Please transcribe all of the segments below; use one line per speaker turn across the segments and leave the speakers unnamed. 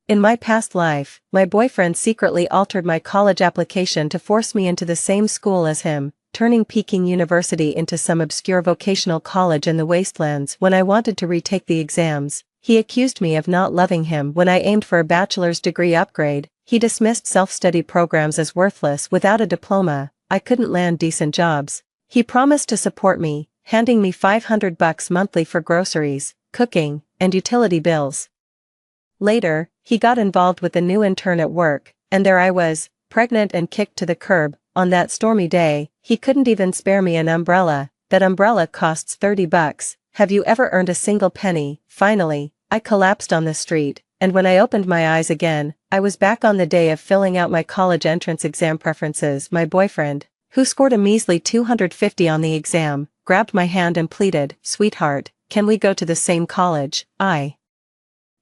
In my past life, my boyfriend secretly altered my college application to force me into the same school as him, turning Peking University into some obscure vocational college in the wastelands when I wanted to retake the exams. He accused me of not loving him when I aimed for a bachelor's degree upgrade. He dismissed self-study programs as worthless. Without a diploma, I couldn't land decent jobs. He promised to support me, handing me $500 monthly for groceries, cooking, and utility bills. Later, he got involved with a new intern at work, and there I was, pregnant and kicked to the curb. On that stormy day, he couldn't even spare me an umbrella. That umbrella costs $30. Have you ever earned a single penny? Finally, I collapsed on the street, and when I opened my eyes again, I was back on the day of filling out my college entrance exam preferences. My boyfriend, who scored a measly 250 on the exam, grabbed my hand and pleaded, "Sweetheart, can we go to the same college? I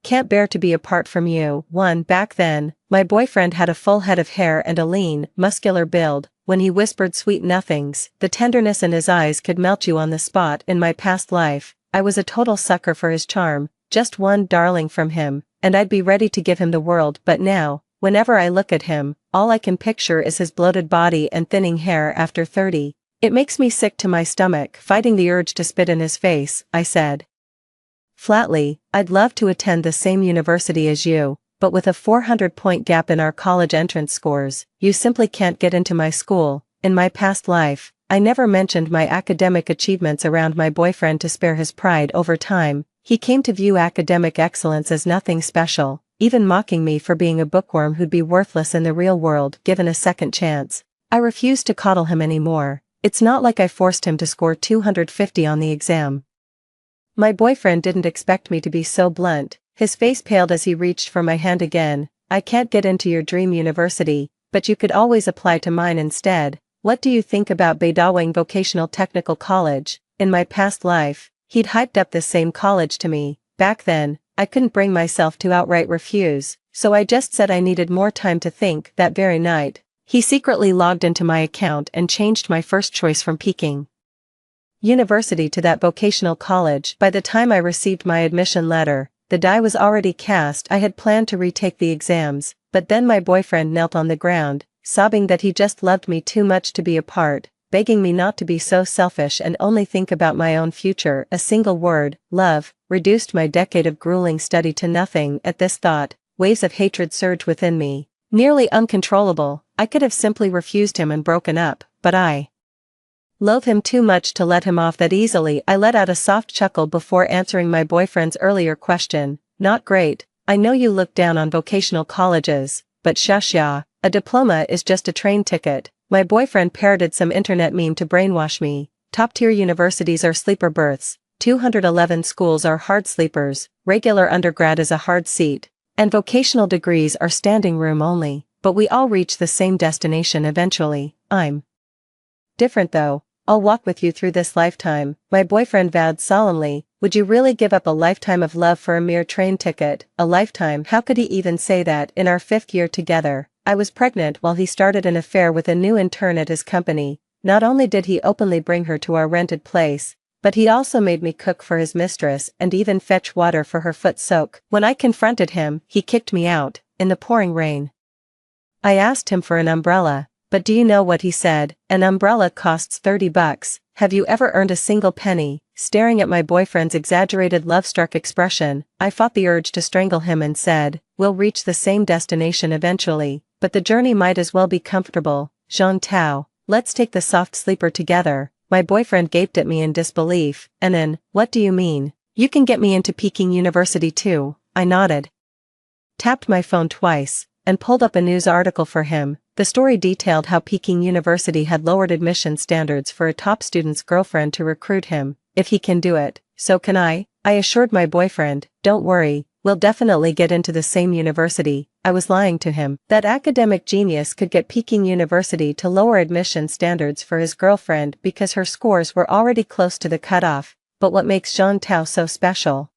can't bear to be apart from you." Back then, my boyfriend had a full head of hair and a lean, muscular build. When he whispered sweet nothings, the tenderness in his eyes could melt you on the spot. In my past life, I was a total sucker for his charm, just one darling from him, and I'd be ready to give him the world. But now, whenever I look at him, all I can picture is his bloated body and thinning hair after 30. It makes me sick to my stomach. Fighting the urge to spit in his face, I said flatly, "I'd love to attend the same university as you, but with a 400-point gap in our college entrance scores, you simply can't get into my school." In my past life, I never mentioned my academic achievements around my boyfriend to spare his pride. Over time, he came to view academic excellence as nothing special, even mocking me for being a bookworm who'd be worthless in the real world given a second chance. I refused to coddle him anymore. It's not like I forced him to score 250 on the exam. My boyfriend didn't expect me to be so blunt. His face paled as he reached for my hand again. "I can't get into your dream university, but you could always apply to mine instead. What do you think about Beidawang Vocational Technical College?" In my past life, he'd hyped up this same college to me. Back then, I couldn't bring myself to outright refuse, so I just said I needed more time to think. That very night, he secretly logged into my account and changed my first choice from Peking University to that vocational college. By the time I received my admission letter, the die was already cast. I had planned to retake the exams, but then my boyfriend knelt on the ground, sobbing that he just loved me too much to be apart, begging me not to be so selfish and only think about my own future. A single word, love, reduced my decade of grueling study to nothing. At this thought, waves of hatred surged within me, nearly uncontrollable. I could have simply refused him and broken up, but I loathe him too much to let him off that easily. I let out a soft chuckle before answering my boyfriend's earlier question. "Not great. I know you look down on vocational colleges, but shush ya, a diploma is just a train ticket." My boyfriend parroted some internet meme to brainwash me. Top-tier universities are sleeper berths, 211 schools are hard sleepers, regular undergrad is a hard seat, and vocational degrees are standing room only, but we all reach the same destination eventually. I'm different though. "I'll walk with you through this lifetime," my boyfriend vowed solemnly. Would you really give up a lifetime of love for a mere train ticket? A lifetime? How could he even say that? In our 5th year together, I was pregnant while he started an affair with a new intern at his company. Not only did he openly bring her to our rented place, but he also made me cook for his mistress and even fetch water for her foot soak. When I confronted him, he kicked me out, in the pouring rain. I asked him for an umbrella, but do you know what he said? "An umbrella costs $30. Have you ever earned a single penny?" Staring at my boyfriend's exaggerated love-struck expression, I fought the urge to strangle him and said, "We'll reach the same destination eventually, but the journey might as well be comfortable. Zhang Tao, let's take the soft sleeper together." My boyfriend gaped at me in disbelief. What do you mean? You can get me into Peking University too?" I nodded, tapped my phone twice, and pulled up a news article for him. The story detailed how Peking University had lowered admission standards for a top student's girlfriend to recruit him. "If he can do it, so can I," I assured my boyfriend. "Don't worry, we'll definitely get into the same university." I was lying to him. That academic genius could get Peking University to lower admission standards for his girlfriend because her scores were already close to the cutoff. But what makes Zhang Tao so special?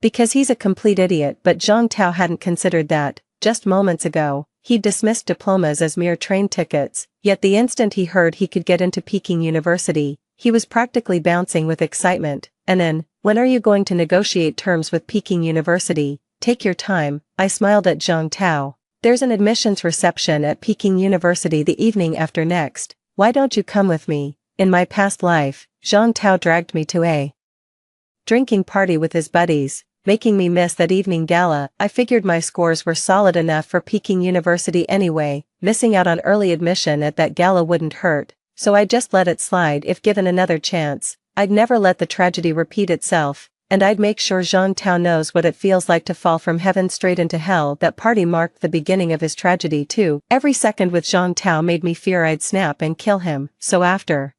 Because he's a complete idiot. But Zhang Tao hadn't considered that. Just moments ago, he dismissed diplomas as mere train tickets, yet the instant he heard he could get into Peking University, he was practically bouncing with excitement. "When are you going to negotiate terms with Peking University? Take your time, I smiled at Zhang Tao. There's an admissions reception at Peking University the evening after next. Why don't you come with me? In my past life, Zhang Tao dragged me to a drinking party with his buddies, making me miss that evening gala. I figured my scores were solid enough for Peking University anyway, missing out on early admission at that gala wouldn't hurt, so I just let it slide if given another chance. I'd never let the tragedy repeat itself, and I'd make sure Zhang Tao knows what it feels like to fall from heaven straight into hell. That party marked the beginning of his tragedy too. Every second with Zhang Tao made me fear I'd snap and kill him, so after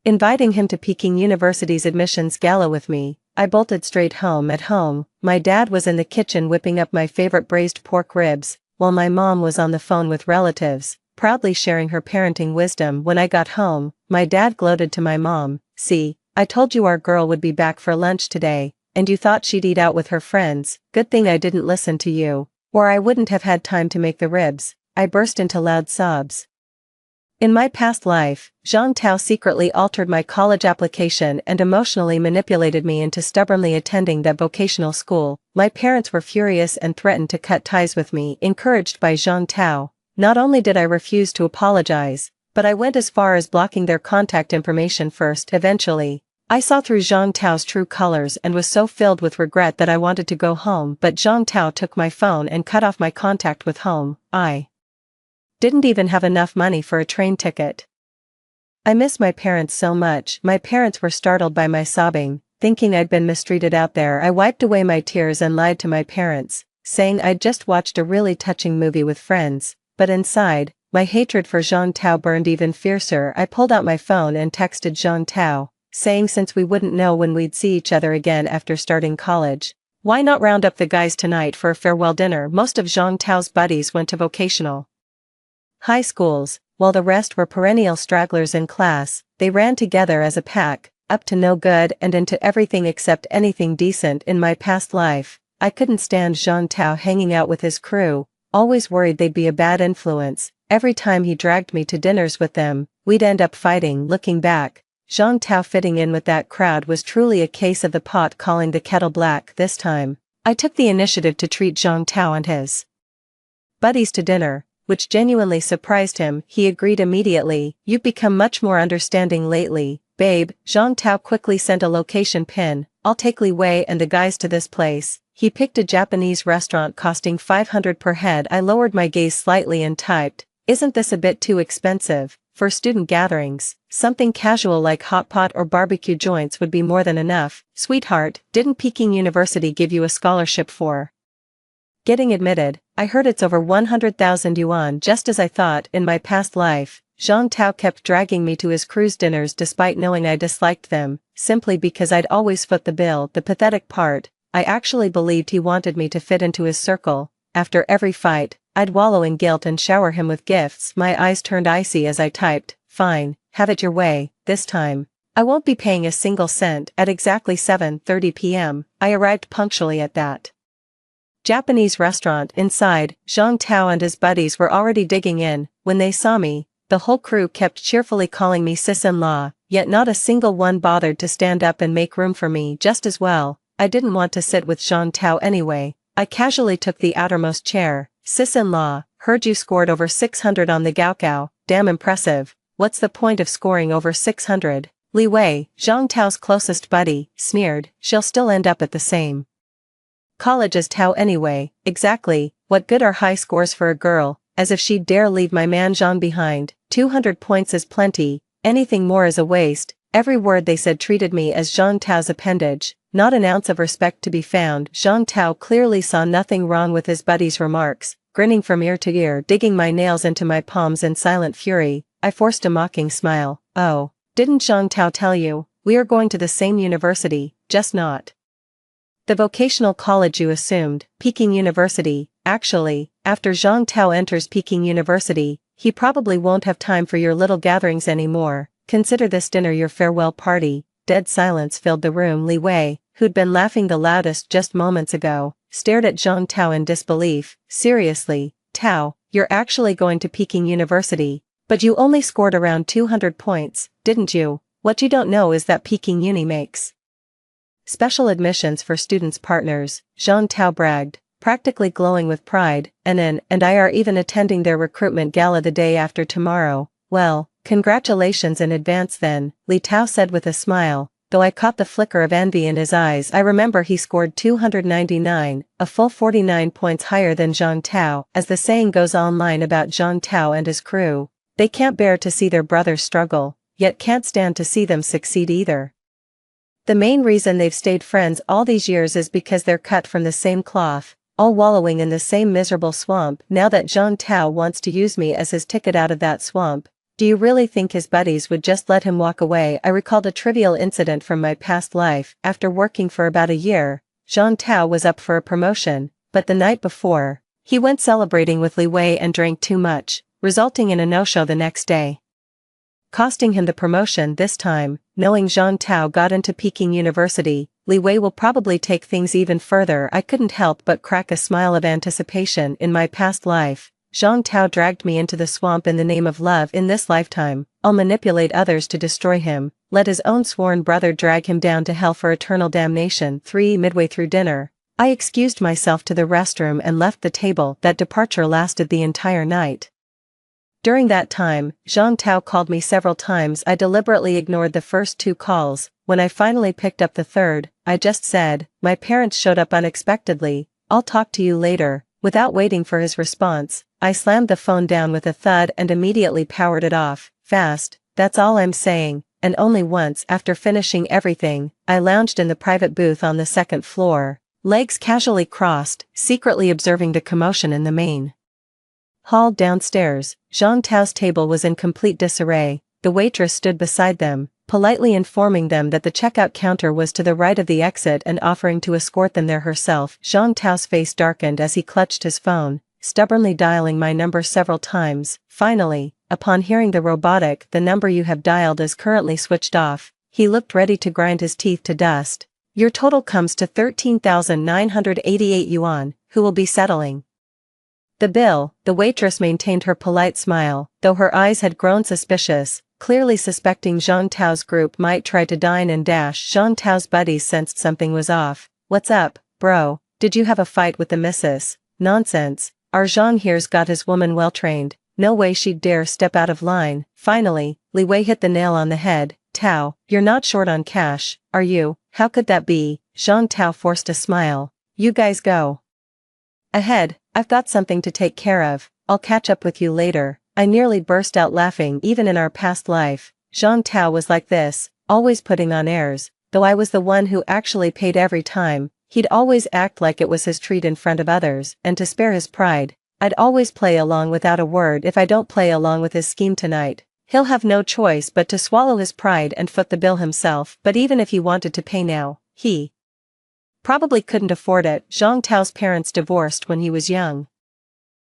inviting him to Peking University's admissions gala with me, I bolted straight home. At home, my dad was in the kitchen whipping up my favorite braised pork ribs, while my mom was on the phone with relatives, proudly sharing her parenting wisdom. When I got home, my dad gloated to my mom, "See, I told you our girl would be back for lunch today, and you thought she'd eat out with her friends. Good thing I didn't listen to you, or I wouldn't have had time to make the ribs." I burst into loud sobs. In my past life, Zhang Tao secretly altered my college application and emotionally manipulated me into stubbornly attending that vocational school. My parents were furious and threatened to cut ties with me. Encouraged by Zhang Tao, not only did I refuse to apologize, but I went as far as blocking their contact information first. Eventually, I saw through Zhang Tao's true colors and was so filled with regret that I wanted to go home, but Zhang Tao took my phone and cut off my contact with home. I didn't even have enough money for a train ticket. I miss my parents so much. My parents were startled by my sobbing, thinking I'd been mistreated out there. I wiped away my tears and lied to my parents, saying I'd just watched a really touching movie with friends, but inside, my hatred for Zhang Tao burned even fiercer. I pulled out my phone and texted Zhang Tao, saying since we wouldn't know when we'd see each other again after starting college, why not round up the guys tonight for a farewell dinner? Most of Zhang Tao's buddies went to vocational high schools, while the rest were perennial stragglers in class. They ran together as a pack, up to no good and into everything except anything decent. In my past life, I couldn't stand Zhang Tao hanging out with his crew, always worried they'd be a bad influence. Every time he dragged me to dinners with them, we'd end up fighting. Looking back, Zhang Tao fitting in with that crowd was truly a case of the pot calling the kettle black. This time, I took the initiative to treat Zhang Tao and his buddies to dinner, which genuinely surprised him. He agreed immediately. "You've become much more understanding lately, babe." Zhang Tao quickly sent a location pin. "I'll take Li Wei and the guys to this place." He picked a Japanese restaurant costing 500 per head. I lowered my gaze slightly and typed, "Isn't this a bit too expensive? For student gatherings, something casual like hot pot or barbecue joints would be more than enough." "Sweetheart, didn't Peking University give you a scholarship for getting admitted?" "I heard it's over 100,000 yuan." Just as I thought. In my past life, Zhang Tao kept dragging me to his cruise dinners despite knowing I disliked them, simply because I'd always foot the bill. The pathetic part, I actually believed he wanted me to fit into his circle. After every fight, I'd wallow in guilt and shower him with gifts. My eyes turned icy as I typed, "Fine, have it your way. This time, I won't be paying a single cent." At exactly 7:30 p.m., I arrived punctually at that Japanese restaurant. Inside, Zhang Tao and his buddies were already digging in. When they saw me, the whole crew kept cheerfully calling me sis-in-law, yet not a single one bothered to stand up and make room for me. Just as well, I didn't want to sit with Zhang Tao anyway. I casually took the outermost chair. "Sis-in-law, heard you scored over 600 on the Gaokao. Damn impressive. What's the point of scoring over 600? Li Wei, Zhang Tao's closest buddy, sneered, "She'll still end up at the same college as Tao anyway." "Exactly, what good are high scores for a girl? As if she'd dare leave my man Zhang behind. 200 points is plenty, anything more is a waste." Every word they said treated me as Zhang Tao's appendage, not an ounce of respect to be found. Zhang Tao clearly saw nothing wrong with his buddy's remarks, grinning from ear to ear, digging my nails into my palms in silent fury. I forced a mocking smile. "Oh, didn't Zhang Tao tell you, we are going to the same university, just not the vocational college you assumed, Peking University?" "Actually, after Zhang Tao enters Peking University, he probably won't have time for your little gatherings anymore. Consider this dinner your farewell party." Dead silence filled the room. Li Wei, who'd been laughing the loudest just moments ago, stared at Zhang Tao in disbelief. "Seriously, Tao, you're actually going to Peking University? But you only scored around 200 points, didn't you? What you don't know is that Peking Uni makes special admissions for students' partners, Jean Tao bragged, practically glowing with pride, and I are even attending their recruitment gala the day after tomorrow. Well, congratulations in advance then, Li Tao said with a smile, though I caught the flicker of envy in his eyes. I remember he scored 299, a full 49 points higher than Jean Tao. As the saying goes online about Jean Tao and his crew, they can't bear to see their brothers struggle, yet can't stand to see them succeed either. The main reason they've stayed friends all these years is because they're cut from the same cloth, all wallowing in the same miserable swamp. Now that Jean Tao wants to use me as his ticket out of that swamp, do you really think his buddies would just let him walk away? I recalled a trivial incident from my past life. After working for about a year, Jean Tao was up for a promotion, but the night before, he went celebrating with Li Wei and drank too much, resulting in a no-show the next day, costing him the promotion this time. Knowing Jean Tao got into Peking University, Li Wei will probably take things even further. I couldn't help but crack a smile of anticipation. In my past life, Jean Tao dragged me into the swamp in the name of love. In this lifetime, I'll manipulate others to destroy him, let his own sworn brother drag him down to hell for eternal damnation. 3 Midway through dinner, I excused myself to the restroom and left the table. That departure lasted the entire night. During that time, Jean Tao called me several times. I deliberately ignored the first 2 calls. When I finally picked up the third, I just said, "My parents showed up unexpectedly, I'll talk to you later." Without waiting for his response, I slammed the phone down with a thud and immediately powered it off, fast. That's all I'm saying. And only once after finishing everything, I lounged in the private booth on the 2nd floor, legs casually crossed, secretly observing the commotion in the main hall downstairs. Jean Tao's table was in complete disarray. The waitress stood beside them, politely informing them that the checkout counter was to the right of the exit and offering to escort them there herself. Jean Tao's face darkened as he clutched his phone, stubbornly dialing my number several times. Finally, upon hearing the robotic "The number you have dialed is currently switched off," he looked ready to grind his teeth to dust. "Your total comes to 13,988 yuan, who will be settling the bill?" The waitress maintained her polite smile, though her eyes had grown suspicious, clearly suspecting Jean Tao's group might try to dine and dash. Jean Tao's buddies sensed something was off. "What's up, bro? Did you have a fight with the missus?" "Nonsense. Our Jean here's got his woman well trained. No way she'd dare step out of line." Finally, Li Wei hit the nail on the head. "Tao, you're not short on cash, are you?" "How could that be?" Jean Tao forced a smile. "You guys go ahead, I've got something to take care of, I'll catch up with you later." I nearly burst out laughing. Even in our past life, Jean Tao was like this, always putting on airs. Though I was the one who actually paid every time, he'd always act like it was his treat in front of others, and to spare his pride, I'd always play along without a word. If I don't play along with his scheme tonight, he'll have no choice but to swallow his pride and foot the bill himself. But even if he wanted to pay now, he probably couldn't afford it. Jean Tao's parents divorced when he was young.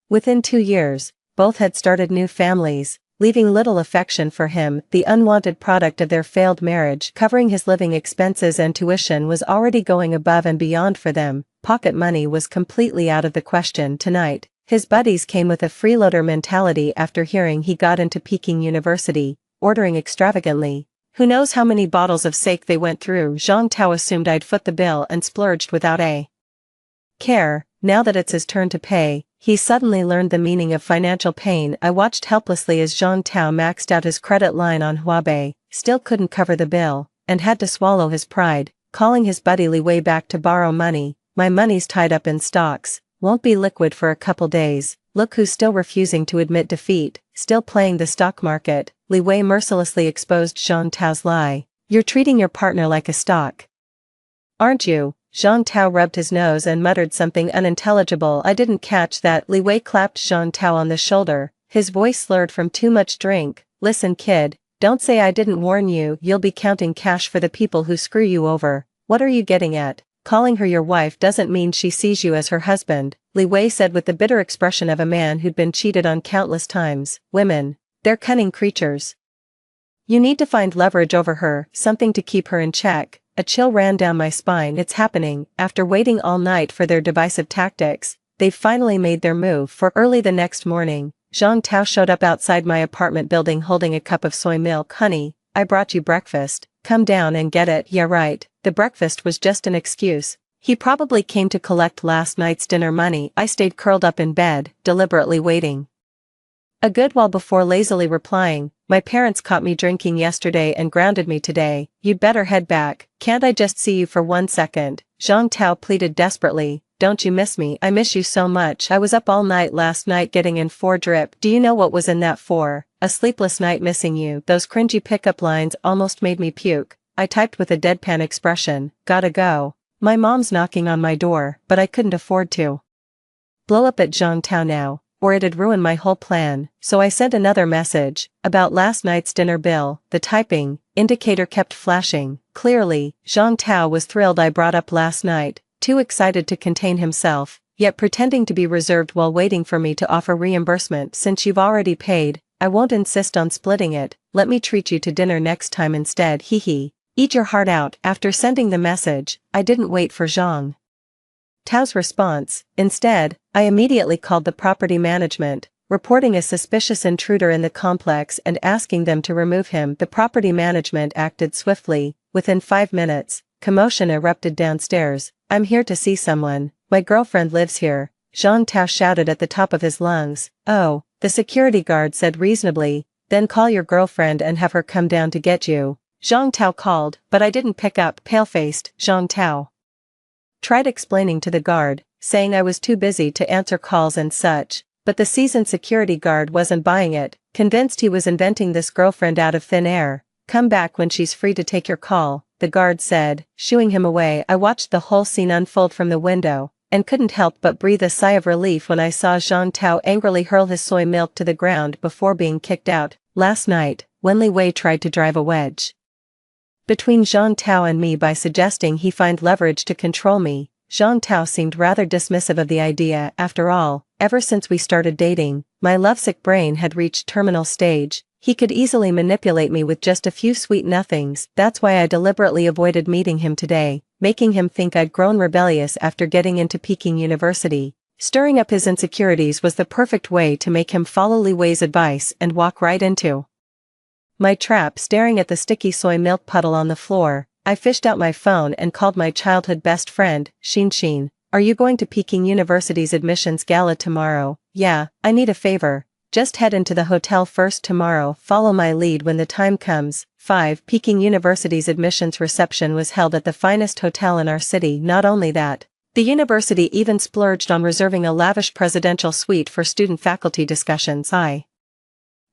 Within 2 years, both had started new families, leaving little affection for him. The unwanted product of their failed marriage, covering his living expenses and tuition, was already going above and beyond for them. Pocket money was completely out of the question tonight. His buddies came with a freeloader mentality after hearing he got into Peking University, ordering extravagantly. Who knows how many bottles of sake they went through. Jean Tao assumed I'd foot the bill and splurged without a care. Now that it's his turn to pay, he suddenly learned the meaning of financial pain. I watched helplessly as Jean Tao maxed out his credit line on Huabei, still couldn't cover the bill, and had to swallow his pride, calling his buddy Li Wei back to borrow money. "My money's tied up in stocks, won't be liquid for a couple days." Look who's still refusing to admit defeat, still playing the stock market. Li Wei mercilessly exposed Jean Tao's lie. "You're treating your partner like a stock, aren't you?" Jean Tao rubbed his nose and muttered something unintelligible. "I didn't catch that." Li Wei clapped Jean Tao on the shoulder, his voice slurred from too much drink. "Listen kid, don't say I didn't warn you. You'll be counting cash for the people who screw you over." "What are you getting at? Calling her your wife doesn't mean she sees you as her husband," Li Wei said with the bitter expression of a man who'd been cheated on countless times. "Women, they're cunning creatures. You need to find leverage over her, something to keep her in check." A chill ran down my spine. It's happening. After waiting all night for their divisive tactics, they've finally made their move. For early the next morning, Jean Tao showed up outside my apartment building holding a cup of soy milk. "Honey, I brought you breakfast, come down and get it. Yeah right, the breakfast was just an excuse. He probably came to collect last night's dinner money. I stayed curled up in bed, deliberately waiting a good while before lazily replying, my parents caught me drinking yesterday and grounded me today. You'd better head back. Can't I just see you for 1 second? Zhang Tao pleaded desperately. Don't you miss me? I miss you so much. I was up all night last night getting in 4 drip. Do you know what was in that 4? A sleepless night missing you. Those cringy pickup lines almost made me puke. I typed with a deadpan expression. Gotta go. My mom's knocking on my door, but I couldn't afford to blow up at Zhang Tao now, or it'd ruin my whole plan, so I sent another message, about last night's dinner bill. The typing indicator kept flashing. Clearly, Zhang Tao was thrilled I brought up last night, too excited to contain himself, yet pretending to be reserved while waiting for me to offer reimbursement. Since you've already paid, I won't insist on splitting it, let me treat you to dinner next time instead. Hee. Eat your heart out. After sending the message, I didn't wait for Zhang Tao's response. Instead, I immediately called the property management, reporting a suspicious intruder in the complex and asking them to remove him. The property management acted swiftly. Within 5 minutes, commotion erupted downstairs. I'm here to see someone. My girlfriend lives here, Zhang Tao shouted at the top of his lungs. Oh, the security guard said reasonably, then call your girlfriend and have her come down to get you. Zhang Tao called, but I didn't pick up. Pale-faced, Zhang Tao tried explaining to the guard, saying I was too busy to answer calls and such, but the seasoned security guard wasn't buying it, convinced he was inventing this girlfriend out of thin air. Come back when she's free to take your call, the guard said, shooing him away. I watched the whole scene unfold from the window, and couldn't help but breathe a sigh of relief when I saw Zhang Tao angrily hurl his soy milk to the ground before being kicked out. Last night, Wen Li Wei tried to drive a wedge between Zhang Tao and me by suggesting he find leverage to control me. Zhang Tao seemed rather dismissive of the idea. After all, ever since we started dating, my lovesick brain had reached terminal stage. He could easily manipulate me with just a few sweet nothings. That's why I deliberately avoided meeting him today, making him think I'd grown rebellious after getting into Peking University. Stirring up his insecurities was the perfect way to make him follow Li Wei's advice and walk right into my trap. Staring at the sticky soy milk puddle on the floor, I fished out my phone and called my childhood best friend, Xin. Are you going to Peking University's admissions gala tomorrow? Yeah, I need a favor. Just head into the hotel first tomorrow. Follow my lead when the time comes. 5. Peking University's admissions reception was held at the finest hotel in our city. Not only that, the university even splurged on reserving a lavish presidential suite for student-faculty discussions. I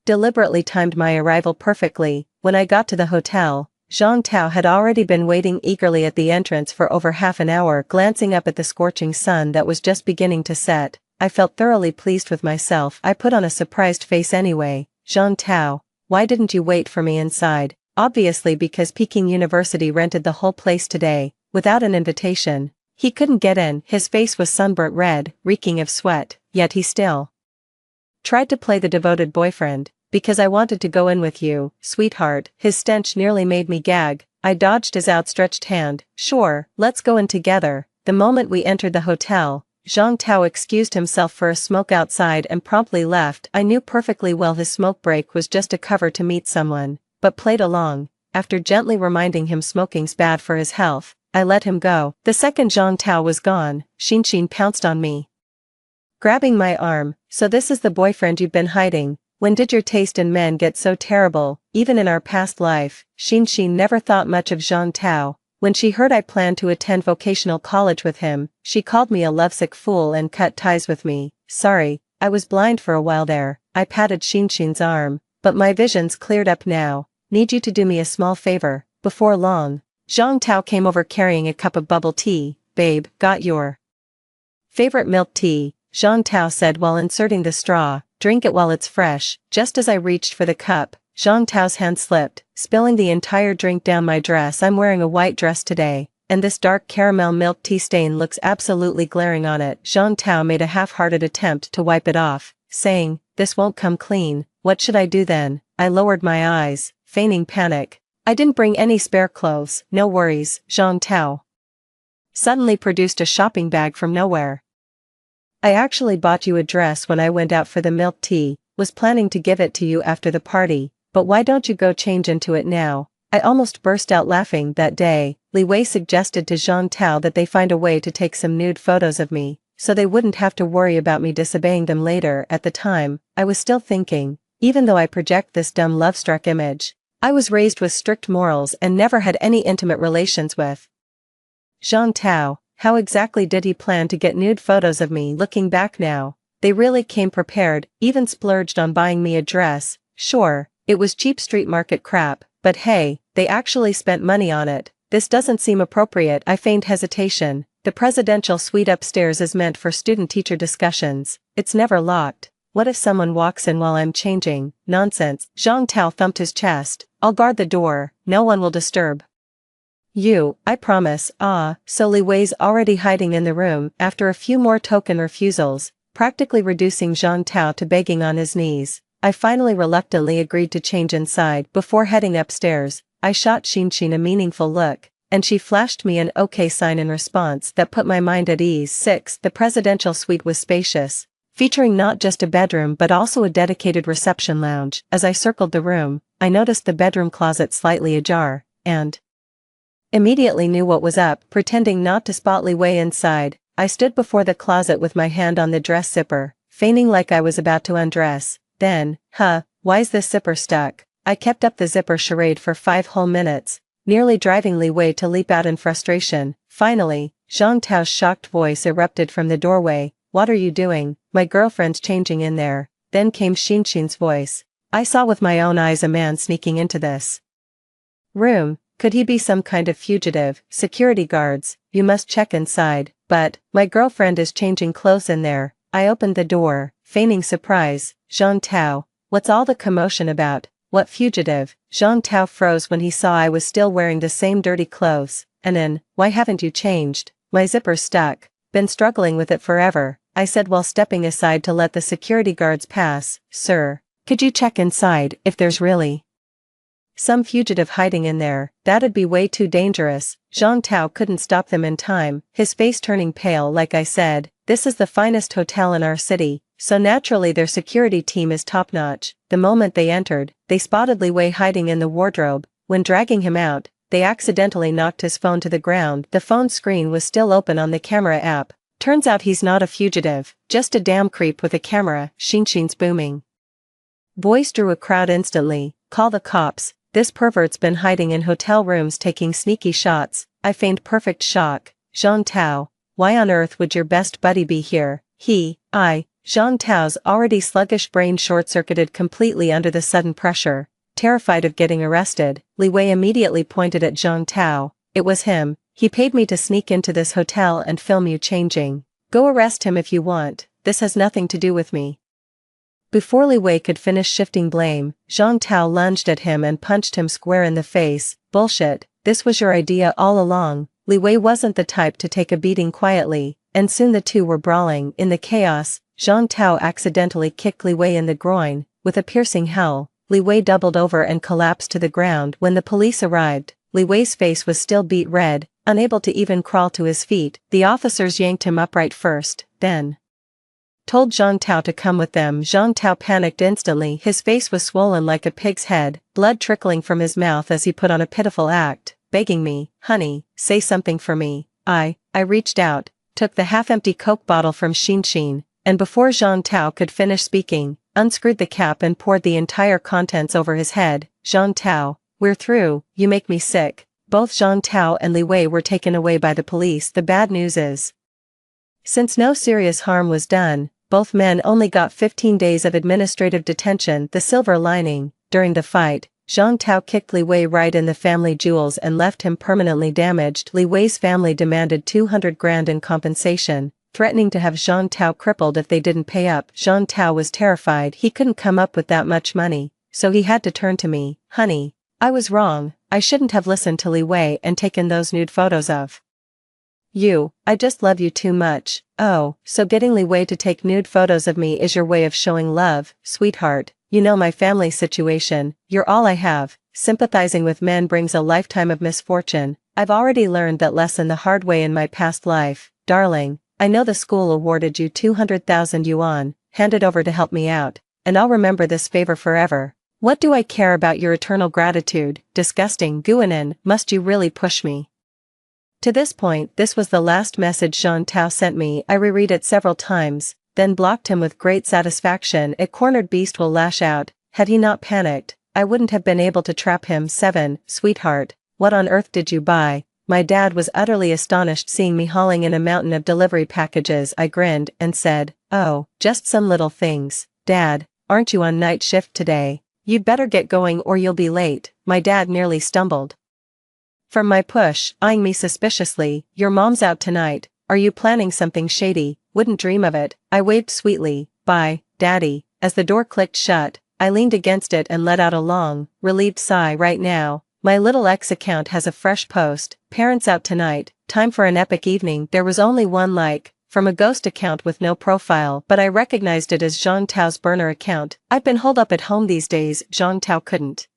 deliberately timed my arrival perfectly. When I got to the hotel, Zhang Tao had already been waiting eagerly at the entrance for over half an hour. Glancing up at the scorching sun that was just beginning to set, I felt thoroughly pleased with myself. I put on a surprised face anyway. Zhang Tao, why didn't you wait for me inside? Obviously because Peking University rented the whole place today, without an invitation. He couldn't get in. His face was sunburnt red, reeking of sweat, yet he still tried to play the devoted boyfriend. Because I wanted to go in with you, sweetheart. His stench nearly made me gag. I dodged his outstretched hand. Sure, let's go in together. The moment we entered the hotel, Zhang Tao excused himself for a smoke outside and promptly left. I knew perfectly well his smoke break was just a cover to meet someone, but played along. After gently reminding him smoking's bad for his health, I let him go. The second Zhang Tao was gone, Xin pounced on me, grabbing my arm. So this is the boyfriend you've been hiding. When did your taste in men get so terrible? Even in our past life, Xin never thought much of Zhang Tao. When she heard I planned to attend vocational college with him, she called me a lovesick fool and cut ties with me. Sorry, I was blind for a while there. I patted Xin's arm, but my vision's cleared up now. Need you to do me a small favor. Before long, Zhang Tao came over carrying a cup of bubble tea. Babe, got your favorite milk tea, Zhang Tao said while inserting the straw. Drink it while it's fresh. Just as I reached for the cup, Zhang Tao's hand slipped, spilling the entire drink down my dress. I'm wearing a white dress today, and this dark caramel milk tea stain looks absolutely glaring on it. Zhang Tao made a half-hearted attempt to wipe it off, saying, this won't come clean. What should I do then? I lowered my eyes, feigning panic. I didn't bring any spare clothes. No worries, Zhang Tao suddenly produced a shopping bag from nowhere. I actually bought you a dress when I went out for the milk tea, was planning to give it to you after the party, but why don't you go change into it now? I almost burst out laughing that day. Li Wei suggested to Zhang Tao that they find a way to take some nude photos of me, so they wouldn't have to worry about me disobeying them later. At the time, I was still thinking, even though I project this dumb love-struck image, I was raised with strict morals and never had any intimate relations with Zhang Tao. How exactly did he plan to get nude photos of me? Looking back now, they really came prepared, even splurged on buying me a dress. Sure, it was cheap street market crap, but hey, they actually spent money on it. This doesn't seem appropriate. I feigned hesitation. The presidential suite upstairs is meant for student-teacher discussions. It's never locked. What if someone walks in while I'm changing? Nonsense. Zhang Tao thumped his chest. I'll guard the door. No one will disturb you, I promise. So Li Wei's already hiding in the room. After a few more token refusals, practically reducing Zhang Tao to begging on his knees, I finally reluctantly agreed to change inside. Before heading upstairs, I shot Xin a meaningful look, and she flashed me an okay sign in response that put my mind at ease. 6. The presidential suite was spacious, featuring not just a bedroom but also a dedicated reception lounge. As I circled the room, I noticed the bedroom closet slightly ajar, and immediately knew what was up. Pretending not to spot Li Wei inside, I stood before the closet with my hand on the dress zipper, feigning like I was about to undress. Then, why's this zipper stuck? I kept up the zipper charade for 5 whole minutes, nearly driving Li Wei to leap out in frustration. Finally, Zhang Tao's shocked voice erupted from the doorway. What are you doing? My girlfriend's changing in there. Then came Xin's voice. I saw with my own eyes a man sneaking into this room. Could he be some kind of fugitive? Security guards, you must check inside. But, my girlfriend is changing clothes in there. I opened the door, feigning surprise. Zhang Tao, what's all the commotion about? What fugitive? Zhang Tao froze when he saw I was still wearing the same dirty clothes. Why haven't you changed? My zipper's stuck. Been struggling with it forever, I said while stepping aside to let the security guards pass. Sir, could you check inside if there's really some fugitive hiding in there? That'd be way too dangerous. Zhang Tao couldn't stop them in time, his face turning pale. Like I said, this is the finest hotel in our city, so naturally their security team is top-notch. The moment they entered, they spotted Li Wei hiding in the wardrobe. When dragging him out, they accidentally knocked his phone to the ground. The phone screen was still open on the camera app. Turns out he's not a fugitive, just a damn creep with a camera. Xin's booming voice drew a crowd instantly. Call the cops. This pervert's been hiding in hotel rooms taking sneaky shots. I feigned perfect shock. Zhang Tao, why on earth would your best buddy be here? Zhang Tao's already sluggish brain short-circuited completely under the sudden pressure. Terrified of getting arrested, Li Wei immediately pointed at Zhang Tao. It was him. He paid me to sneak into this hotel and film you changing. Go arrest him if you want. This has nothing to do with me. Before Li Wei could finish shifting blame, Zhang Tao lunged at him and punched him square in the face. Bullshit, this was your idea all along. Li Wei wasn't the type to take a beating quietly, and soon the two were brawling. In the chaos, Zhang Tao accidentally kicked Li Wei in the groin. With a piercing howl, Li Wei doubled over and collapsed to the ground. When the police arrived, Li Wei's face was still beet red, unable to even crawl to his feet. The officers yanked him upright first, then told Zhang Tao to come with them. Zhang Tao panicked instantly. His face was swollen like a pig's head, blood trickling from his mouth as he put on a pitiful act, begging me, honey, say something for me. I reached out, took the half-empty Coke bottle from Xin, and before Zhang Tao could finish speaking, unscrewed the cap and poured the entire contents over his head. Zhang Tao, we're through, you make me sick. Both Zhang Tao and Li Wei were taken away by the police. The bad news is, since no serious harm was done, both men only got 15 days of administrative detention. The silver lining, during the fight, Zhang Tao kicked Li Wei right in the family jewels and left him permanently damaged. Li Wei's family demanded 200 grand in compensation, threatening to have Zhang Tao crippled if they didn't pay up. Zhang Tao was terrified. He couldn't come up with that much money, so he had to turn to me. Honey, I was wrong. I shouldn't have listened to Li Wei and taken those nude photos of you. I just love you too much. Oh, so getting Li Wei to take nude photos of me is your way of showing love? Sweetheart, you know my family situation. You're all I have. Sympathizing with men brings a lifetime of misfortune. I've already learned that lesson the hard way in my past life. Darling, I know the school awarded you 200,000 yuan, hand it over to help me out, and I'll remember this favor forever. What do I care about your eternal gratitude, disgusting Guanin, must you really push me? To this point, this was the last message Jean Tao sent me. I reread it several times, then blocked him with great satisfaction. A cornered beast will lash out. Had he not panicked, I wouldn't have been able to trap him. 7. Sweetheart, what on earth did you buy? My dad was utterly astonished seeing me hauling in a mountain of delivery packages. I grinned and said, oh, just some little things. Dad, aren't you on night shift today? You'd better get going or you'll be late. My dad nearly stumbled from my push, eyeing me suspiciously. Your mom's out tonight. Are you planning something shady? Wouldn't dream of it. I waved sweetly. Bye, Daddy. As the door clicked shut, I leaned against it and let out a long, relieved sigh. Right now, my little X account has a fresh post. Parents out tonight, time for an epic evening. There was only one like, from a ghost account with no profile, but I recognized it as Jean Tao's burner account. I've been holed up at home these days. Jean Tao couldn't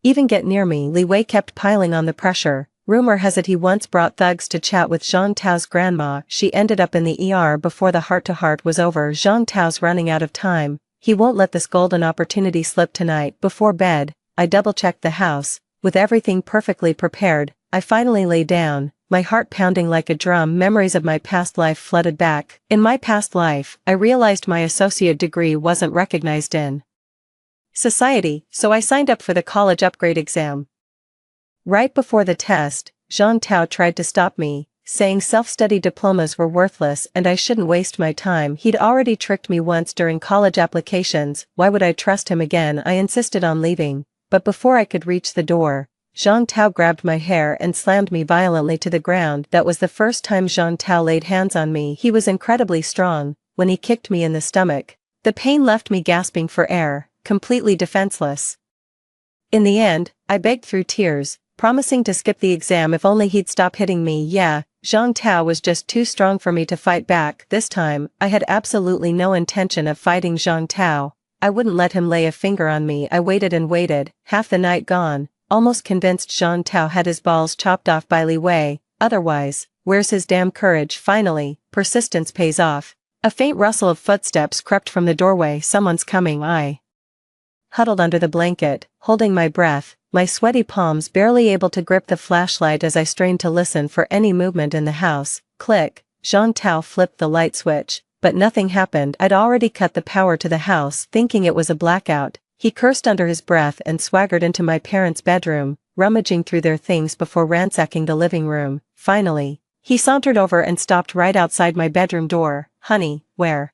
even get near me. Li Wei kept piling on the pressure. Rumor has it he once brought thugs to chat with Jean Tao's grandma. She ended up in the ER before the heart-to-heart was over. Jean Tao's running out of time. He won't let this golden opportunity slip tonight. Before bed, I double-checked the house. With everything perfectly prepared, I finally lay down, my heart pounding like a drum. Memories of my past life flooded back. In my past life, I realized my associate degree wasn't recognized in society, so I signed up for the college upgrade exam. Right before the test, Jean Tao tried to stop me, saying self-study diplomas were worthless and I shouldn't waste my time. He'd already tricked me once during college applications. Why would I trust him again? I insisted on leaving, but before I could reach the door, Jean Tao grabbed my hair and slammed me violently to the ground. That was the first time Jean Tao laid hands on me. He was incredibly strong. When he kicked me in the stomach, the pain left me gasping for air, completely defenseless. In the end, I begged through tears, promising to skip the exam if only he'd stop hitting me. Yeah, Jean Tao was just too strong for me to fight back. This time, I had absolutely no intention of fighting Jean Tao. I wouldn't let him lay a finger on me. I waited and waited, half the night gone, almost convinced Jean Tao had his balls chopped off by Li Wei. Otherwise, where's his damn courage? Finally, persistence pays off. A faint rustle of footsteps crept from the doorway. Someone's coming. I huddled under the blanket, holding my breath, my sweaty palms barely able to grip the flashlight as I strained to listen for any movement in the house. Click. Jean Tao flipped the light switch, but nothing happened. I'd already cut the power to the house, thinking it was a blackout. He cursed under his breath and swaggered into my parents' bedroom, rummaging through their things before ransacking the living room. Finally, he sauntered over and stopped right outside my bedroom door. Honey, where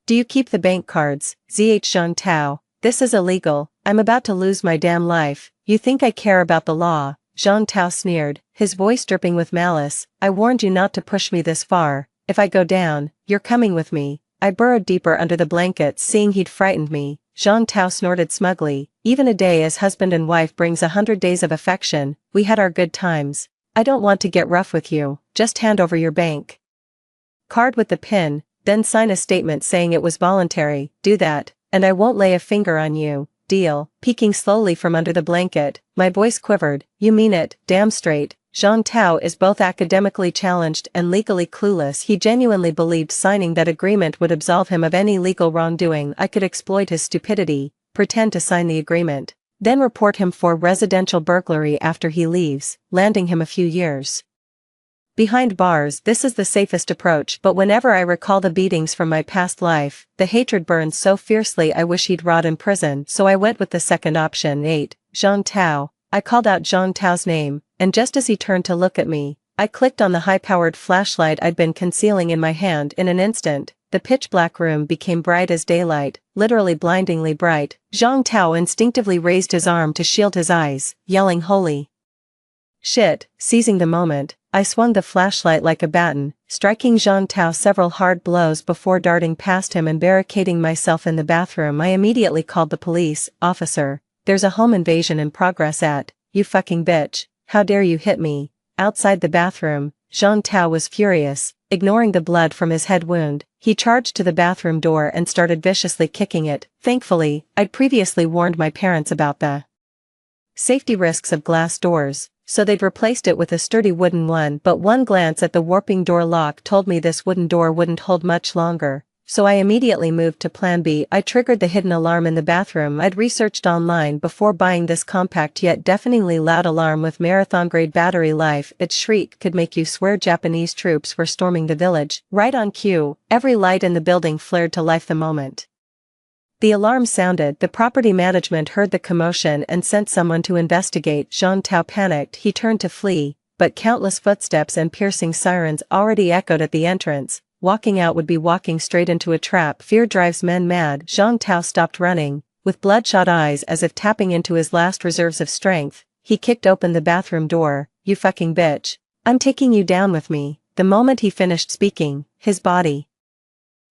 do you keep the bank cards? Jean Tao. This is illegal. I'm about to lose my damn life. You think I care about the law? Jean Tao sneered, his voice dripping with malice. I warned you not to push me this far. If I go down, you're coming with me. I burrowed deeper under the blankets, seeing he'd frightened me. Jean Tao snorted smugly. Even a day as husband and wife brings 100 days of affection. We had our good times. I don't want to get rough with you. Just hand over your bank card with the PIN, then sign a statement saying it was voluntary. Do that, and I won't lay a finger on you. Deal. Peeking slowly from under the blanket, my voice quivered. You mean it? Damn straight. Jean Tao is both academically challenged and legally clueless. He genuinely believed signing that agreement would absolve him of any legal wrongdoing. I could exploit his stupidity, pretend to sign the agreement, then report him for residential burglary after he leaves, landing him a few years behind bars. This is the safest approach, but whenever I recall the beatings from my past life, the hatred burns so fiercely I wish he'd rot in prison. So I went with the second option. 8. Jean Tao. I called out Jean Tao's name, and just as he turned to look at me, I clicked on the high-powered flashlight I'd been concealing in my hand. In an instant, the pitch-black room became bright as daylight, literally blindingly bright. Jean Tao instinctively raised his arm to shield his eyes, yelling holy shit. Seizing the moment, I swung the flashlight like a baton, striking Jean Tao several hard blows before darting past him and barricading myself in the bathroom. I immediately called the police. Officer, there's a home invasion in progress at, you fucking bitch, how dare you hit me? Outside the bathroom, Jean Tao was furious. Ignoring the blood from his head wound, he charged to the bathroom door and started viciously kicking it. Thankfully, I'd previously warned my parents about the safety risks of glass doors, so they'd replaced it with a sturdy wooden one. But one glance at the warping door lock told me this wooden door wouldn't hold much longer. so I immediately moved to plan B. I triggered the hidden alarm in the bathroom. I'd researched online before buying this compact yet deafeningly loud alarm with marathon-grade battery life. Its shriek could make you swear Japanese troops were storming the village. Right on cue, every light in the building flared to life the moment the alarm sounded. The property management heard the commotion and sent someone to investigate. Zhang Tao panicked. He turned to flee, but countless footsteps and piercing sirens already echoed at the entrance. Walking out would be walking straight into a trap. Fear drives men mad. Zhang Tao stopped running. With bloodshot eyes as if tapping into his last reserves of strength, he kicked open the bathroom door. "You fucking bitch. I'm taking you down with me." The moment he finished speaking, his body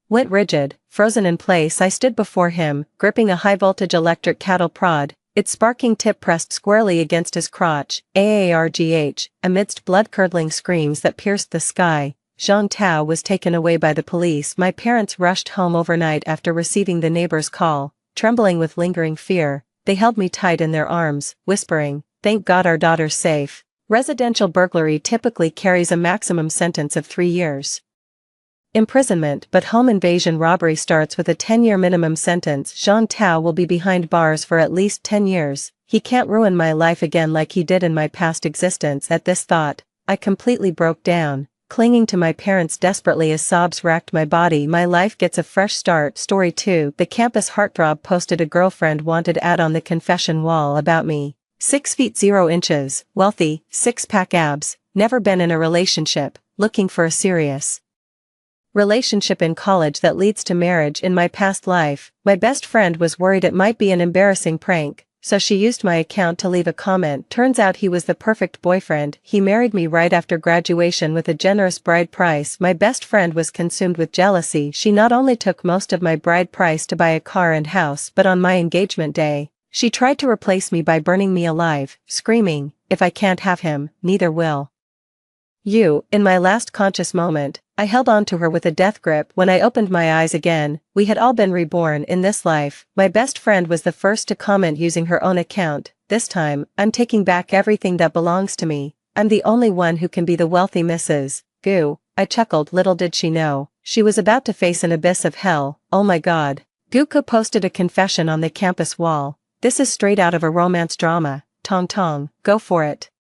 went rigid, frozen in place. I stood before him, gripping a high-voltage electric cattle prod, its sparking tip pressed squarely against his crotch. Aargh, amidst blood-curdling screams that pierced the sky, Zhang Tao was taken away by the police. My parents rushed home overnight after receiving the neighbor's call. Trembling with lingering fear, they held me tight in their arms, whispering, "Thank God our daughter's safe." Residential burglary typically carries a maximum sentence of 3 years imprisonment, but home invasion robbery starts with a 10-year minimum sentence. Zhang Tao will be behind bars for at least 10 years. He can't ruin my life again like he did in my past existence. At this thought, I completely broke down, clinging to my parents desperately as sobs racked my body. My life gets a fresh start. Story 2. The campus heartthrob posted a girlfriend wanted ad on the confession wall about me. 6 feet 0 inches, wealthy, 6-pack abs, never been in a relationship, looking for a serious relationship in college that leads to marriage. In my past life, my best friend was worried it might be an embarrassing prank, so she used my account to leave a comment. Turns out he was the perfect boyfriend. He married me right after graduation with a generous bride price. My best friend was consumed with jealousy. She not only took most of my bride price to buy a car and house, but on my engagement day, she tried to replace me by burning me alive, screaming, "If I can't have him, neither will you." In my last conscious moment, I held on to her with a death grip. When I opened my eyes again, we had all been reborn in this life. My best friend was the first to comment using her own account. This time, I'm taking back everything that belongs to me. I'm the only one who can be the wealthy Mrs. Gu. I chuckled. Little did she know, she was about to face an abyss of hell. Oh my god. Guku posted a confession on the campus wall. This is straight out of a romance drama. Tong tong, go for it.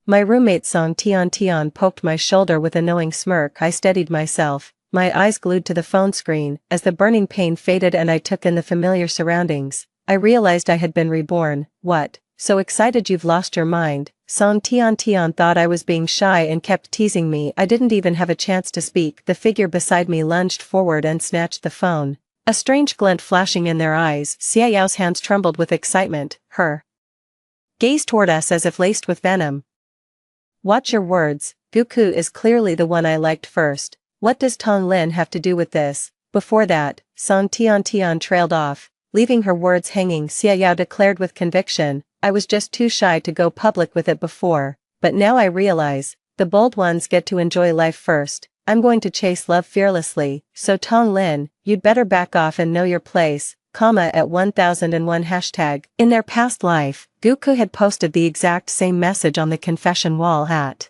My roommate Song Tian poked my shoulder with a knowing smirk. I steadied myself, my eyes glued to the phone screen. As the burning pain faded and I took in the familiar surroundings, I realized I had been reborn. What? So excited you've lost your mind? Song Tian thought I was being shy and kept teasing me. I didn't even have a chance to speak. The figure beside me lunged forward and snatched the phone, a strange glint flashing in their eyes. Xia Yao's hands trembled with excitement, her gaze toward us as if laced with venom. Watch your words, Guku is clearly the one I liked first. What does Tong Lin have to do with this? Before that, Song Tian trailed off, leaving her words hanging. Xia Yao declared with conviction, I was just too shy to go public with it before, but now I realize, the bold ones get to enjoy life first. I'm going to chase love fearlessly, so Tong Lin, you'd better back off and know your place, at 1001 hashtag. In their past life, Guku had posted the exact same message on the confession wall at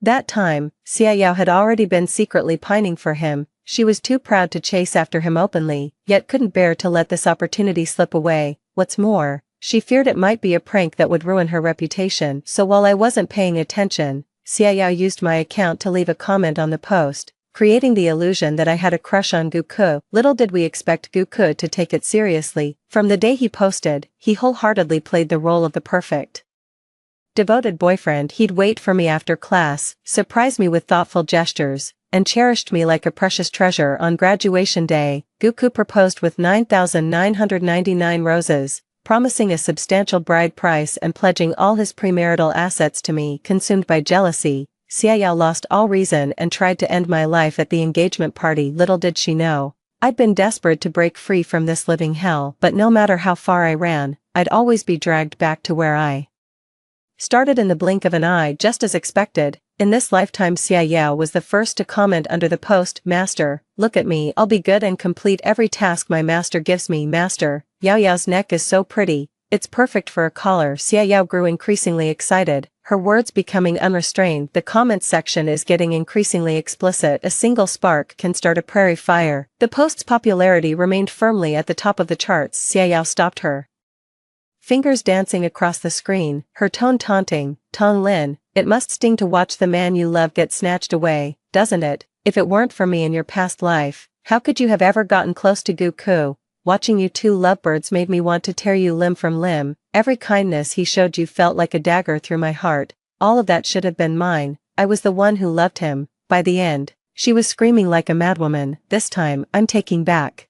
that time. Xia Yao had already been secretly pining for him. She was too proud to chase after him openly, yet couldn't bear to let this opportunity slip away. What's more, she feared it might be a prank that would ruin her reputation. So while I wasn't paying attention, Xia Yao used my account to leave a comment on the post, creating the illusion that I had a crush on Guku. Little did we expect Guku to take it seriously. From the day he posted, he wholeheartedly played the role of the perfect devoted boyfriend. He'd wait for me after class, surprise me with thoughtful gestures, and cherished me like a precious treasure. On graduation day, Guku proposed with 9,999 roses, promising a substantial bride price and pledging all his premarital assets to me. Consumed by jealousy, Xia Yao lost all reason and tried to end my life at the engagement party. Little did she know, I'd been desperate to break free from this living hell, but no matter how far I ran, I'd always be dragged back to where I started in the blink of an eye. Just as expected, in this lifetime Xia Yao was the first to comment under the post. Master, look at me, I'll be good and complete every task my master gives me. Master, Yao Yao's neck is so pretty, It's perfect for a collar. Xiaoyao grew increasingly excited, her words becoming unrestrained. The comments section is getting increasingly explicit. A single spark can start a prairie fire. The post's popularity remained firmly at the top of the charts. Xiaoyao stopped her fingers dancing across the screen, her tone taunting. Tong Lin, it must sting to watch the man you love get snatched away, doesn't it? If it weren't for me in your past life, how could you have ever gotten close to Guku? Watching you two lovebirds made me want to tear you limb from limb. Every kindness he showed you felt like a dagger through my heart. All of that should have been mine. I was the one who loved him. By the end, she was screaming like a madwoman. This time, I'm taking back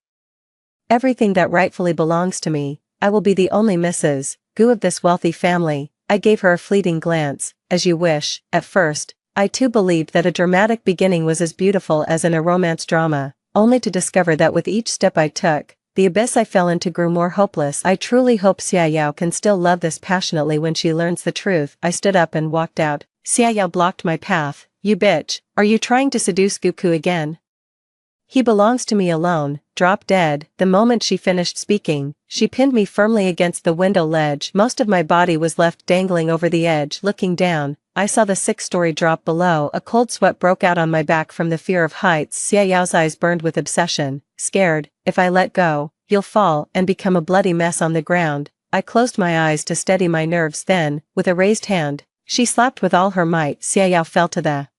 everything that rightfully belongs to me. I will be the only Mrs. Gu of this wealthy family. I gave her a fleeting glance. As you wish. At first, I too believed that a dramatic beginning was as beautiful as in a romance drama, only to discover that with each step I took, the abyss I fell into grew more hopeless. I truly hope Xiaoyao can still love this passionately when she learns the truth. I stood up and walked out. Xiaoyao blocked my path. You bitch, are you trying to seduce Guku again? He belongs to me alone. Drop dead. The moment she finished speaking, she pinned me firmly against the window ledge. Most of my body was left dangling over the edge. Looking down, I saw the 6th-story drop below. A cold sweat broke out on my back from the fear of heights. Xiaoyao's eyes burned with obsession. Scared, if I let go, you'll fall and become a bloody mess on the ground. I closed my eyes to steady my nerves. Then, with a raised hand, she slapped with all her might. Xiaoyao fell to the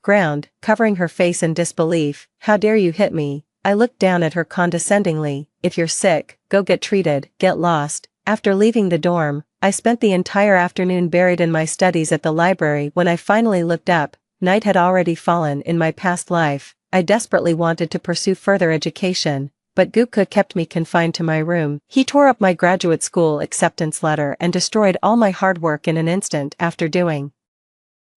ground, covering her face in disbelief. How dare you hit me? I looked down at her condescendingly. If you're sick, go get treated. Get lost. After leaving the dorm, I spent the entire afternoon buried in my studies at the library. When I finally looked up, night had already fallen. In my past life, I desperately wanted to pursue further education, but Guku kept me confined to my room. He tore up my graduate school acceptance letter and destroyed all my hard work in an instant. After doing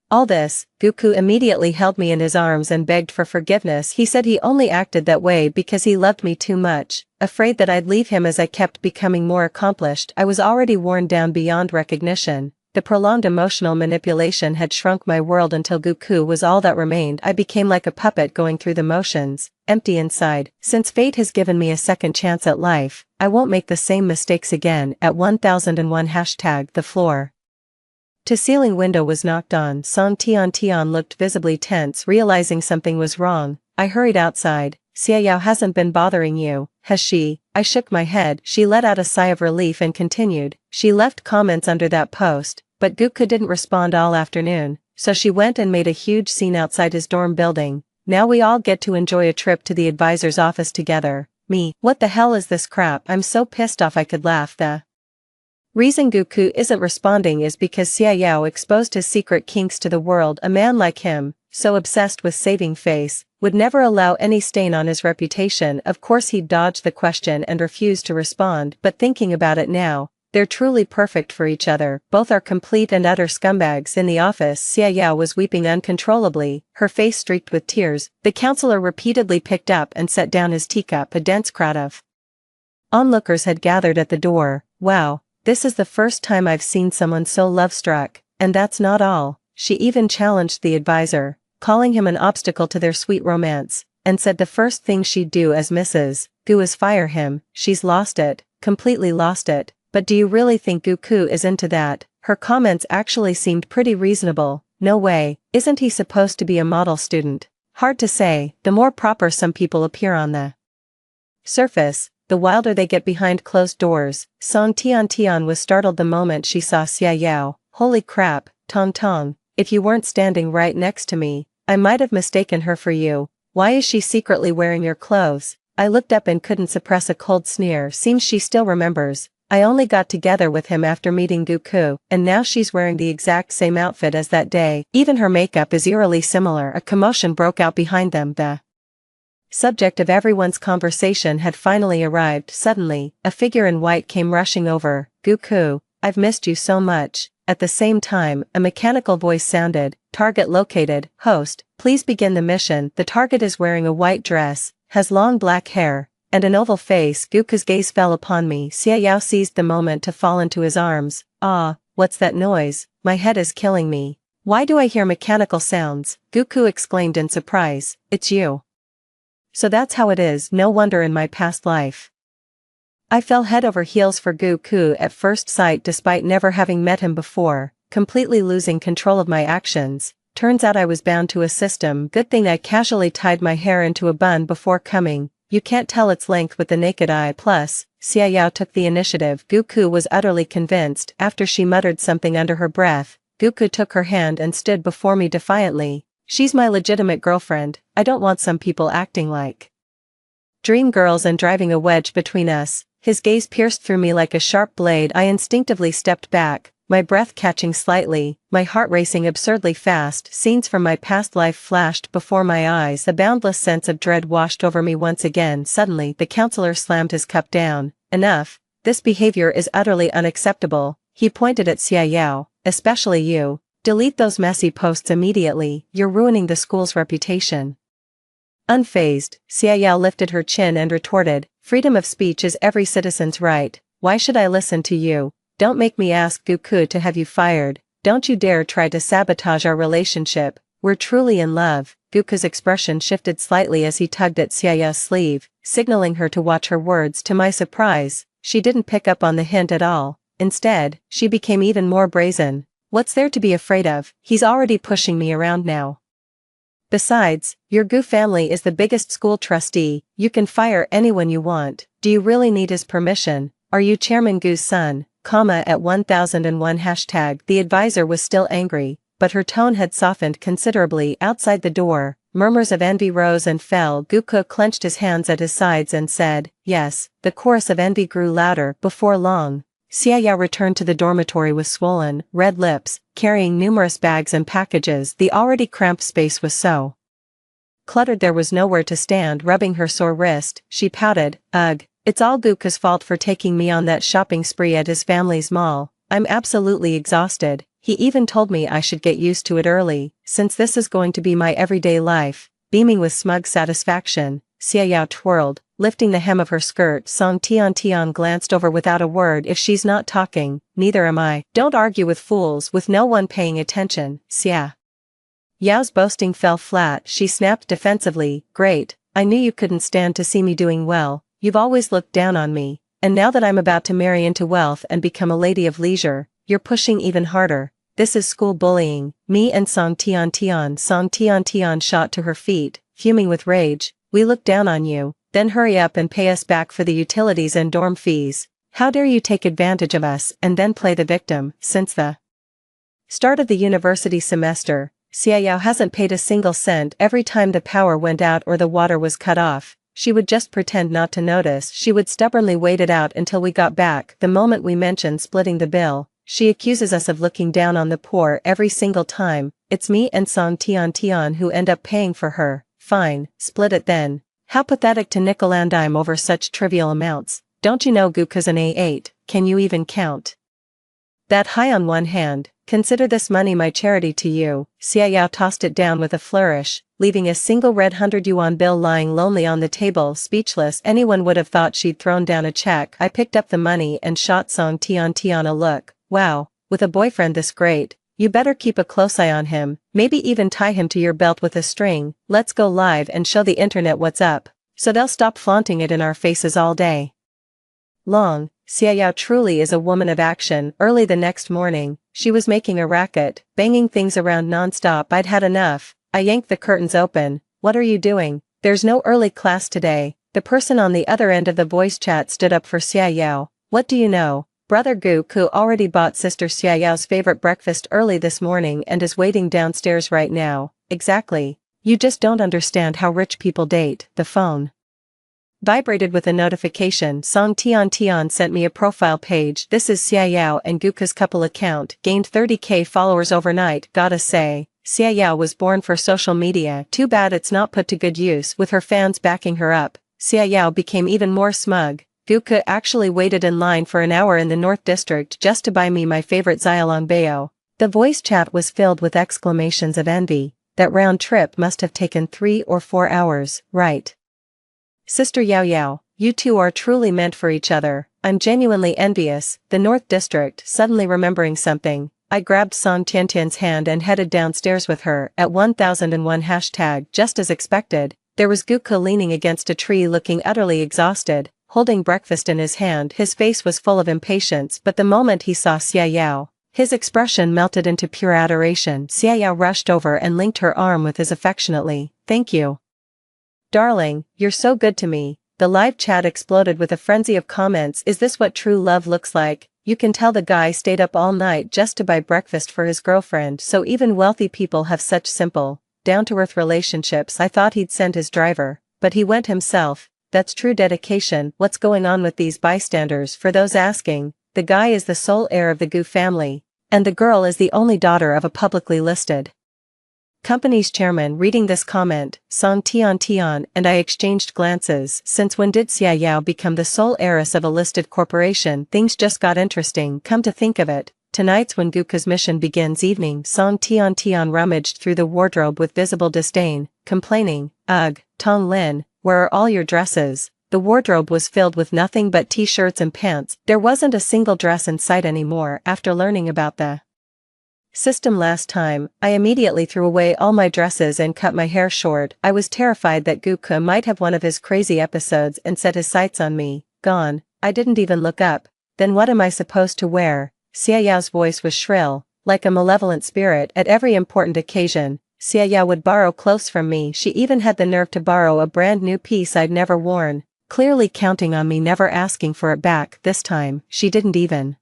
all this, Guku immediately held me in his arms and begged for forgiveness. He said he only acted that way because he loved me too much, afraid that I'd leave him. As I kept becoming more accomplished, I was already worn down beyond recognition. The prolonged emotional manipulation had shrunk my world until Guku was all that remained. I became like a puppet going through the motions, empty inside. Since fate has given me a second chance at life, I won't make the same mistakes again. At 1001 #, the floor to ceiling window was knocked on. Song Tian looked visibly tense. Realizing something was wrong, I hurried outside. Xiaoyao hasn't been bothering you, has she? I shook my head. She let out a sigh of relief and continued. She left comments under that post, but Guku didn't respond all afternoon, so she went and made a huge scene outside his dorm building. Now we all get to enjoy a trip to the advisor's office together. Me, what the hell is this crap? I'm so pissed off I could laugh. The reason Guku isn't responding is because Xiaoyao exposed his secret kinks to the world. A man like him, so obsessed with saving face, would never allow any stain on his reputation. Of course he'd dodged the question and refused to respond, but thinking about it now, they're truly perfect for each other. Both are complete and utter scumbags. In the office, Xiaoyao was weeping uncontrollably, her face streaked with tears. The counselor repeatedly picked up and set down his teacup. A dense crowd of onlookers had gathered at the door. Wow. This is the first time I've seen someone so love-struck, and that's not all. She even challenged the advisor, calling him an obstacle to their sweet romance, and said the first thing she'd do as Mrs. Gu is fire him. She's lost it, completely lost it. But do you really think Guku is into that? Her comments actually seemed pretty reasonable. No way, isn't he supposed to be a model student? Hard to say. The more proper some people appear on the surface, the wilder they get behind closed doors. Song Tian was startled the moment she saw Xiaoyao. Holy crap, Tong, if you weren't standing right next to me, I might have mistaken her for you. Why is she secretly wearing your clothes? I looked up and couldn't suppress a cold sneer. Seems she still remembers. I only got together with him after meeting Guku, and now she's wearing the exact same outfit as that day. Even her makeup is eerily similar. A commotion broke out behind them. The subject of everyone's conversation had finally arrived. Suddenly, a figure in white came rushing over. Guku, I've missed you so much. At the same time, a mechanical voice sounded. Target located. Host, please begin the mission. The target is wearing a white dress, has long black hair, and an oval face. Guku's gaze fell upon me. Xiaoyao seized the moment to fall into his arms. Ah, what's that noise? My head is killing me. Why do I hear mechanical sounds? Guku exclaimed in surprise. It's you. So that's how it is. No wonder in my past life I fell head over heels for Goku at first sight despite never having met him before, completely losing control of my actions. Turns out I was bound to a system. Good thing I casually tied my hair into a bun before coming. You can't tell its length with the naked eye. Plus, Xiaoyao took the initiative. Goku was utterly convinced. After she muttered something under her breath, Goku took her hand and stood before me defiantly. She's my legitimate girlfriend. I don't want some people acting like dream girls and driving a wedge between us. His gaze pierced through me like a sharp blade. I instinctively stepped back, my breath catching slightly, my heart racing absurdly fast. Scenes from my past life flashed before my eyes. A boundless sense of dread washed over me once again. Suddenly, the counselor slammed his cup down. Enough. This behavior is utterly unacceptable. He pointed at Xiaoyao. Especially you. Delete those messy posts immediately. You're ruining the school's reputation. Unfazed, Xiaoyao lifted her chin and retorted, freedom of speech is every citizen's right. Why should I listen to you? Don't make me ask Goku to have you fired. Don't you dare try to sabotage our relationship. We're truly in love. Goku's expression shifted slightly as he tugged at Xiaoyao's sleeve, signaling her to watch her words. To my surprise, she didn't pick up on the hint at all. Instead, she became even more brazen. What's there to be afraid of? He's already pushing me around now. Besides, your Gu family is the biggest school trustee. You can fire anyone you want. Do you really need his permission? Are you Chairman Gu's son? At 1001 hashtag. The advisor was still angry, but her tone had softened considerably. Outside the door, murmurs of envy rose and fell. Goku clenched his hands at his sides and said, yes. The chorus of envy grew louder. Before long, Xiaoyao returned to the dormitory with swollen, red lips, carrying numerous bags and packages. The already cramped space was so cluttered there was nowhere to stand. Rubbing her sore wrist, she pouted, ugh, it's all Goku's fault for taking me on that shopping spree at his family's mall. I'm absolutely exhausted. He even told me I should get used to it early, since this is going to be my everyday life. Beaming with smug satisfaction, Xiaoyao twirled, lifting the hem of her skirt. Song Tian glanced over without a word. If she's not talking, neither am I. Don't argue with fools with no one paying attention. Xia Yao's boasting fell flat. She snapped defensively, great, I knew you couldn't stand to see me doing well. You've always looked down on me, and now that I'm about to marry into wealth and become a lady of leisure, you're pushing even harder. This is school bullying. Me and Song Tian shot to her feet, fuming with rage. We look down on you, then hurry up and pay us back for the utilities and dorm fees. How dare you take advantage of us and then play the victim? Since the start of the university semester, Xiaoyao hasn't paid a single cent. Every time the power went out or the water was cut off, she would just pretend not to notice. She would stubbornly wait it out until we got back. The moment we mentioned splitting the bill, she accuses us of looking down on the poor every single time. It's me and Song Tian who end up paying for her. Fine, split it then. How pathetic to nickel and dime over such trivial amounts. Don't you know Goku's an A8, can you even count that high on one hand? Consider this money my charity to you. Xiaoyao tossed it down with a flourish, leaving a single red 100 yuan bill lying lonely on the table. Speechless, anyone would have thought she'd thrown down a check. I picked up the money and shot Song Tian a look. Wow, with a boyfriend this great, you better keep a close eye on him, maybe even tie him to your belt with a string. Let's go live and show the internet what's up, so they'll stop flaunting it in our faces all day long. Xiaoyao truly is a woman of action. Early the next morning, she was making a racket, banging things around non-stop. I'd had enough. I yanked the curtains open. What are you doing? There's no early class today. The person on the other end of the voice chat stood up for Xiaoyao. What do you know? Brother Goku already bought Sister Xiaoyao's favorite breakfast early this morning and is waiting downstairs right now. Exactly. You just don't understand how rich people date. The phone vibrated with a notification. Song Tian sent me a profile page. This is Xiaoyao and Goku's couple account. Gained 30k followers overnight. Gotta say, Xiaoyao was born for social media. Too bad it's not put to good use with her fans backing her up. Xiaoyao became even more smug. Goku actually waited in line for an hour in the North District just to buy me my favorite Xiaolongbao. The voice chat was filled with exclamations of envy. That round trip must have taken 3 or 4 hours, right? Sister Yao, you two are truly meant for each other. I'm genuinely envious. The North District, suddenly remembering something, I grabbed Song Tiantian's hand and headed downstairs with her. At 1001 hashtag, just as expected, there was Goku leaning against a tree looking utterly exhausted, holding breakfast in his hand. His face was full of impatience, but the moment he saw Xia Yao, his expression melted into pure adoration. Xia Yao rushed over and linked her arm with his affectionately. "Thank you. Darling, you're so good to me." The live chat exploded with a frenzy of comments. "Is this what true love looks like?" You can tell the guy stayed up all night just to buy breakfast for his girlfriend. So even wealthy people have such simple, down-to-earth relationships. I thought he'd send his driver, but he went himself. That's true dedication. What's going on with these bystanders? For those asking, the guy is the sole heir of the Gu family, and the girl is the only daughter of a publicly listed company's chairman. Reading this comment, Song Tian and I exchanged glances. Since when did Xia Yao become the sole heiress of a listed corporation? Things just got interesting. Come to think of it, tonight's when Guka's mission begins. Evening. Song Tian rummaged through the wardrobe with visible disdain, complaining, "Ugh, Tong Lin, where are all your dresses?" The wardrobe was filled with nothing but t-shirts and pants. There wasn't a single dress in sight anymore. After learning about the system last time, I immediately threw away all my dresses and cut my hair short. I was terrified that Guka might have one of his crazy episodes and set his sights on me. Gone. I didn't even look up. Then what am I supposed to wear? Xia Yao's voice was shrill, like a malevolent spirit. At every important occasion, Xia Yao would borrow clothes from me. She even had the nerve to borrow a brand new piece I'd never worn, clearly counting on me never asking for it back. This time, she didn't even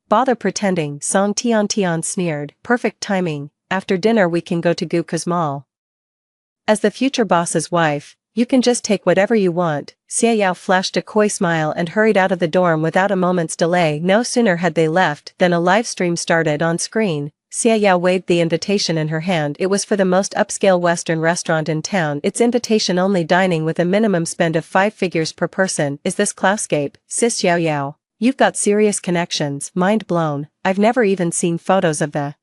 bother pretending. Song Tian sneered. Perfect timing. After dinner we can go to Guka's mall. As the future boss's wife, you can just take whatever you want. Xia Yao flashed a coy smile and hurried out of the dorm without a moment's delay. No sooner had they left than a live stream started on screen. Xia Yao waved the invitation in her hand. It was for the most upscale Western restaurant in town. It's invitation-only dining with a minimum spend of 5 figures per person. Is this classcape? Sis Yao Yao, you've got serious connections. Mind blown. I've never even seen photos of the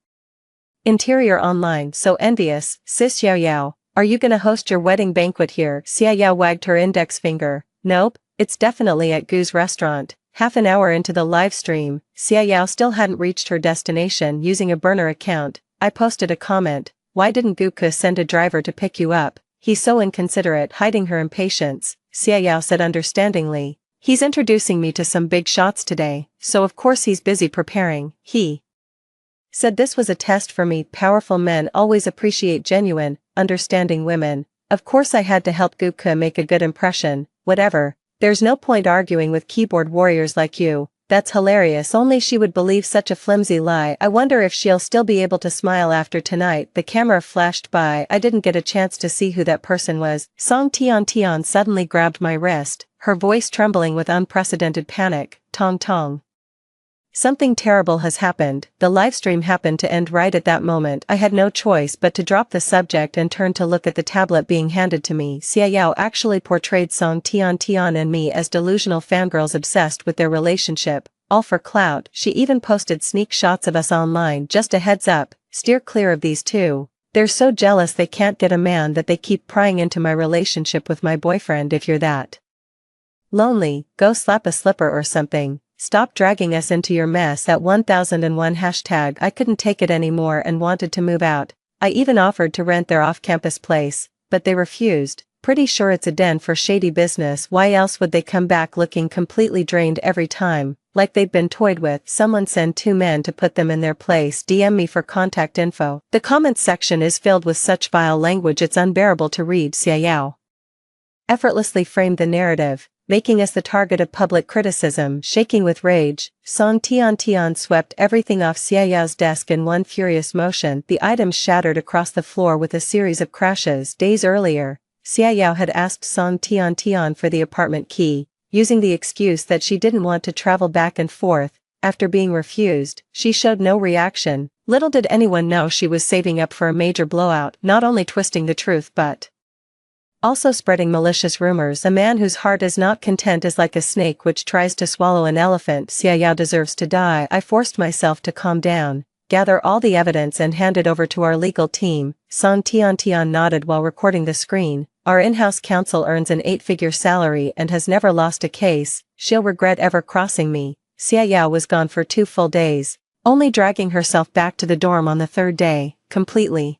interior online. So envious. Sis Yao Yao, are you gonna host your wedding banquet here? Xia Yao wagged her index finger. Nope, it's definitely at Gu's restaurant. Half an hour into the live stream, Xia Yao still hadn't reached her destination. Using a burner account, I posted a comment. Why didn't Guka send a driver to pick you up? He's so inconsiderate. Hiding her impatience, Xia Yao said understandingly. He's introducing me to some big shots today, so of course he's busy preparing. He said this was a test for me. Powerful men always appreciate genuine, understanding women. Of course I had to help Guka make a good impression. Whatever. There's no point arguing with keyboard warriors like you. That's hilarious. Only she would believe such a flimsy lie. I wonder if she'll still be able to smile after tonight. The camera flashed by. I didn't get a chance to see who that person was. Song Tian suddenly grabbed my wrist, her voice trembling with unprecedented panic. Tong. Something terrible has happened. The livestream happened to end right at that moment. I had no choice but to drop the subject and turn to look at the tablet being handed to me. Xia Yao actually portrayed Song Tian and me as delusional fangirls obsessed with their relationship, all for clout. She even posted sneak shots of us online. Just a heads up, steer clear of these two. They're so jealous they can't get a man that they keep prying into my relationship with my boyfriend. If you're that lonely, go slap a slipper or something. Stop dragging us into your mess. At 1001 hashtag I couldn't take it anymore and wanted to move out. I even offered to rent their off-campus place, but they refused. Pretty sure it's a den for shady business. Why else would they come back looking completely drained every time, like they'd been toyed with? Someone send 2 men to put them in their place. DM me for contact info. The comments section is filled with such vile language it's unbearable to read. Xia Yao effortlessly framed the narrative, making us the target of public criticism. Shaking with rage, Song Tian swept everything off Xia Yao's desk in one furious motion. The items shattered across the floor with a series of crashes. Days earlier, Xia Yao had asked Song Tian for the apartment key, using the excuse that she didn't want to travel back and forth. After being refused, she showed no reaction. Little did anyone know she was saving up for a major blowout, not only twisting the truth but also spreading malicious rumors. A man whose heart is not content is like a snake which tries to swallow an elephant. Xia Yao deserves to die. I forced myself to calm down, gather all the evidence and hand it over to our legal team. Song Tian nodded while recording the screen. Our in-house counsel earns an 8-figure salary and has never lost a case. She'll regret ever crossing me. Xia Yao was gone for 2 full days, only dragging herself back to the dorm on the 3rd day, completely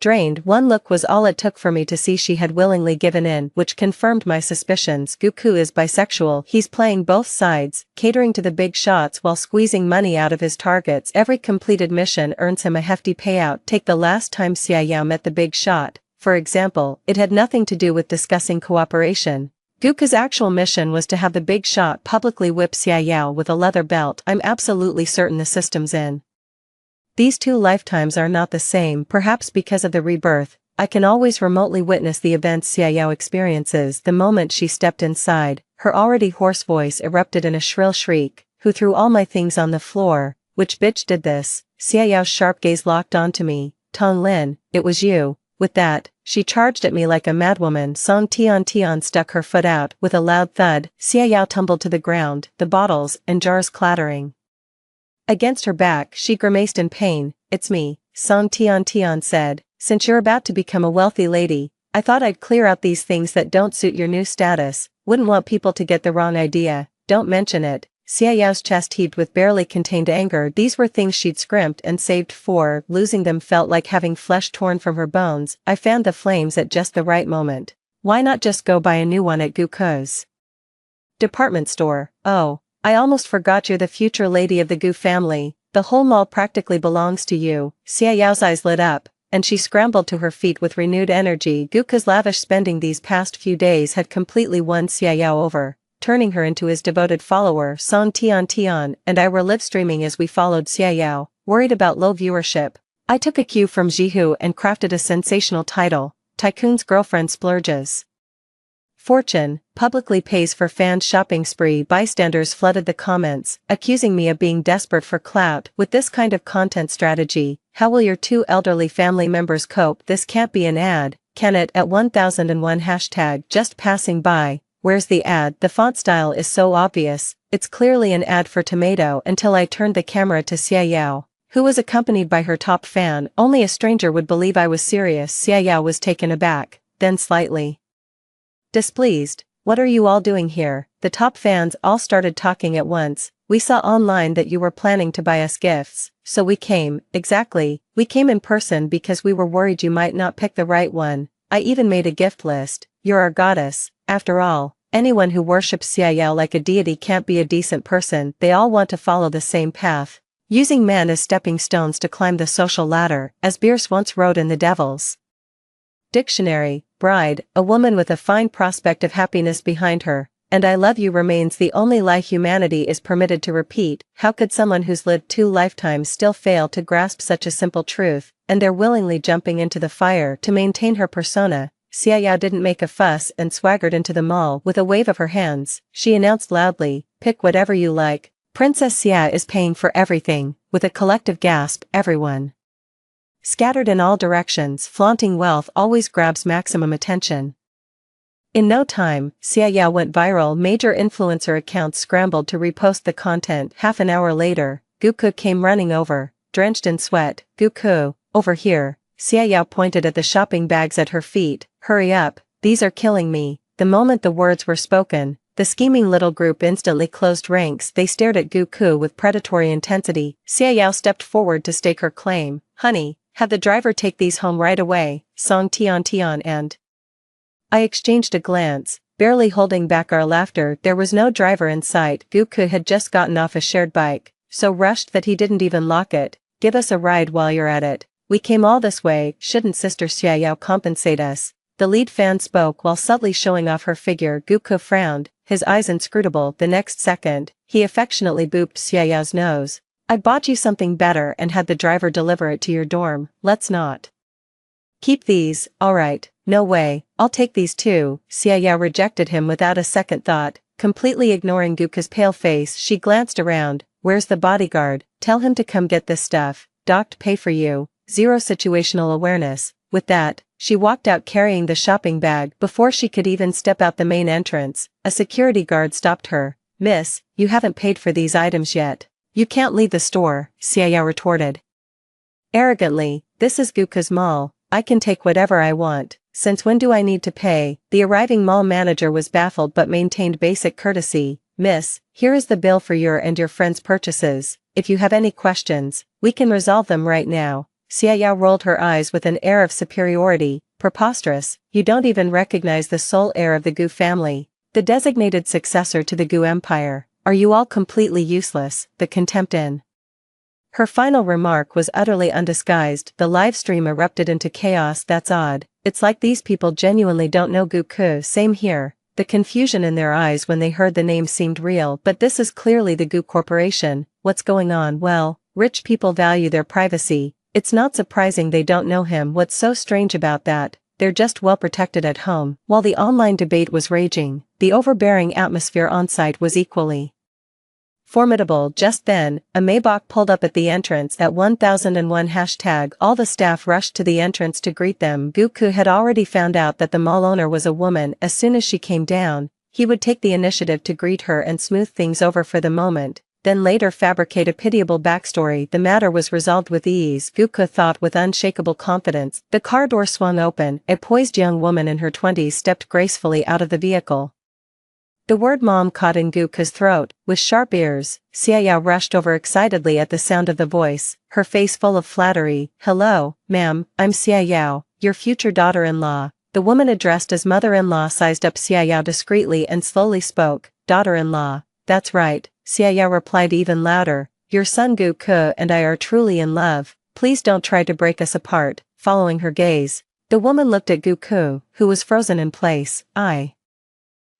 Drained, one look was all it took for me to see she had willingly given in, which confirmed my suspicions. Goku is bisexual. He's playing both sides, catering to the big shots while squeezing money out of his targets. Every completed mission earns him a hefty payout. Take the last time Xiaoyao met the big shot, for example. It had nothing to do with discussing cooperation. Goku's actual mission was to have the big shot publicly whip Xiaoyao with a leather belt. I'm absolutely certain the system's in. These two lifetimes are not the same, perhaps because of the rebirth. I can always remotely witness the events Xiaoyao experiences. The moment she stepped inside, her already hoarse voice erupted in a shrill shriek. Who threw all my things on the floor? Which bitch did this? Xiaoyao's sharp gaze locked onto me. Tong Lin, it was you. With that, she charged at me like a madwoman. Song Tian stuck her foot out. With a loud thud, Xiaoyao tumbled to the ground, the bottles and jars clattering against her back. She grimaced in pain. It's me, Song Tian said. Since you're about to become a wealthy lady, I thought I'd clear out these things that don't suit your new status. Wouldn't want people to get the wrong idea. Don't mention it. Xiaoyao's chest heaved with barely contained anger. These were things she'd scrimped and saved for. Losing them felt like having flesh torn from her bones. I fanned the flames at just the right moment. Why not just go buy a new one at Goku's department store? Oh, I almost forgot you're the future lady of the Gu family. The whole mall practically belongs to you. Xiaoyao's eyes lit up, and she scrambled to her feet with renewed energy. Goku's lavish spending these past few days had completely won Xiaoyao over, turning her into his devoted follower. Song Tian and I were live streaming as we followed Xiaoyao, worried about low viewership. I took a cue from Jihu and crafted a sensational title, Tycoon's Girlfriend Splurges. Fortune publicly pays for fans' shopping spree. Bystanders flooded the comments, accusing me of being desperate for clout. With this kind of content strategy, how will your two elderly family members cope? This can't be an ad, can it? At 1001 hashtag just passing by. Where's the ad? The font style is so obvious. It's clearly an ad for tomato. Until I turned the camera to Xiaoyao, who was accompanied by her top fan. Only a stranger would believe I was serious. Xiaoyao was taken aback, then slightly displeased. What are you all doing here? The top fans all started talking at once. We saw online that you were planning to buy us gifts, so we came. Exactly, we came in person because we were worried you might not pick the right one. I even made a gift list. You're our goddess. After all, anyone who worships Xiaoyao like a deity can't be a decent person. They all want to follow the same path, using men as stepping stones to climb the social ladder, as Bierce once wrote in The Devil's Dictionary. Bride, a woman with a fine prospect of happiness behind her, and I love you remains the only lie humanity is permitted to repeat. How could someone who's lived 2 lifetimes still fail to grasp such a simple truth? And they're willingly jumping into the fire to maintain her persona. Xiaoyao didn't make a fuss and swaggered into the mall. With a wave of her hands, she announced loudly, pick whatever you like. Princess Xia is paying for everything. With a collective gasp, everyone scattered in all directions. Flaunting wealth always grabs maximum attention. In no time, Xiaoyao went viral. Major influencer accounts scrambled to repost the content. Half an hour later, Goku came running over, drenched in sweat. Goku, over here. Xiaoyao pointed at the shopping bags at her feet. Hurry up, these are killing me. The moment the words were spoken, the scheming little group instantly closed ranks. They stared at Goku with predatory intensity. Xiaoyao stepped forward to stake her claim. Honey, have the driver take these home right away. Song Tian and I exchanged a glance, barely holding back our laughter. There was no driver in sight. Goku had just gotten off a shared bike, so rushed that he didn't even lock it. Give us a ride while you're at it. We came all this way. Shouldn't Sister Xiaoyao compensate us? The lead fan spoke while subtly showing off her figure. Goku frowned, his eyes inscrutable. The next second, he affectionately booped Xiaoyao's nose. I bought you something better and had the driver deliver it to your dorm. Let's not keep these. Alright, no way, I'll take these too. Xiaoyao rejected him without a second thought. Completely ignoring Goku's pale face, she glanced around. Where's the bodyguard? Tell him to come get this stuff. Docked pay for you. Zero situational awareness. With that, she walked out carrying the shopping bag. Before she could even step out the main entrance, a security guard stopped her. Miss, you haven't paid for these items yet. You can't leave the store, Xiaoyao retorted arrogantly. This is Goku's mall. I can take whatever I want. Since when do I need to pay? The arriving mall manager was baffled but maintained basic courtesy. Miss, here is the bill for your and your friend's purchases. If you have any questions, we can resolve them right now. Xiaoyao rolled her eyes with an air of superiority. Preposterous, you don't even recognize the sole heir of the Gu family, the designated successor to the Gu Empire. Are you all completely useless? The contempt in her final remark was utterly undisguised. The live stream erupted into chaos. That's odd. It's like these people genuinely don't know Gu Ku. Same here. The confusion in their eyes when they heard the name seemed real, but this is clearly the Gu Corporation. What's going on? Well, rich people value their privacy. It's not surprising they don't know him. What's so strange about that? They're just well protected at home. While the online debate was raging, the overbearing atmosphere on-site was equally formidable. Just then, a Maybach pulled up at the entrance at 1001 #. All the staff rushed to the entrance to greet them. Gu Ku had already found out that the mall owner was a woman. As soon as she came down, he would take the initiative to greet her and smooth things over for the moment, then later fabricate a pitiable backstory. The matter was resolved with ease, Gu Ku thought with unshakable confidence. The car door swung open. A poised young woman in her 20s stepped gracefully out of the vehicle. The word mom caught in Gu Ku's throat. With sharp ears, Xiaoyao rushed over excitedly at the sound of the voice, her face full of flattery. Hello, ma'am, I'm Xiaoyao, your future daughter-in-law. The woman addressed as mother-in-law sized up Xiaoyao discreetly and slowly spoke. Daughter-in-law, that's right, Xiaoyao replied even louder. Your son Gu Ku and I are truly in love. Please don't try to break us apart. Following her gaze, the woman looked at Gu Ku, who was frozen in place. I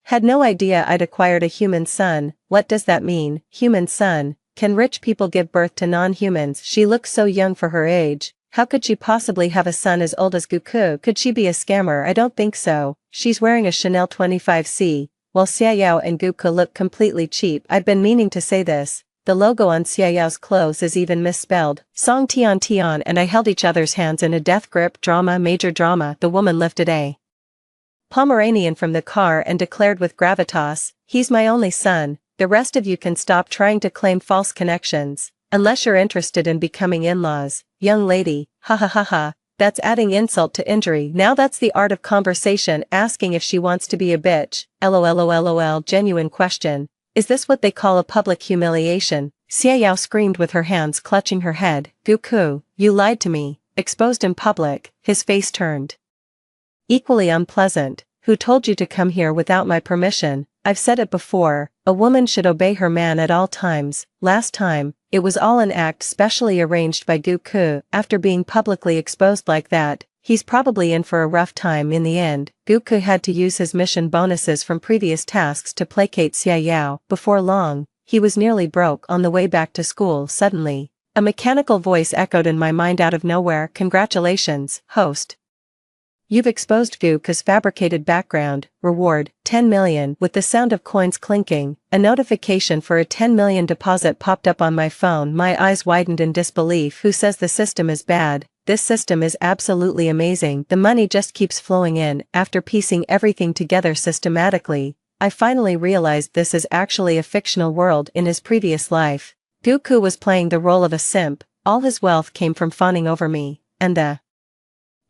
had no idea I'd acquired a human son. What does that mean? Human son? Can rich people give birth to non-humans? She looks so young for her age. How could she possibly have a son as old as Gu Ku? Could she be a scammer? I don't think so. She's wearing a Chanel 25C, while Xiaoyao and Gu Ku look completely cheap. I've been meaning to say this. The logo on Xiaoyao's clothes is even misspelled. Song Tian and I held each other's hands in a death grip. Drama, major drama. The woman lifted a Pomeranian from the car and declared with gravitas, he's my only son. The rest of you can stop trying to claim false connections, unless you're interested in becoming in-laws. Young lady, ha ha ha ha, that's adding insult to injury. Now that's the art of conversation, asking if she wants to be a bitch. LOL. Genuine question. Is this what they call a public humiliation? Xiaoyao screamed with her hands clutching her head. Gu Ku, you lied to me. Exposed in public. His face turned equally unpleasant. Who told you to come here without my permission? I've said it before, a woman should obey her man at all times. Last time, it was all an act specially arranged by Gu Ku. After being publicly exposed like that, he's probably in for a rough time in the end. Gu Ku had to use his mission bonuses from previous tasks to placate Xiaoyao. Before long, he was nearly broke on the way back to school. Suddenly, a mechanical voice echoed in my mind out of nowhere. Congratulations, host. You've exposed Gu Ku's fabricated background. Reward, 10 million. With the sound of coins clinking, a notification for a 10 million deposit popped up on my phone. My eyes widened in disbelief. Who says the system is bad? This system is absolutely amazing. The money just keeps flowing in. After piecing everything together systematically, I finally realized this is actually a fictional world. In his previous life, Gu Ku was playing the role of a simp. All his wealth came from fawning over me, and the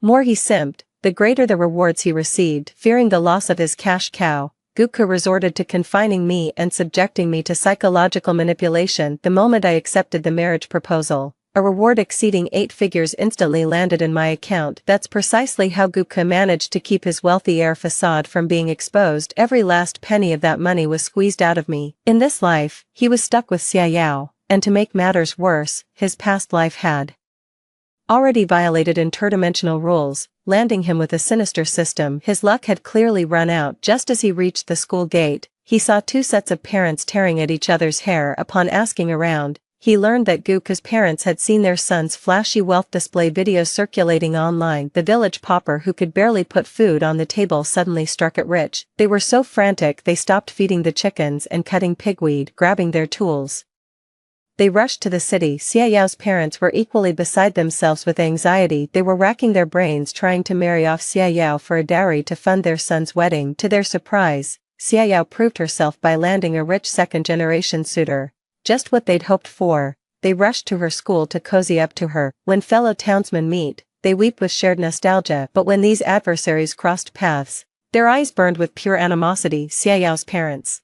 more he simped, the greater the rewards he received. Fearing the loss of his cash cow, Gu Ku resorted to confining me and subjecting me to psychological manipulation. The moment I accepted the marriage proposal, a reward exceeding 8 figures instantly landed in my account. That's precisely how Gu Ku managed to keep his wealthy heir facade from being exposed. Every last penny of that money was squeezed out of me. In this life, he was stuck with Xiaoyao, and to make matters worse, his past life had already violated interdimensional rules, landing him with a sinister system. His luck had clearly run out. Just as he reached the school gate, he saw 2 sets of parents tearing at each other's hair. Upon asking around, he learned that Gu Ku's parents had seen their son's flashy wealth display videos circulating online. The village pauper who could barely put food on the table suddenly struck it rich. They were so frantic they stopped feeding the chickens and cutting pigweed. Grabbing their tools, they rushed to the city. Xiaoyao's parents were equally beside themselves with anxiety. They were racking their brains trying to marry off Xiaoyao for a dowry to fund their son's wedding. To their surprise, Xiaoyao proved herself by landing a rich second-generation suitor. Just what they'd hoped for. They rushed to her school to cozy up to her. When fellow townsmen meet, they weep with shared nostalgia. But when these adversaries crossed paths, their eyes burned with pure animosity. Xiaoyao's parents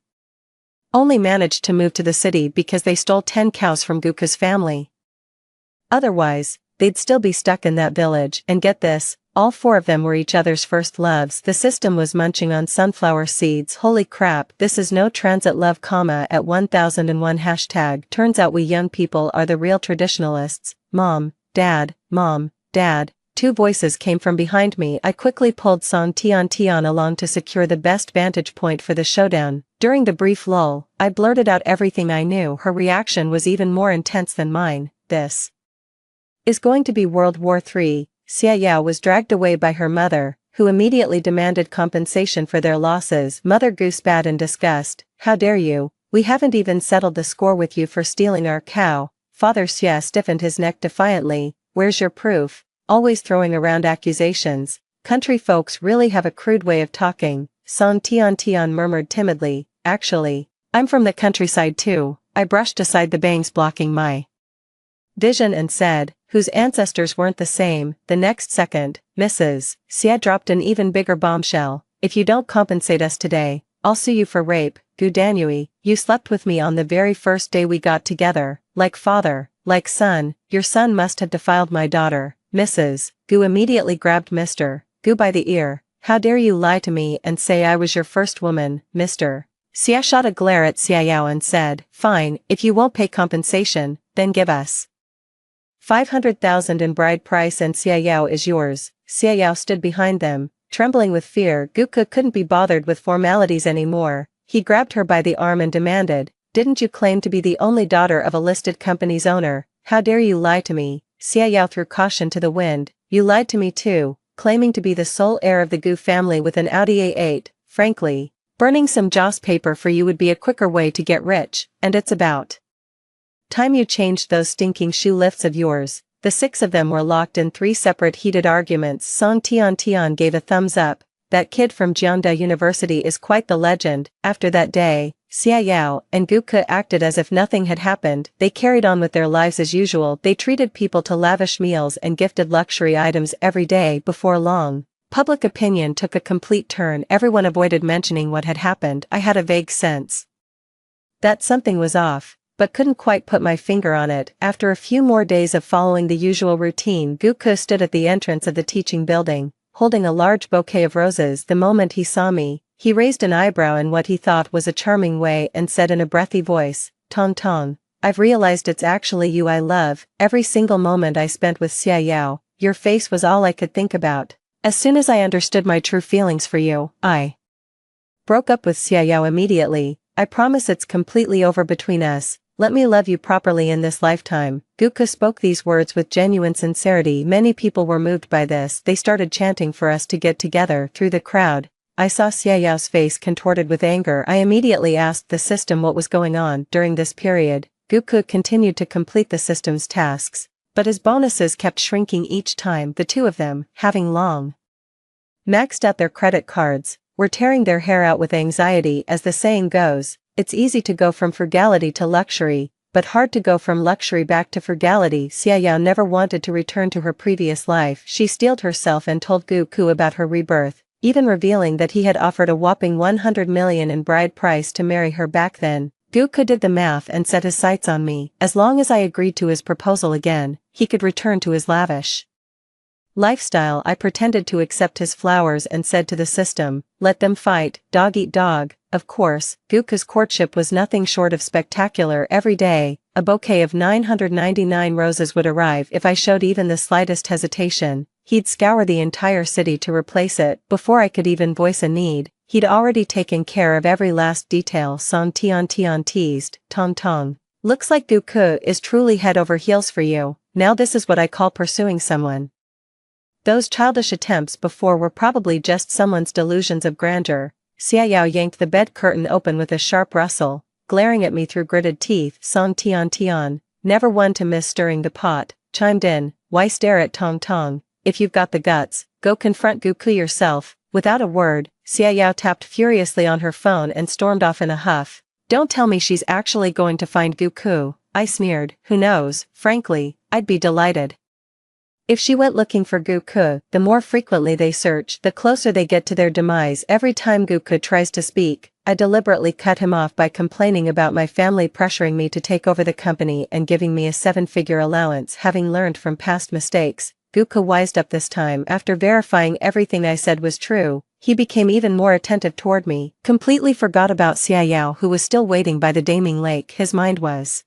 only managed to move to the city because they stole 10 cows from Gu Ku's family. Otherwise, they'd still be stuck in that village, and get this, all 4 of them were each other's first loves. The system was munching on sunflower seeds. Holy crap, this is no transit love, at 1001 hashtag. Turns out we young people are the real traditionalists. Mom, Dad, 2 voices came from behind me. I quickly pulled Song Tian along to secure the best vantage point for the showdown. During the brief lull, I blurted out everything I knew. Her reaction was even more intense than mine. This is going to be World War III. Xia Yao was dragged away by her mother, who immediately demanded compensation for their losses. Mother Gu spat in disgust. How dare you? We haven't even settled the score with you for stealing our cow. Father Xia stiffened his neck defiantly. Where's your proof? Always throwing around accusations. Country folks really have a crude way of talking. Song Tian murmured timidly. Actually, I'm from the countryside too. I brushed aside the bangs blocking my vision and said, whose ancestors weren't the same. The next second, Mrs. Xia dropped an even bigger bombshell. If you don't compensate us today, I'll sue you for rape. Gu Danyui, you slept with me on the very first day we got together. Like father, like son, your son must have defiled my daughter. Mrs. Gu immediately grabbed Mr. Gu by the ear. How dare you lie to me and say I was your first woman, Mr. Xia shot a glare at Xia Yao and said, fine, if you won't pay compensation, then give us 500,000 in bride price and Xia Yao is yours. Xia Yao stood behind them, trembling with fear. Guke couldn't be bothered with formalities anymore. He grabbed her by the arm and demanded, didn't you claim to be the only daughter of a listed company's owner? How dare you lie to me? Xia Yao threw caution to the wind. You lied to me too, claiming to be the sole heir of the Gu family with an Audi A8. Frankly, burning some joss paper for you would be a quicker way to get rich, and it's about time you changed those stinking shoe lifts of yours. The 6 of them were locked in 3 separate heated arguments. Song Tian gave a thumbs up. That kid from Jiangda University is quite the legend. After that day, Xia Yao and Guke acted as if nothing had happened. They carried on with their lives as usual. They treated people to lavish meals and gifted luxury items every day. Before long, public opinion took a complete turn. Everyone avoided mentioning what had happened. I had a vague sense that something was off, but couldn't quite put my finger on it. After a few more days of following the usual routine, Guke stood at the entrance of the teaching building, holding a large bouquet of roses. The moment he saw me, he raised an eyebrow in what he thought was a charming way and said in a breathy voice, Tong, I've realized it's actually you I love. Every single moment I spent with Xia Yao, your face was all I could think about. As soon as I understood my true feelings for you, I broke up with Xia Yao immediately. I promise it's completely over between us. Let me love you properly in this lifetime. Guke spoke these words with genuine sincerity. Many people were moved by this. They started chanting for us to get together. Through the crowd, I saw Xia Yao's face contorted with anger. I immediately asked the system what was going on. During this period, Guke continued to complete the system's tasks, but his bonuses kept shrinking each time. The 2 of them, having long maxed out their credit cards, were tearing their hair out with anxiety. As the saying goes, it's easy to go from frugality to luxury, but hard to go from luxury back to frugality. Xia Yao never wanted to return to her previous life. She steeled herself and told Guku about her rebirth, even revealing that he had offered a whopping 100 million in bride price to marry her back then. Guku did the math and set his sights on me. As long as I agreed to his proposal again, he could return to his lavish lifestyle. I pretended to accept his flowers and said to the system, let them fight, dog eat dog. Of course, Guku's courtship was nothing short of spectacular. Every day, a bouquet of 999 roses would arrive. If I showed even the slightest hesitation, he'd scour the entire city to replace it. Before I could even voice a need, he'd already taken care of every last detail. Song Tian teased, Tong. Looks like Guku is truly head over heels for you. Now this is what I call pursuing someone. Those childish attempts before were probably just someone's delusions of grandeur. Xia Yao yanked the bed curtain open with a sharp rustle, glaring at me through gritted teeth. Song Tian, never one to miss stirring the pot, chimed in, why stare at Tong? If you've got the guts, go confront Guku yourself. Without a word, Xia Yao tapped furiously on her phone and stormed off in a huff. Don't tell me she's actually going to find Guku, I sneered. Who knows, frankly, I'd be delighted if she went looking for Guku. The more frequently they search, the closer they get to their demise. Every time Guku tries to speak, I deliberately cut him off by complaining about my family pressuring me to take over the company and giving me a 7-figure allowance. Having learned from past mistakes, Guka wised up this time. After verifying everything I said was true, he became even more attentive toward me, completely forgot about Xiaoyao who was still waiting by the Daming Lake. His mind was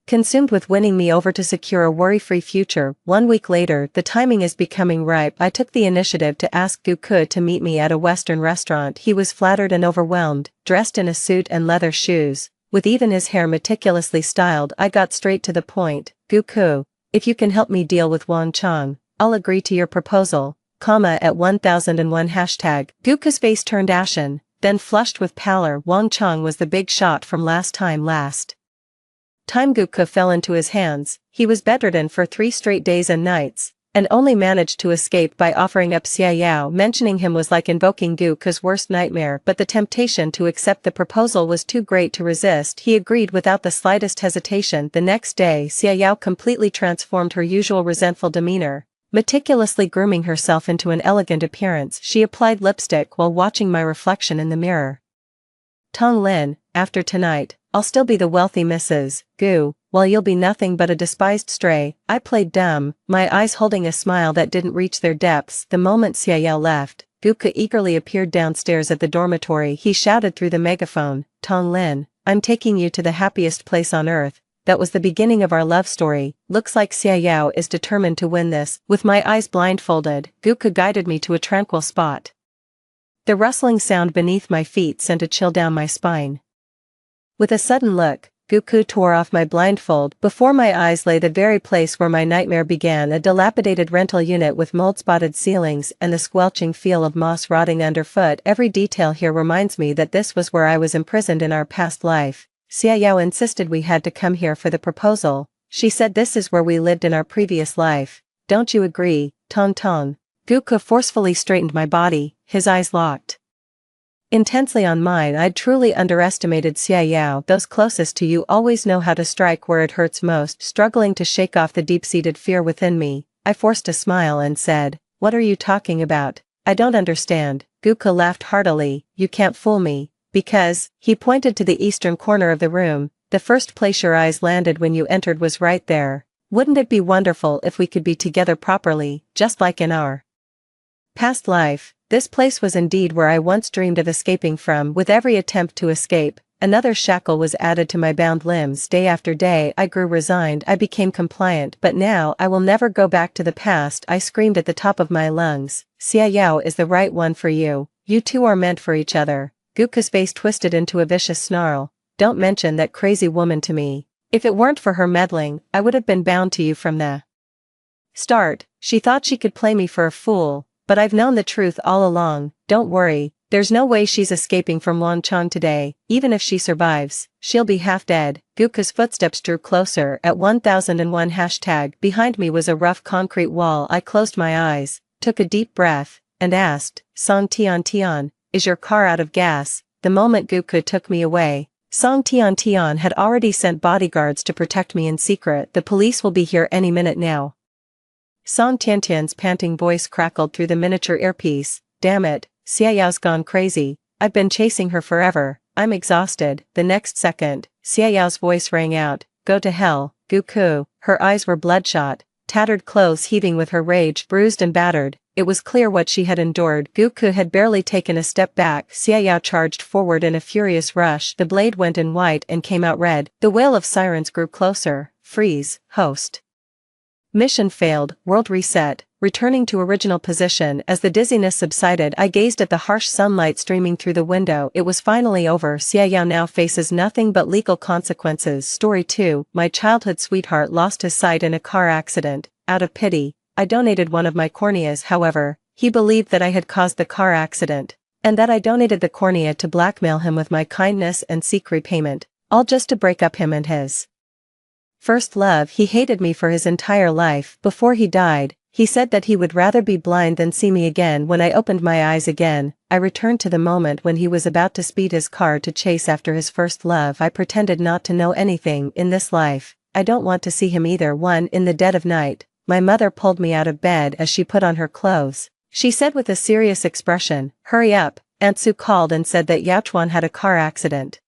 consumed with winning me over to secure a worry-free future. 1 week later, the timing is becoming ripe. I took the initiative to ask Guku to meet me at a Western restaurant. He was flattered and overwhelmed, dressed in a suit and leather shoes, with even his hair meticulously styled. I got straight to the point. Guku, if you can help me deal with Wang Chang, I'll agree to your proposal, at 1001 hashtag. Guku's face turned ashen, then flushed with pallor. Wang Chang was the big shot from last time Guka fell into his hands. He was bedridden for 3 straight days and nights, and only managed to escape by offering up Xiaoyao. Mentioning him was like invoking Guka's worst nightmare, but the temptation to accept the proposal was too great to resist. He agreed without the slightest hesitation. The next day, Xiaoyao completely transformed her usual resentful demeanor. Meticulously grooming herself into an elegant appearance, she applied lipstick while watching my reflection in the mirror. Tong Lin, after tonight, I'll still be the wealthy Mrs. Gu, while you'll be nothing but a despised stray. I played dumb, my eyes holding a smile that didn't reach their depths. The moment Xiaoyao left, Guka eagerly appeared downstairs at the dormitory. He shouted through the megaphone, Tong Lin, I'm taking you to the happiest place on earth. That was the beginning of our love story. Looks like Xiaoyao is determined to win this. With my eyes blindfolded, Guka guided me to a tranquil spot. The rustling sound beneath my feet sent a chill down my spine. With a sudden look, Guku tore off my blindfold. Before my eyes lay the very place where my nightmare began, a dilapidated rental unit with mold-spotted ceilings and the squelching feel of moss rotting underfoot. Every detail here reminds me that this was where I was imprisoned in our past life. Xiaoyao insisted we had to come here for the proposal. She said this is where we lived in our previous life. Don't you agree, Tong Tong? Guku forcefully straightened my body, his eyes locked intensely on mine. I'd truly underestimated Xiaoyao. Those closest to you always know how to strike where it hurts most. Struggling to shake off the deep-seated fear within me, I forced a smile and said, what are you talking about? I don't understand. Guku laughed heartily. You can't fool me, because, he pointed to the eastern corner of the room, the first place your eyes landed when you entered was right there. Wouldn't it be wonderful if we could be together properly, just like in our past life? This place was indeed where I once dreamed of escaping from. With every attempt to escape, another shackle was added to my bound limbs. Day after day I grew resigned. I became compliant. But now I will never go back to the past. I screamed at the top of my lungs. Xiaoyao is the right one for you. You two are meant for each other. Guka's face twisted into a vicious snarl. Don't mention that crazy woman to me. If it weren't for her meddling, I would have been bound to you from the start. She thought she could play me for a fool. But I've known the truth all along. Don't worry, there's no way she's escaping from Wanchang today. Even if she survives, she'll be half dead. Guka's footsteps drew closer. At 1001 hashtag. Behind me was a rough concrete wall. I closed my eyes, took a deep breath, and asked, Song Tian Tian, is your car out of gas? The moment Guka took me away, Song Tian Tian had already sent bodyguards to protect me in secret. The police will be here any minute now. Song Tiantian's panting voice crackled through the miniature earpiece. Damn it, Xiaoyao's gone crazy. I've been chasing her forever. I'm exhausted. The next second, Xiaoyao's voice rang out. Go to hell, Guku. Her eyes were bloodshot, tattered clothes heaving with her rage, bruised and battered. It was clear what she had endured. Guku had barely taken a step back. Xiaoyao charged forward in a furious rush. The blade went in white and came out red. The wail of sirens grew closer. Freeze, host. Mission failed, world reset, returning to original position. As the dizziness subsided, I gazed at the harsh sunlight streaming through the window. It was finally over. Xiaoyao now faces nothing but legal consequences. Story 2, my childhood sweetheart lost his sight in a car accident. Out of pity, I donated one of my corneas. However, he believed that I had caused the car accident, and that I donated the cornea to blackmail him with my kindness and seek repayment, all just to break up him and his first love. He hated me for his entire life. Before he died, he said that he would rather be blind than see me again. When I opened my eyes again, I returned to the moment when he was about to speed his car to chase after his first love. I pretended not to know anything in this life. I don't want to see him either. In the dead of night, my mother pulled me out of bed as she put on her clothes. She said with a serious expression, hurry up, Aunt Sue called and said that Yachuan had a car accident.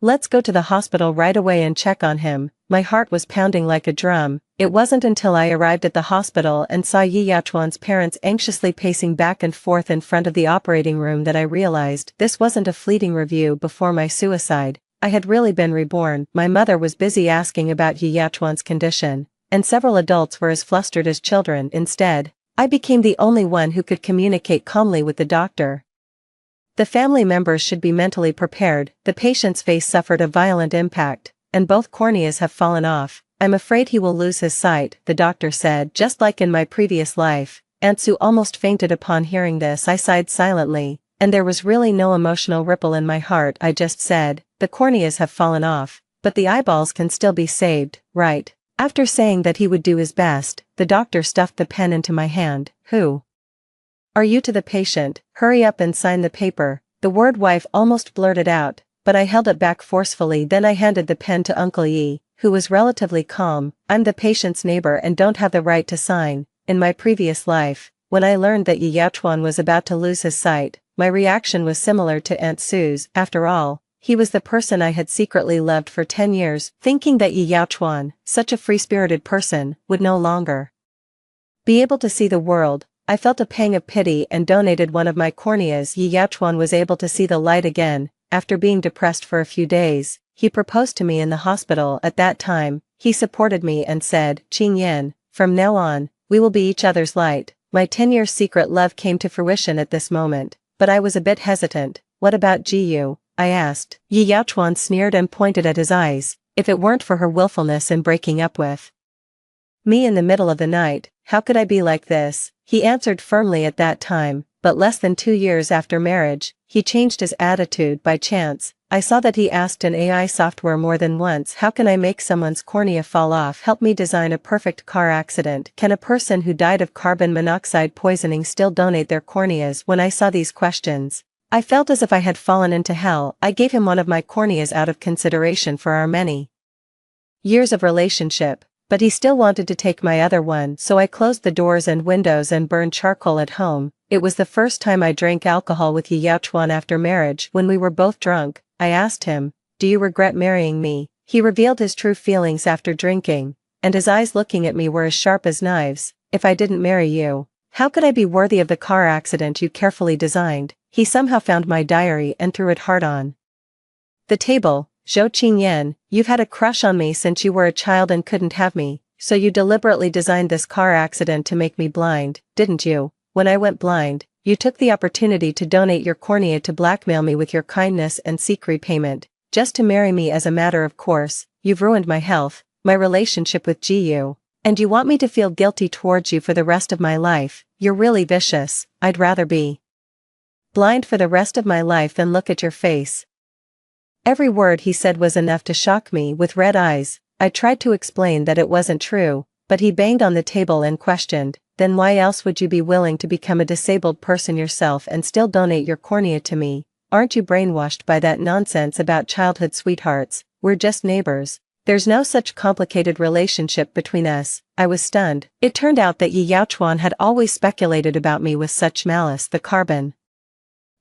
Let's go to the hospital right away and check on him. My heart was pounding like a drum. It wasn't until I arrived at the hospital and saw Yi Yachuan's parents anxiously pacing back and forth in front of the operating room that I realized this wasn't a fleeting review before my suicide. I had really been reborn. My mother was busy asking about Yi Yachuan's condition, and several adults were as flustered as children. Instead, I became the only one who could communicate calmly with the doctor. The family members should be mentally prepared. The patient's face suffered a violent impact, and both corneas have fallen off. I'm afraid he will lose his sight, the doctor said. Just like in my previous life, Aunt Sue almost fainted upon hearing this. I sighed silently, and there was really no emotional ripple in my heart. I just said, the corneas have fallen off, but the eyeballs can still be saved, right? After saying that he would do his best, the doctor stuffed the pen into my hand. Who are you to the patient? Hurry up and sign the paper. The word wife almost blurted out, but I held it back forcefully. Then I handed the pen to Uncle Yi, who was relatively calm. I'm the patient's neighbor and don't have the right to sign. In my previous life, when I learned that Yi Yachuan was about to lose his sight, my reaction was similar to Aunt Sue's. After all, he was the person I had secretly loved for 10 years, thinking that Yi Yachuan, such a free-spirited person, would no longer be able to see the world. I felt a pang of pity and donated one of my corneas. Yi Yachuan was able to see the light again. After being depressed for a few days, he proposed to me in the hospital. At that time, he supported me and said, Qing Yan, from now on, we will be each other's light. My 10-year secret love came to fruition at this moment, but I was a bit hesitant. What about Jiyu? I asked. Yi Yachuan sneered and pointed at his eyes. If it weren't for her willfulness in breaking up with me in the middle of the night, how could I be like this? He answered firmly at that time, but less than 2 years after marriage, he changed his attitude by chance. I saw that he asked an AI software more than once, how can I make someone's cornea fall off? Help me design a perfect car accident. Can a person who died of carbon monoxide poisoning still donate their corneas? When I saw these questions, I felt as if I had fallen into hell. I gave him one of my corneas out of consideration for our many years of relationship, but he still wanted to take my other one, so I closed the doors and windows and burned charcoal at home. It was the first time I drank alcohol with Yi Yachuan after marriage. When we were both drunk, I asked him, do you regret marrying me? He revealed his true feelings after drinking, and his eyes looking at me were as sharp as knives. If I didn't marry you, how could I be worthy of the car accident you carefully designed? He somehow found my diary and threw it hard on the table. Zhou Qingyan, you've had a crush on me since you were a child and couldn't have me, so you deliberately designed this car accident to make me blind, didn't you? When I went blind, you took the opportunity to donate your cornea to blackmail me with your kindness and seek repayment, just to marry me as a matter of course. You've ruined my health, my relationship with Jiyu, and you want me to feel guilty towards you for the rest of my life. You're really vicious. I'd rather be blind for the rest of my life than look at your face. Every word he said was enough to shock me. With red eyes, I tried to explain that it wasn't true, but he banged on the table and questioned, then why else would you be willing to become a disabled person yourself and still donate your cornea to me? Aren't you brainwashed by that nonsense about childhood sweethearts? We're just neighbors. There's no such complicated relationship between us. I was stunned. It turned out that Yi Yachuan had always speculated about me with such malice. The carbon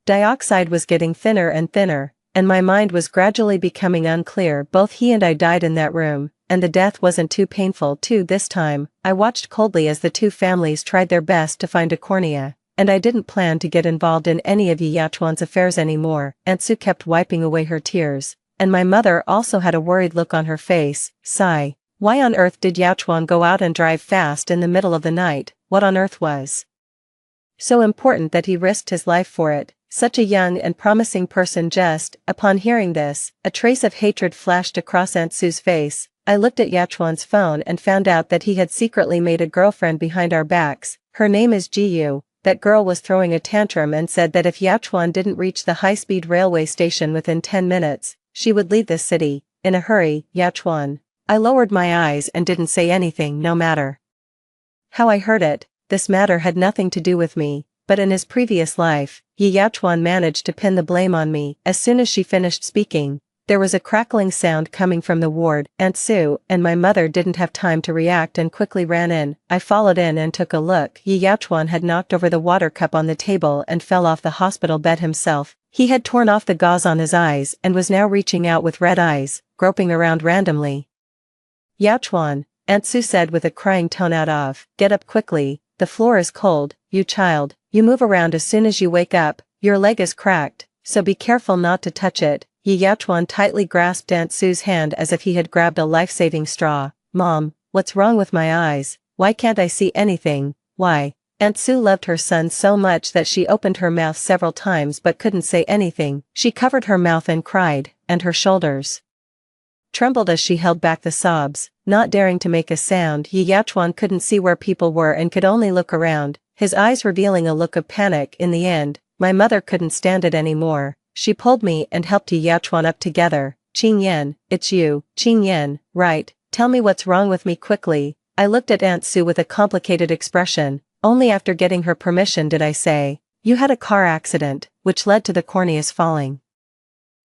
dioxide was getting thinner and thinner, and my mind was gradually becoming unclear. Both he and I died in that room, and the death wasn't too painful too this time. I watched coldly as the two families tried their best to find a cornea, and I didn't plan to get involved in any of Yi Yachuan's affairs anymore. Aunt Sue kept wiping away her tears, and my mother also had a worried look on her face. Sigh. Why on earth did Yachuan go out and drive fast in the middle of the night? What on earth was so important that he risked his life for it? Such a young and promising person. Just upon hearing this, a trace of hatred flashed across Aunt Sue's face. I looked at Yachuan's phone and found out that he had secretly made a girlfriend behind our backs. Her name is Jiyu. That girl was throwing a tantrum and said that if Yachuan didn't reach the high-speed railway station within 10 minutes, she would leave the city, in a hurry. Yachuan. I lowered my eyes and didn't say anything. No matter how I heard it, this matter had nothing to do with me, but in his previous life, Yi Yachuan managed to pin the blame on me. As soon as she finished speaking, There was a crackling sound coming from the ward. Aunt Sue and my mother didn't have time to react and quickly ran in. I followed in and took a look. Yi Yachuan had knocked over the water cup on the table and fell off the hospital bed himself. He had torn off the gauze on his eyes and was now reaching out with red eyes, groping around randomly. Yachuan, Aunt Sue said with a crying tone out of, "Get up quickly, the floor is cold, you child, you move around as soon as you wake up, your leg is cracked, so be careful not to touch it." Yi Yachuan tightly grasped Aunt Sue's hand as if he had grabbed a life-saving straw. "Mom, what's wrong with my eyes? Why can't I see anything? Why?" Aunt Sue loved her son so much that she opened her mouth several times but couldn't say anything. She covered her mouth and cried, and her shoulders trembled as she held back the sobs. Not daring to make a sound, Yi Yachuan couldn't see where people were and could only look around, his eyes revealing a look of panic. In the end, my mother couldn't stand it anymore. She pulled me and helped Yi Yachuan up together. "Qing Yan, it's you, Qing Yan, right? Tell me what's wrong with me quickly." I looked at Aunt Sue with a complicated expression. Only after getting her permission did I say, "You had a car accident, which led to the corneas falling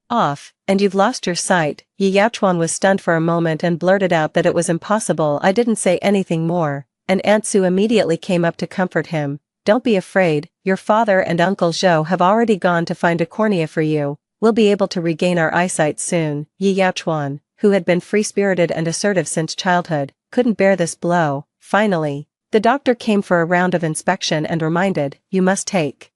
off, and you've lost your sight." Yi Yachuan was stunned for a moment and blurted out that it was impossible. I didn't say anything more, and Aunt Sue immediately came up to comfort him. "Don't be afraid, your father and Uncle Zhou have already gone to find a cornea for you. We'll be able to regain our eyesight soon." Yi Yachuan, who had been free-spirited and assertive since childhood, couldn't bear this blow. Finally, the doctor came for a round of inspection and reminded, "You must take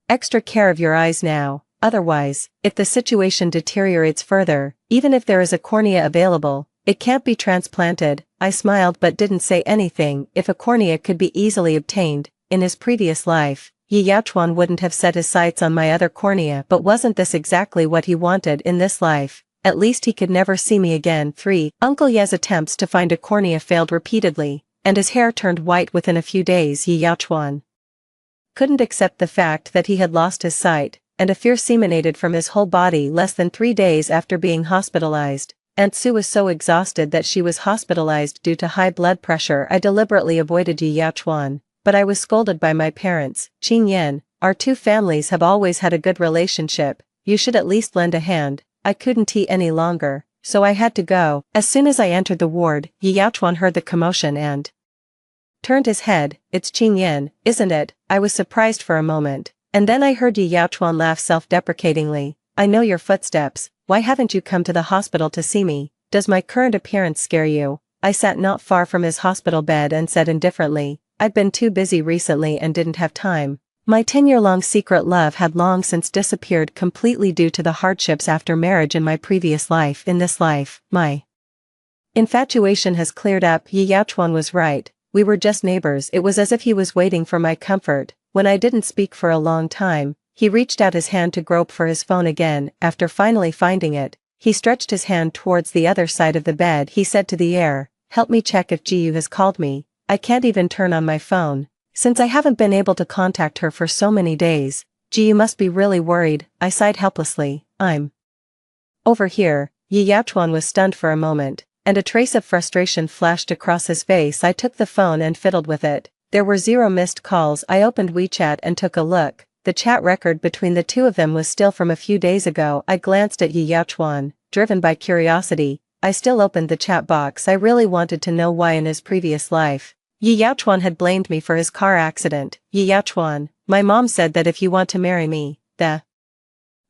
extra care of your eyes now. Otherwise, if the situation deteriorates further, even if there is a cornea available, it can't be transplanted." I smiled but didn't say anything. If a cornea could be easily obtained, in his previous life, Yi Yachuan wouldn't have set his sights on my other cornea. But wasn't this exactly what he wanted in this life? At least he could never see me again. 3. Uncle Ye's attempts to find a cornea failed repeatedly, and his hair turned white within a few days. Yi Yachuan couldn't accept the fact that he had lost his sight, and a fear emanated from his whole body. Less than 3 days after being hospitalized, Aunt Sue was so exhausted that she was hospitalized due to high blood pressure. I deliberately avoided Yi Yachuan, but I was scolded by my parents. "Qing Yan, our two families have always had a good relationship, you should at least lend a hand." I couldn't eat any longer, so I had to go. As soon as I entered the ward, Yi Yachuan heard the commotion and turned his head. "It's Qing Yan, isn't it?" I was surprised for a moment, and then I heard Yi Yachuan laugh self-deprecatingly. "I know your footsteps. Why haven't you come to the hospital to see me? Does my current appearance scare you?" I sat not far from his hospital bed and said indifferently, "I'd been too busy recently and didn't have time. My 10-year-long secret love had long since disappeared completely due to the hardships after marriage in my previous life. In this life, my infatuation has cleared up." Yi Yachuan was right. We were just neighbors. It was as if he was waiting for my comfort. When I didn't speak for a long time, he reached out his hand to grope for his phone again. After finally finding it, he stretched his hand towards the other side of the bed. He said to the air, "Help me check if Jiyu has called me. I can't even turn on my phone, since I haven't been able to contact her for so many days. Jiyu must be really worried." I sighed helplessly. "I'm over here." Yi Yachuan was stunned for a moment, and a trace of frustration flashed across his face. I took the phone and fiddled with it. There were 0 missed calls. I opened WeChat and took a look. The chat record between the two of them was still from a few days ago. I glanced at Yi Yachuan, driven by curiosity. I still opened the chat box. I really wanted to know why in his previous life Yi Yachuan had blamed me for his car accident. "Yi Yachuan, my mom said that if you want to marry me, the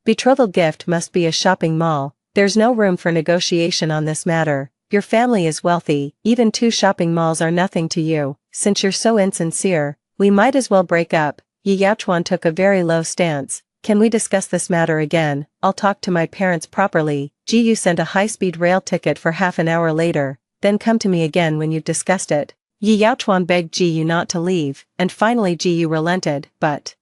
betrothal gift must be a shopping mall. There's no room for negotiation on this matter. Your family is wealthy, even 2 shopping malls are nothing to you. Since you're so insincere, we might as well break up." Yi Yachuan took a very low stance. "Can we discuss this matter again? I'll talk to my parents properly. Jiyu sent a high-speed rail ticket for half an hour later, then come to me again when you've discussed it." Yi Yachuan begged Jiyu not to leave, and finally Jiyu relented, but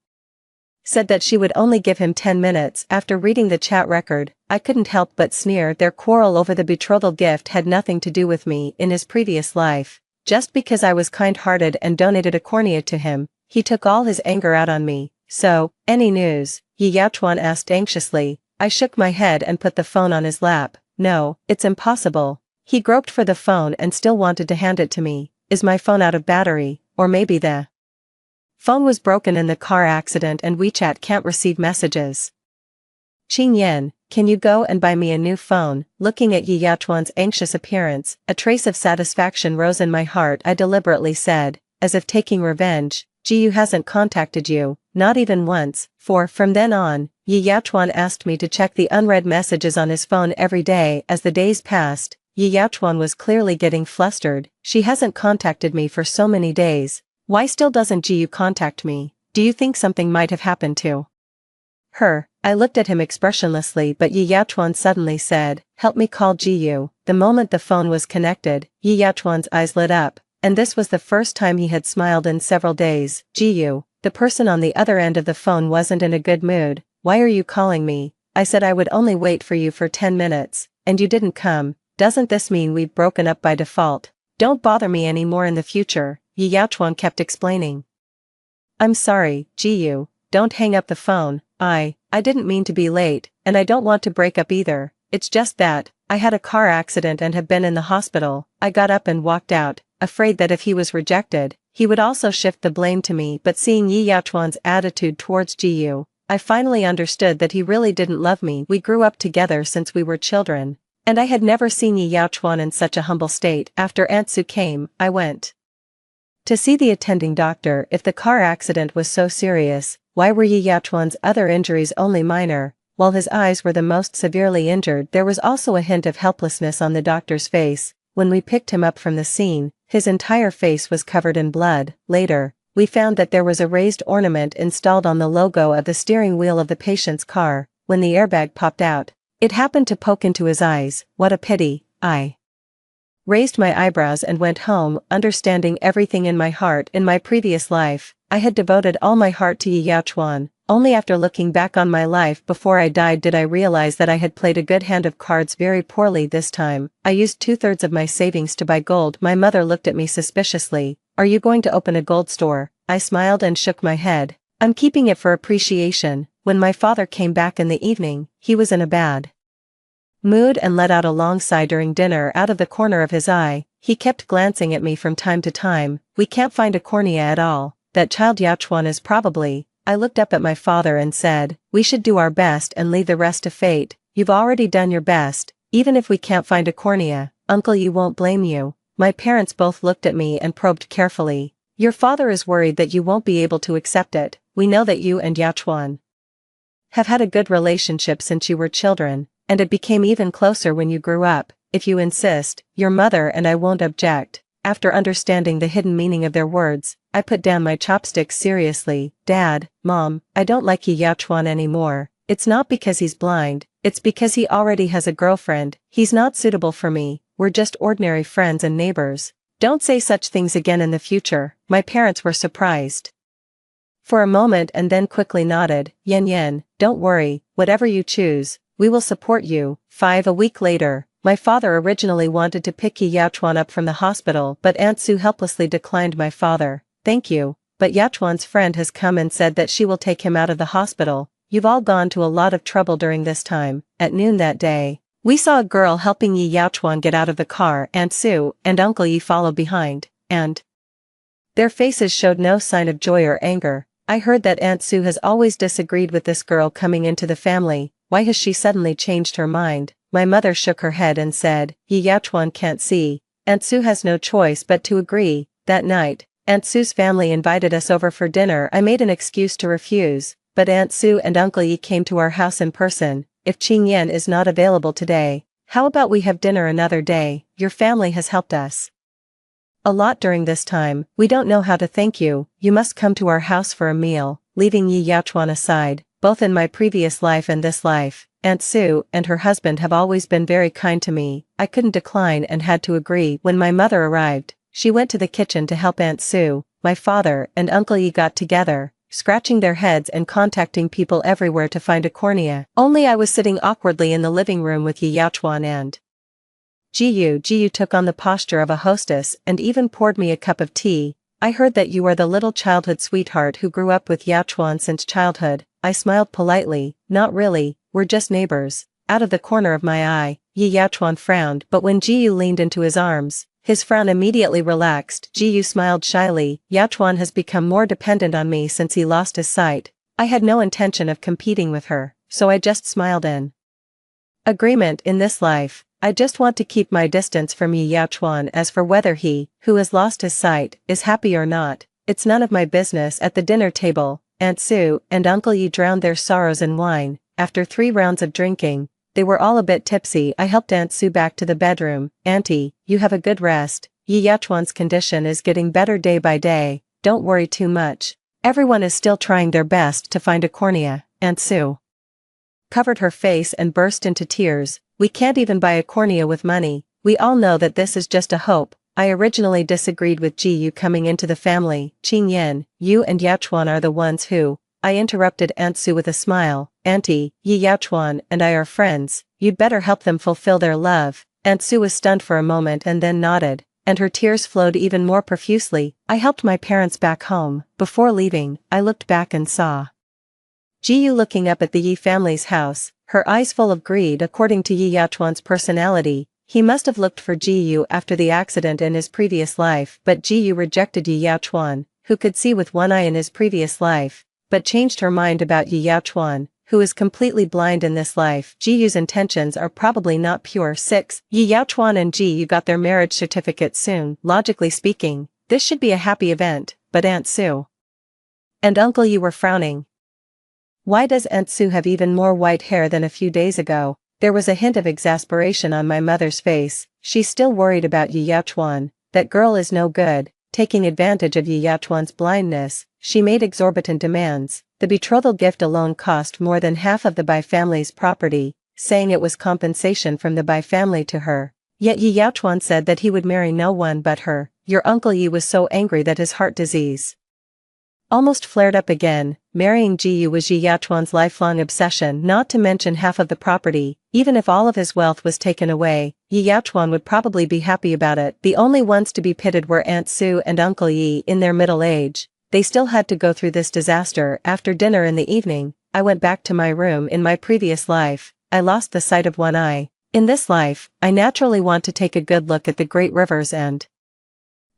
said that she would only give him 10 minutes. After reading the chat record, I couldn't help but sneer. Their quarrel over the betrothal gift had nothing to do with me. In his previous life, just because I was kind-hearted and donated a cornea to him, he took all his anger out on me. "So, any news?" Yi Yachuan asked anxiously. I shook my head and put the phone on his lap. "No, it's impossible." He groped for the phone and still wanted to hand it to me. "Is my phone out of battery, or maybe the phone was broken in the car accident and WeChat can't receive messages?" "Qing Yan, can you go and buy me a new phone? Looking at Yi Yachuan's anxious appearance, a trace of satisfaction rose in my heart. I deliberately said, as if taking revenge, Jiyu hasn't contacted you, not even once, for from then on, Yi Yachuan asked me to check the unread messages on his phone every day. As the days passed, Yi Yachuan was clearly getting flustered. She hasn't contacted me for so many days. Why still doesn't Jiyu contact me? Do you think something might have happened to her? I looked at him expressionlessly, but Yi Yachuan suddenly said, help me call Jiyu. The moment the phone was connected, Yi Yachuan's eyes lit up, and this was the first time he had smiled in several days. Jiyu, the person on the other end of the phone wasn't in a good mood. Why are you calling me? I said I would only wait for you for 10 minutes, and you didn't come. Doesn't this mean we've broken up by default? Don't bother me anymore in the future, Yi Yachuan kept explaining. I'm sorry, Jiyu, don't hang up the phone. I didn't mean to be late, and I don't want to break up either. It's just that, I had a car accident and have been in the hospital. I got up and walked out, afraid that if he was rejected, he would also shift the blame to me. But seeing Yi Yachuan's attitude towards Jiyu, I finally understood that he really didn't love me. We grew up together since we were children, and I had never seen Yi Yachuan in such a humble state. After Aunt Sue came, I went to see the attending doctor. If the car accident was so serious, why were Yi Yachuan's other injuries only minor? While his eyes were the most severely injured, there was also a hint of helplessness on the doctor's face. When we picked him up from the scene, his entire face was covered in blood. Later, we found that there was a raised ornament installed on the logo of the steering wheel of the patient's car. When the airbag popped out, it happened to poke into his eyes. What a pity. I raised my eyebrows and went home, understanding everything in my heart. In my previous life, I had devoted all my heart to Yi Yachuan. Only after looking back on my life before I died did I realize that I had played a good hand of cards very poorly this time. I used 2/3 of my savings to buy gold. My mother looked at me suspiciously. Are you going to open a gold store? I smiled and shook my head. I'm keeping it for appreciation. When my father came back in the evening, he was in a bad mood and let out a long sigh during dinner. Out of the corner of his eye, he kept glancing at me from time to time. We can't find a cornea at all. That child Yachuan is probably... I looked up at my father and said, we should do our best and leave the rest to fate. You've already done your best, even if we can't find a cornea. Uncle Yi won't blame you. My parents both looked at me and probed carefully. Your father is worried that you won't be able to accept it. We know that you and Yachuan have had a good relationship since you were children, and it became even closer when you grew up. If you insist, your mother and I won't object. After understanding the hidden meaning of their words, I put down my chopsticks seriously. Dad, Mom, I don't like Yi Yachuan anymore. It's not because he's blind, it's because he already has a girlfriend. He's not suitable for me. We're just ordinary friends and neighbors. Don't say such things again in the future. My parents were surprised for a moment and then quickly nodded. Yen, don't worry, whatever you choose, we will support you. A week later, my father originally wanted to pick Yi Yachuan up from the hospital, but Aunt Sue helplessly declined. My father, thank you, but Yachuan's friend has come and said that she will take him out of the hospital. You've all gone to a lot of trouble during this time. At noon that day, we saw a girl helping Yi Yachuan get out of the car. Aunt Sue and Uncle Yi followed behind, and their faces showed no sign of joy or anger. I heard that Aunt Sue has always disagreed with this girl coming into the family. Why has she suddenly changed her mind? My mother shook her head and said, Yi Yachuan can't see. Aunt Sue has no choice but to agree. That night, Aunt Sue's family invited us over for dinner. I made an excuse to refuse, but Aunt Sue and Uncle Yi came to our house in person. If Qing Yan is not available today, how about we have dinner another day? Your family has helped us a lot during this time. We don't know how to thank you. You must come to our house for a meal. Leaving Yi Yachuan aside, both in my previous life and this life, Aunt Sue and her husband have always been very kind to me. I couldn't decline and had to agree. When my mother arrived, she went to the kitchen to help Aunt Sue. My father and Uncle Yi got together, scratching their heads and contacting people everywhere to find a cornea. Only I was sitting awkwardly in the living room with Yi Yachuan and Jiyu took on the posture of a hostess and even poured me a cup of tea. I heard that you are the little childhood sweetheart who grew up with Yachuan since childhood. I smiled politely. Not really, we're just neighbors. Out of the corner of my eye, Yi Yachuan frowned, but when Jiyu leaned into his arms, his frown immediately relaxed. Jiyu smiled shyly. Yachuan has become more dependent on me since he lost his sight. I had no intention of competing with her, so I just smiled in Agreement in this life. I just want to keep my distance from Yi Yaochuan. As for whether he, who has lost his sight, is happy or not, it's none of my business. At the dinner table, Aunt Sue and Uncle Yi drowned their sorrows in wine. After 3 rounds of drinking, they were all a bit tipsy. I helped Aunt Sue back to the bedroom. Auntie, you have a good rest. Yi Yaochuan's condition is getting better day by day, don't worry too much. Everyone is still trying their best to find a cornea. Aunt Sue covered her face and burst into tears. We can't even buy a cornea with money. We all know that this is just a hope. I originally disagreed with Ji Yu coming into the family. Qing Yin, you and Yaochuan are the ones who. I interrupted Aunt Sue with a smile. Auntie, Yi Yaochuan and I are friends. You'd better help them fulfill their love. Aunt Sue was stunned for a moment and then nodded, and her tears flowed even more profusely. I helped my parents back home. Before leaving, I looked back and saw Ji Yu looking up at the Yi family's house, her eyes full of greed. According to Yi Yaochuan's personality, he must have looked for Ji Yu after the accident in his previous life, but Ji Yu rejected Yi Yaochuan, who could see with one eye in his previous life, but changed her mind about Yi Yaochuan, who is completely blind in this life. Ji Yu's intentions are probably not pure. 6. Yi Yaochuan and Ji Yu got their marriage certificate soon. Logically speaking, this should be a happy event, but Aunt Sue and Uncle Yi were frowning. Why does Aunt Sue have even more white hair than a few days ago? There was a hint of exasperation on my mother's face. She's still worried about Yi Yaochuan. That girl is no good. Taking advantage of Yi Yaochuan's blindness, she made exorbitant demands. The betrothal gift alone cost more than half of the Bai family's property, saying it was compensation from the Bai family to her. Yet Yi Yaochuan said that he would marry no one but her. Your Uncle Yi was so angry that his heart disease almost flared up again. Marrying Ji Yu was Yi Yaochuan's lifelong obsession, not to mention half of the property. Even if all of his wealth was taken away, Yi Yaochuan would probably be happy about it. The only ones to be pitted were Aunt Sue and Uncle Yi in their middle age. They still had to go through this disaster. After dinner in the evening, I went back to my room. In my previous life, I lost the sight of one eye. In this life, I naturally want to take a good look at the great rivers and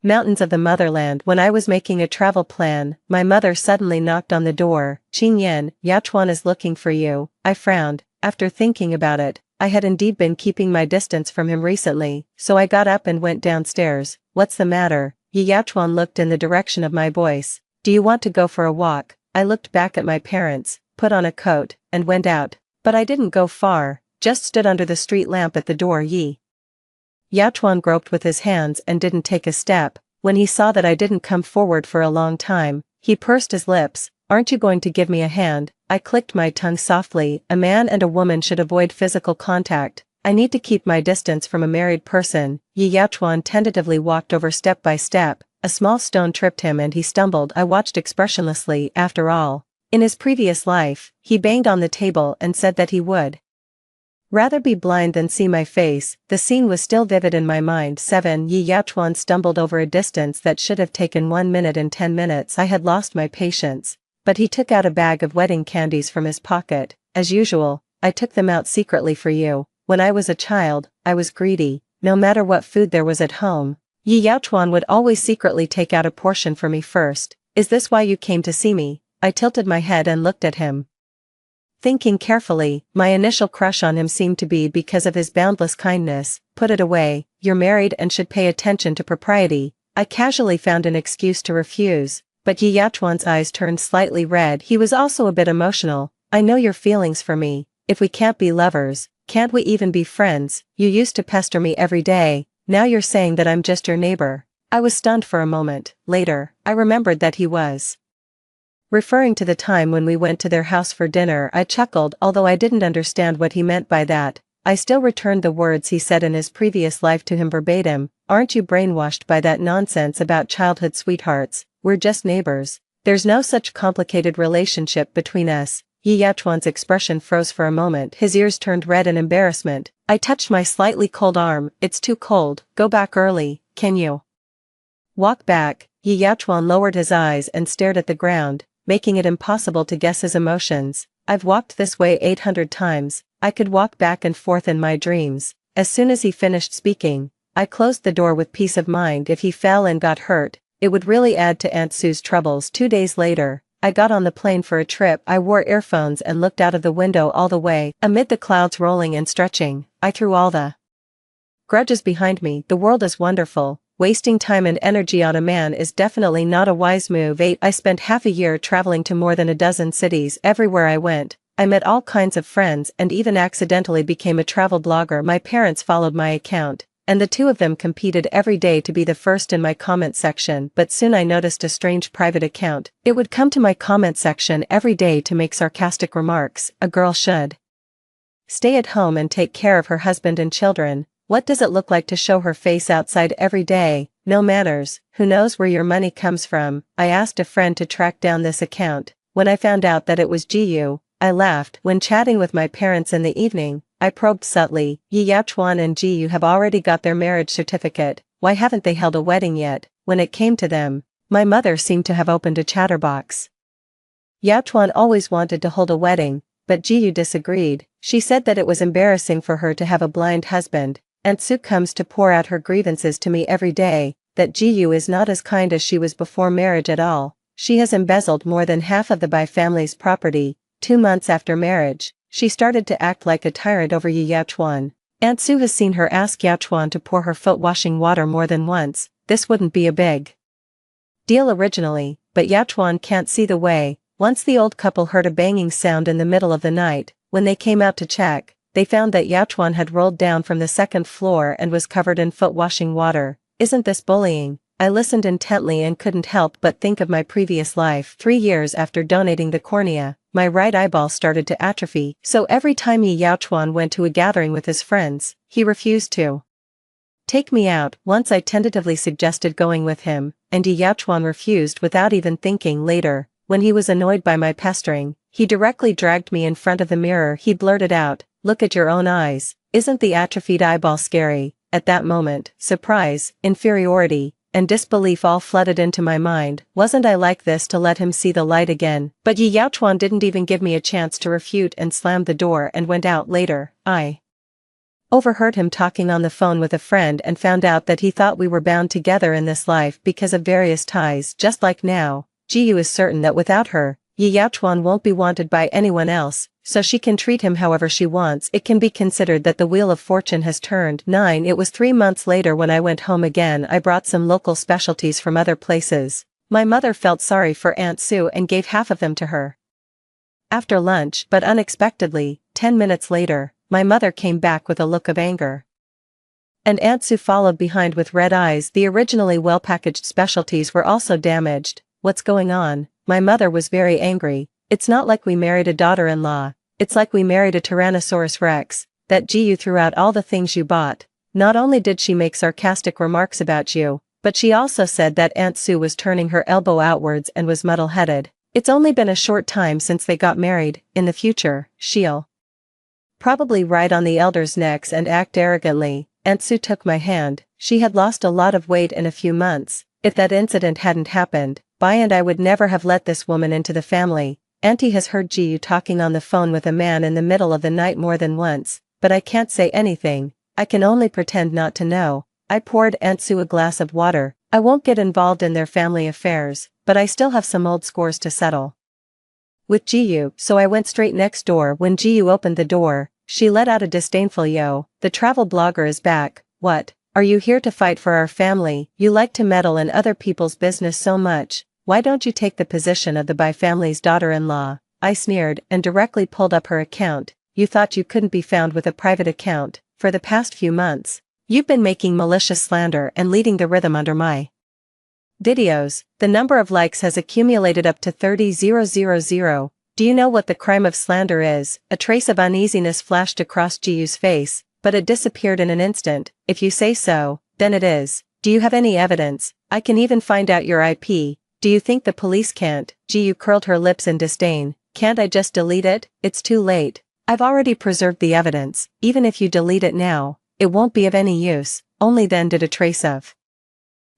mountains of the motherland. When I was making a travel plan, my mother suddenly knocked on the door. Qing Yan, Yaochuan is looking for you. I frowned. After thinking about it, I had indeed been keeping my distance from him recently, so I got up and went downstairs. What's the matter? Yi Yaochuan looked in the direction of my voice. Do you want to go for a walk? I looked back at my parents, put on a coat, and went out. But I didn't go far, just stood under the street lamp at the door. Yi Yaochuan groped with his hands and didn't take a step. When he saw that I didn't come forward for a long time, he pursed his lips. Aren't you going to give me a hand? I clicked my tongue softly. A man and a woman should avoid physical contact. I need to keep my distance from a married person. Yi Yaochuan tentatively walked over step by step. A small stone tripped him and he stumbled. I watched expressionlessly. After all, in his previous life, he banged on the table and said that he would rather be blind than see my face. The scene was still vivid in my mind. 7. Yi Yaochuan stumbled over a distance that should have taken 1 minute and 10 minutes. I had lost my patience, but he took out a bag of wedding candies from his pocket. As usual, I took them out secretly for you. When I was a child, I was greedy. No matter what food there was at home, Yi Yaochuan would always secretly take out a portion for me first. Is this why you came to see me? I tilted my head and looked at him. Thinking carefully, my initial crush on him seemed to be because of his boundless kindness. Put it away, you're married and should pay attention to propriety. I casually found an excuse to refuse, but Yi Yaochuan's eyes turned slightly red. He was also a bit emotional. I know your feelings for me. If we can't be lovers, can't we even be friends? You used to pester me every day, now you're saying that I'm just your neighbor. I was stunned for a moment. Later, I remembered that he was referring to the time when we went to their house for dinner. I chuckled, although I didn't understand what he meant by that. I still returned the words he said in his previous life to him verbatim. Aren't you brainwashed by that nonsense about childhood sweethearts? We're just neighbors. There's no such complicated relationship between us. Yi Yaochuan's expression froze for a moment. His ears turned red in embarrassment. I touched my slightly cold arm. It's too cold. Go back early, can you? Walk back. Yi Yaochuan lowered his eyes and stared at the ground, making it impossible to guess his emotions. I've walked this way 800 times. I could walk back and forth in my dreams. As soon as he finished speaking, I closed the door with peace of mind. If he fell and got hurt, it would really add to Aunt Sue's troubles. 2 days later, I got on the plane for a trip. I wore earphones and looked out of the window all the way. Amid the clouds rolling and stretching, I threw all the grudges behind me. The world is wonderful. Wasting time and energy on a man is definitely not a wise move. 8. I spent half a year traveling to more than a dozen cities. Everywhere I went, I met all kinds of friends and even accidentally became a travel blogger. My parents followed my account, and the two of them competed every day to be the first in my comment section. But soon I noticed a strange private account. It would come to my comment section every day to make sarcastic remarks. A girl should stay at home and take care of her husband and children. What does it look like to show her face outside every day? No manners. Who knows where your money comes from? I asked a friend to track down this account. When I found out that it was GU, I laughed. When chatting with my parents in the evening, I probed subtly. Yi Yaochuan and GU have already got their marriage certificate. Why haven't they held a wedding yet? When it came to them, my mother seemed to have opened a chatterbox. Yaochuan always wanted to hold a wedding, but GU disagreed. She said that it was embarrassing for her to have a blind husband. Aunt Sue comes to pour out her grievances to me every day, that GU is not as kind as she was before marriage at all. She has embezzled more than half of the Bai family's property. 2 months after marriage, she started to act like a tyrant over Yi Yaochuan. Aunt Sue has seen her ask Yaochuan to pour her foot washing water more than once. This wouldn't be a big deal originally, but Yaochuan can't see the way. Once the old couple heard a banging sound in the middle of the night. When they came out to check, they found that Yaochuan had rolled down from the second floor and was covered in foot washing water. Isn't this bullying? I listened intently and couldn't help but think of my previous life. 3 years after donating the cornea, my right eyeball started to atrophy, so every time Yi Yaochuan went to a gathering with his friends, he refused to take me out. Once I tentatively suggested going with him, and Yi Yaochuan refused without even thinking. Later, when he was annoyed by my pestering, he directly dragged me in front of the mirror. He blurted out, "Look at your own eyes. Isn't the atrophied eyeball scary?" At that moment, surprise, inferiority, and disbelief all flooded into my mind. Wasn't I like this to let him see the light again? But Yi Yaochuan didn't even give me a chance to refute and slammed the door and went out. Later, I overheard him talking on the phone with a friend and found out that he thought we were bound together in this life because of various ties. Just like now, GU is certain that without her, Yi Yaochuan won't be wanted by anyone else, so she can treat him however she wants. It can be considered that the wheel of fortune has turned. 9. It was 3 months later when I went home again. I brought some local specialties from other places. My mother felt sorry for Aunt Sue and gave half of them to her after lunch, but unexpectedly, 10 minutes later, my mother came back with a look of anger. And Aunt Sue followed behind with red eyes. The originally well-packaged specialties were also damaged. What's going on? My mother was very angry. It's not like we married a daughter-in-law. It's like we married a Tyrannosaurus Rex. That GU threw out all the things you bought. Not only did she make sarcastic remarks about you, but she also said that Aunt Sue was turning her elbow outwards and was muddle-headed. It's only been a short time since they got married. In the future, she'll probably ride on the elders' necks and act arrogantly. Aunt Sue took my hand. She had lost a lot of weight in a few months. If that incident hadn't happened, Bai and I would never have let this woman into the family. Auntie has heard GU talking on the phone with a man in the middle of the night more than once, but I can't say anything. I can only pretend not to know. I poured Aunt Sue a glass of water. I won't get involved in their family affairs, but I still have some old scores to settle with GU, so I went straight next door. When GU opened the door, she let out a disdainful "Yo, the travel blogger is back. What? Are you here to fight for our family? You like to meddle in other people's business so much. Why don't you take the position of the Bai family's daughter-in-law?" I sneered and directly pulled up her account. "You thought you couldn't be found with a private account. For the past few months, you've been making malicious slander and leading the rhythm under my videos. The number of likes has accumulated up to 30,000. Do you know what the crime of slander is?" A trace of uneasiness flashed across GU's face, but it disappeared in an instant. "If you say so, then it is. Do you have any evidence? I can even find out your IP. Do you think the police can't?" GU curled her lips in disdain. "Can't I just delete it? It's too late. I've already preserved the evidence. Even if you delete it now, it won't be of any use." Only then did a trace of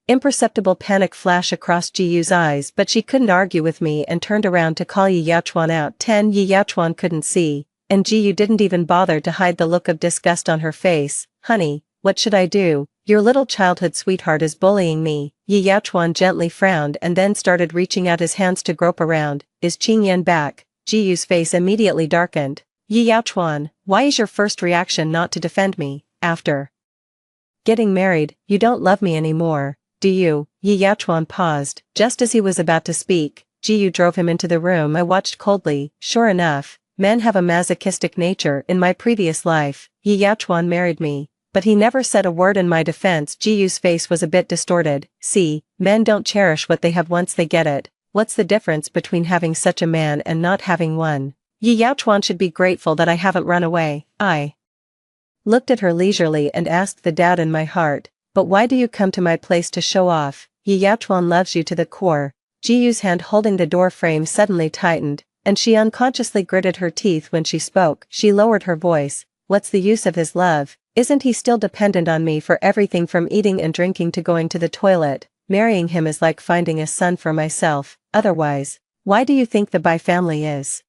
imperceptible panic flash across GU's eyes, but she couldn't argue with me and turned around to call Yi Yaochuan out. 10. Yi Yaochuan couldn't see, and GU didn't even bother to hide the look of disgust on her face. "Honey, what should I do? Your little childhood sweetheart is bullying me. Yi Yaochuan gently frowned and then started reaching out his hands to grope around. Is Qingyan back? Ji Yu's face immediately darkened. Yi Yaochuan, why is your first reaction not to defend me? After getting married, you don't love me anymore, do you? Yi Yaochuan paused. Just as he was about to speak, Ji Yu drove him into the room. I watched coldly. Sure enough, men have a masochistic nature. In my previous life, Yi Yaochuan married me, but he never said a word in my defense. Ji Yu's face was a bit distorted. See, men don't cherish what they have once they get it. What's the difference between having such a man and not having one? Yi Yaochuan should be grateful that I haven't run away. I looked at her leisurely and asked the doubt in my heart, but why do you come to my place to show off? Yi Yaochuan loves you to the core. Ji Yu's hand holding the door frame suddenly tightened, and she unconsciously gritted her teeth when she spoke. She lowered her voice. What's the use of his love? Isn't he still dependent on me for everything from eating and drinking to going to the toilet? Marrying him is like finding a son for myself. Otherwise, why do you think the Bai family is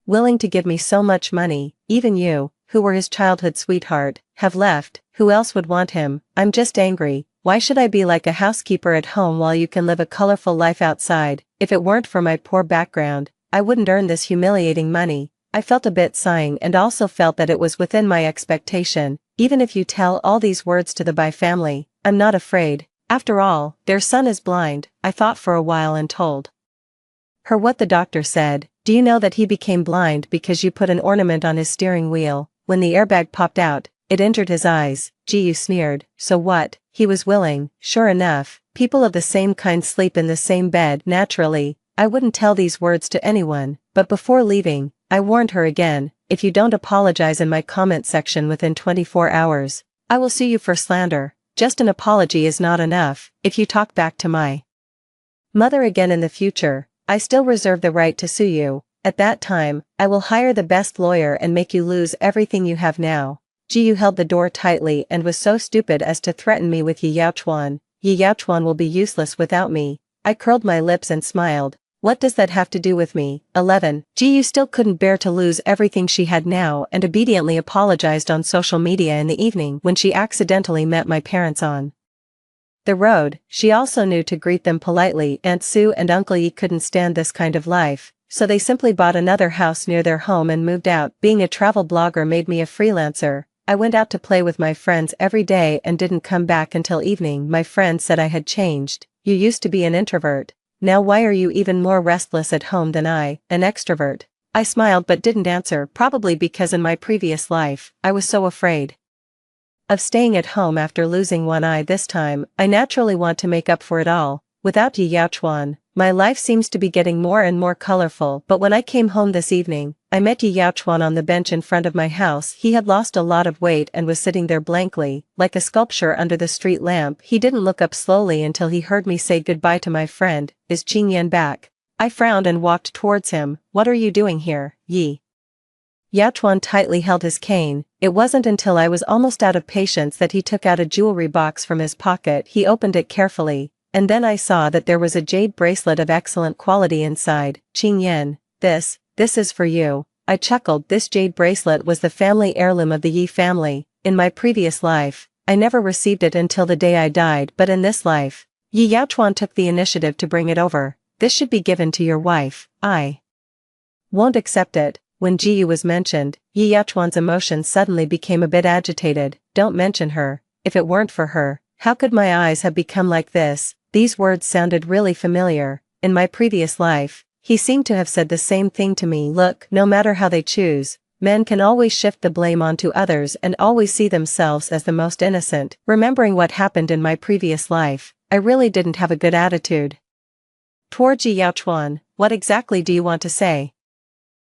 willing to give me so much money? Even you, who were his childhood sweetheart, have left. Who else would want him? I'm just angry. Why should I be like a housekeeper at home while you can live a colorful life outside? If it weren't for my poor background, I wouldn't earn this humiliating money. I felt a bit sighing and also felt that it was within my expectation. Even if you tell all these words to the Bai family, I'm not afraid. After all, their son is blind. I thought for a while and told her what the doctor said. Do you know that he became blind because you put an ornament on his steering wheel? When the airbag popped out, it injured his eyes. Ji Yu sneered. So what? He was willing. Sure enough, people of the same kind sleep in the same bed. Naturally, I wouldn't tell these words to anyone, but before leaving, I warned her again. If you don't apologize in my comment section within 24 hours, I will sue you for slander. Just an apology is not enough. If you talk back to my mother again in the future, I still reserve the right to sue you. At that time, I will hire the best lawyer and make you lose everything you have now. Ji Yu held the door tightly and was so stupid as to threaten me with Yi Yaochuan. Yi Yaochuan will be useless without me. I curled my lips and smiled. What does that have to do with me? 11. Ji Yu still couldn't bear to lose everything she had now and obediently apologized on social media in the evening when she accidentally met my parents on the road. She also knew to greet them politely. Aunt Sue and Uncle Yi couldn't stand this kind of life, so they simply bought another house near their home and moved out. Being a travel blogger made me a freelancer. I went out to play with my friends every day and didn't come back until evening. My friends said I had changed. You used to be an introvert. Now why are you even more restless at home than I, an extrovert? I smiled but didn't answer, probably because in my previous life, I was so afraid of staying at home after losing one eye. This time, I naturally want to make up for it all. Without Yi Yaochuan, my life seems to be getting more and more colorful. But when I came home this evening, I met Yi Yaochuan on the bench in front of my house. He had lost a lot of weight and was sitting there blankly, like a sculpture under the street lamp. He didn't look up slowly until he heard me say goodbye to my friend. Is Qingyan back? I frowned and walked towards him. What are you doing here? Yi Yaochuan tightly held his cane. It wasn't until I was almost out of patience that he took out a jewelry box from his pocket. He opened it carefully, and then I saw that there was a jade bracelet of excellent quality inside. Qingyan, this is for you. I chuckled. This jade bracelet was the family heirloom of the Yi family. In my previous life, I never received it until the day I died, but in this life, Yi Yaochuan took the initiative to bring it over. This should be given to your wife. I won't accept it. When Ji Yu was mentioned, Yi Yaochuan's emotions suddenly became a bit agitated. Don't mention her. If it weren't for her, how could my eyes have become like this? These words sounded really familiar. In my previous life, he seemed to have said the same thing to me. Look, no matter how they choose, men can always shift the blame onto others and always see themselves as the most innocent. Remembering what happened in my previous life, I really didn't have a good attitude towards Yi Yaochuan. What exactly do you want to say?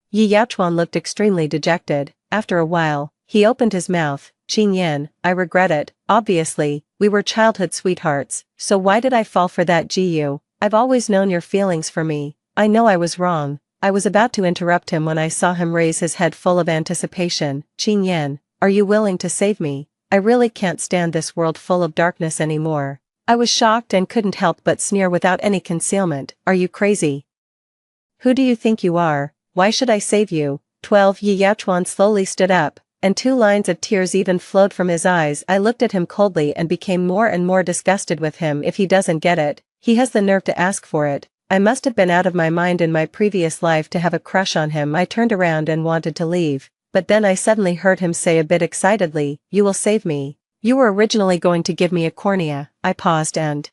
Yi Yaochuan looked extremely dejected. After a while, he opened his mouth. Qingyan, I regret it. Obviously, we were childhood sweethearts, so why did I fall for that? Ji Yu, I've always known your feelings for me. I know I was wrong. I was about to interrupt him when I saw him raise his head full of anticipation. Qingyan, are you willing to save me? I really can't stand this world full of darkness anymore. I was shocked and couldn't help but sneer without any concealment. Are you crazy? Who do you think you are? Why should I save you? 12. Yi Yaochuan slowly stood up. and 2 lines of tears even flowed from his eyes. I looked at him coldly and became more and more disgusted with him. If he doesn't get it, he has the nerve to ask for it. I must have been out of my mind in my previous life to have a crush on him. I turned around and wanted to leave, but then I suddenly heard him say a bit excitedly, "You will save me. You were originally going to give me a cornea." I paused and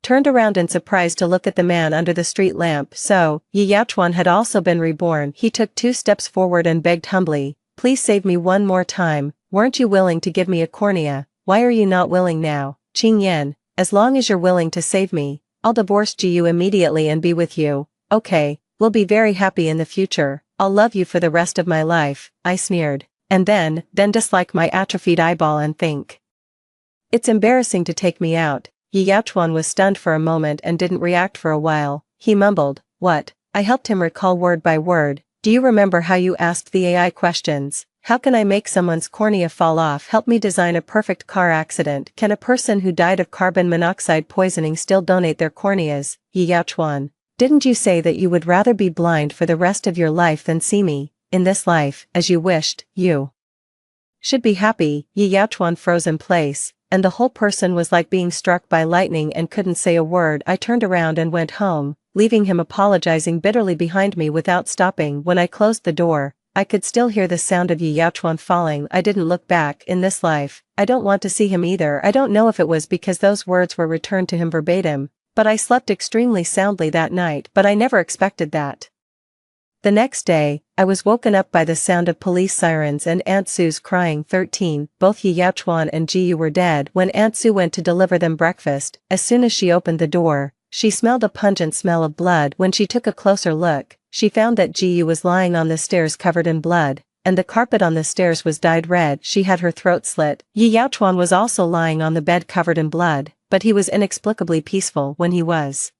turned around in surprise to look at the man under the street lamp. So, Yi Yaochuan had also been reborn. He took 2 steps forward and begged humbly, "Please save me one more time. Weren't you willing to give me a cornea? Why are you not willing now? Qing Yan, as long as you're willing to save me, I'll divorce Jiyu immediately and be with you. Okay, we'll be very happy in the future. I'll love you for the rest of my life," I sneered. And then dislike my atrophied eyeball and think, "It's embarrassing to take me out." Yi Yaochuan was stunned for a moment and didn't react for a while. He mumbled, "What?" I helped him recall word by word. "Do you remember how you asked the AI questions? How can I make someone's cornea fall off? Help me design a perfect car accident. Can a person who died of carbon monoxide poisoning still donate their corneas?" Yi Yaochuan, "Didn't you say that you would rather be blind for the rest of your life than see me, in this life, as you wished? You should be happy." Yi Yaochuan froze in place, and the whole person was like being struck by lightning and couldn't say a word. I turned around and went home, leaving him apologizing bitterly behind me without stopping. When I closed the door, I could still hear the sound of Yi Yaochuan falling. I didn't look back. In this life, I don't want to see him either. I don't know if it was because those words were returned to him verbatim, but I slept extremely soundly that night. But I never expected that. The next day, I was woken up by the sound of police sirens and Aunt Sue's crying. 13. Both Yi Yaochuan and Jiyu were dead when Aunt Sue went to deliver them breakfast. As soon as she opened the door, she smelled a pungent smell of blood. When she took a closer look, she found that Jiyu was lying on the stairs covered in blood, and the carpet on the stairs was dyed red. She had her throat slit. Yi Yaochuan was also lying on the bed covered in blood, but he was inexplicably peaceful. When he was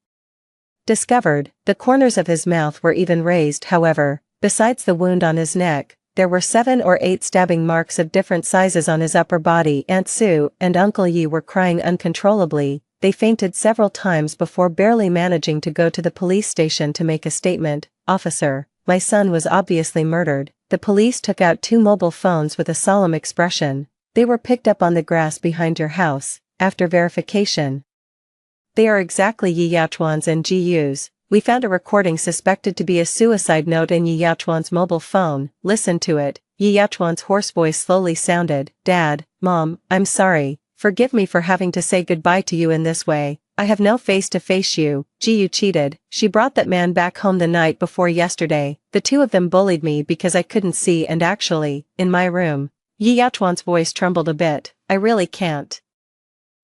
discovered, the corners of his mouth were even raised. However, besides the wound on his neck, there were 7 or 8 stabbing marks of different sizes on his upper body. Aunt Sue and Uncle Yi were crying uncontrollably. They fainted several times before barely managing to go to the police station to make a statement. "Officer, my son was obviously murdered." The police took out 2 mobile phones with a solemn expression. "They were picked up on the grass behind your house. After verification, they are exactly Yi Yaochuan's and Jiyu's. We found a recording suspected to be a suicide note in Yi Yaochuan's mobile phone. Listen to it." Yi Yaochuan's hoarse voice slowly sounded, "Dad, Mom, I'm sorry. Forgive me for having to say goodbye to you in this way. I have no face to face you. Jiyu cheated. She brought that man back home the night before yesterday. The 2 of them bullied me because I couldn't see, and actually, in my room." Yi Yaochuan's voice trembled a bit. "I really can't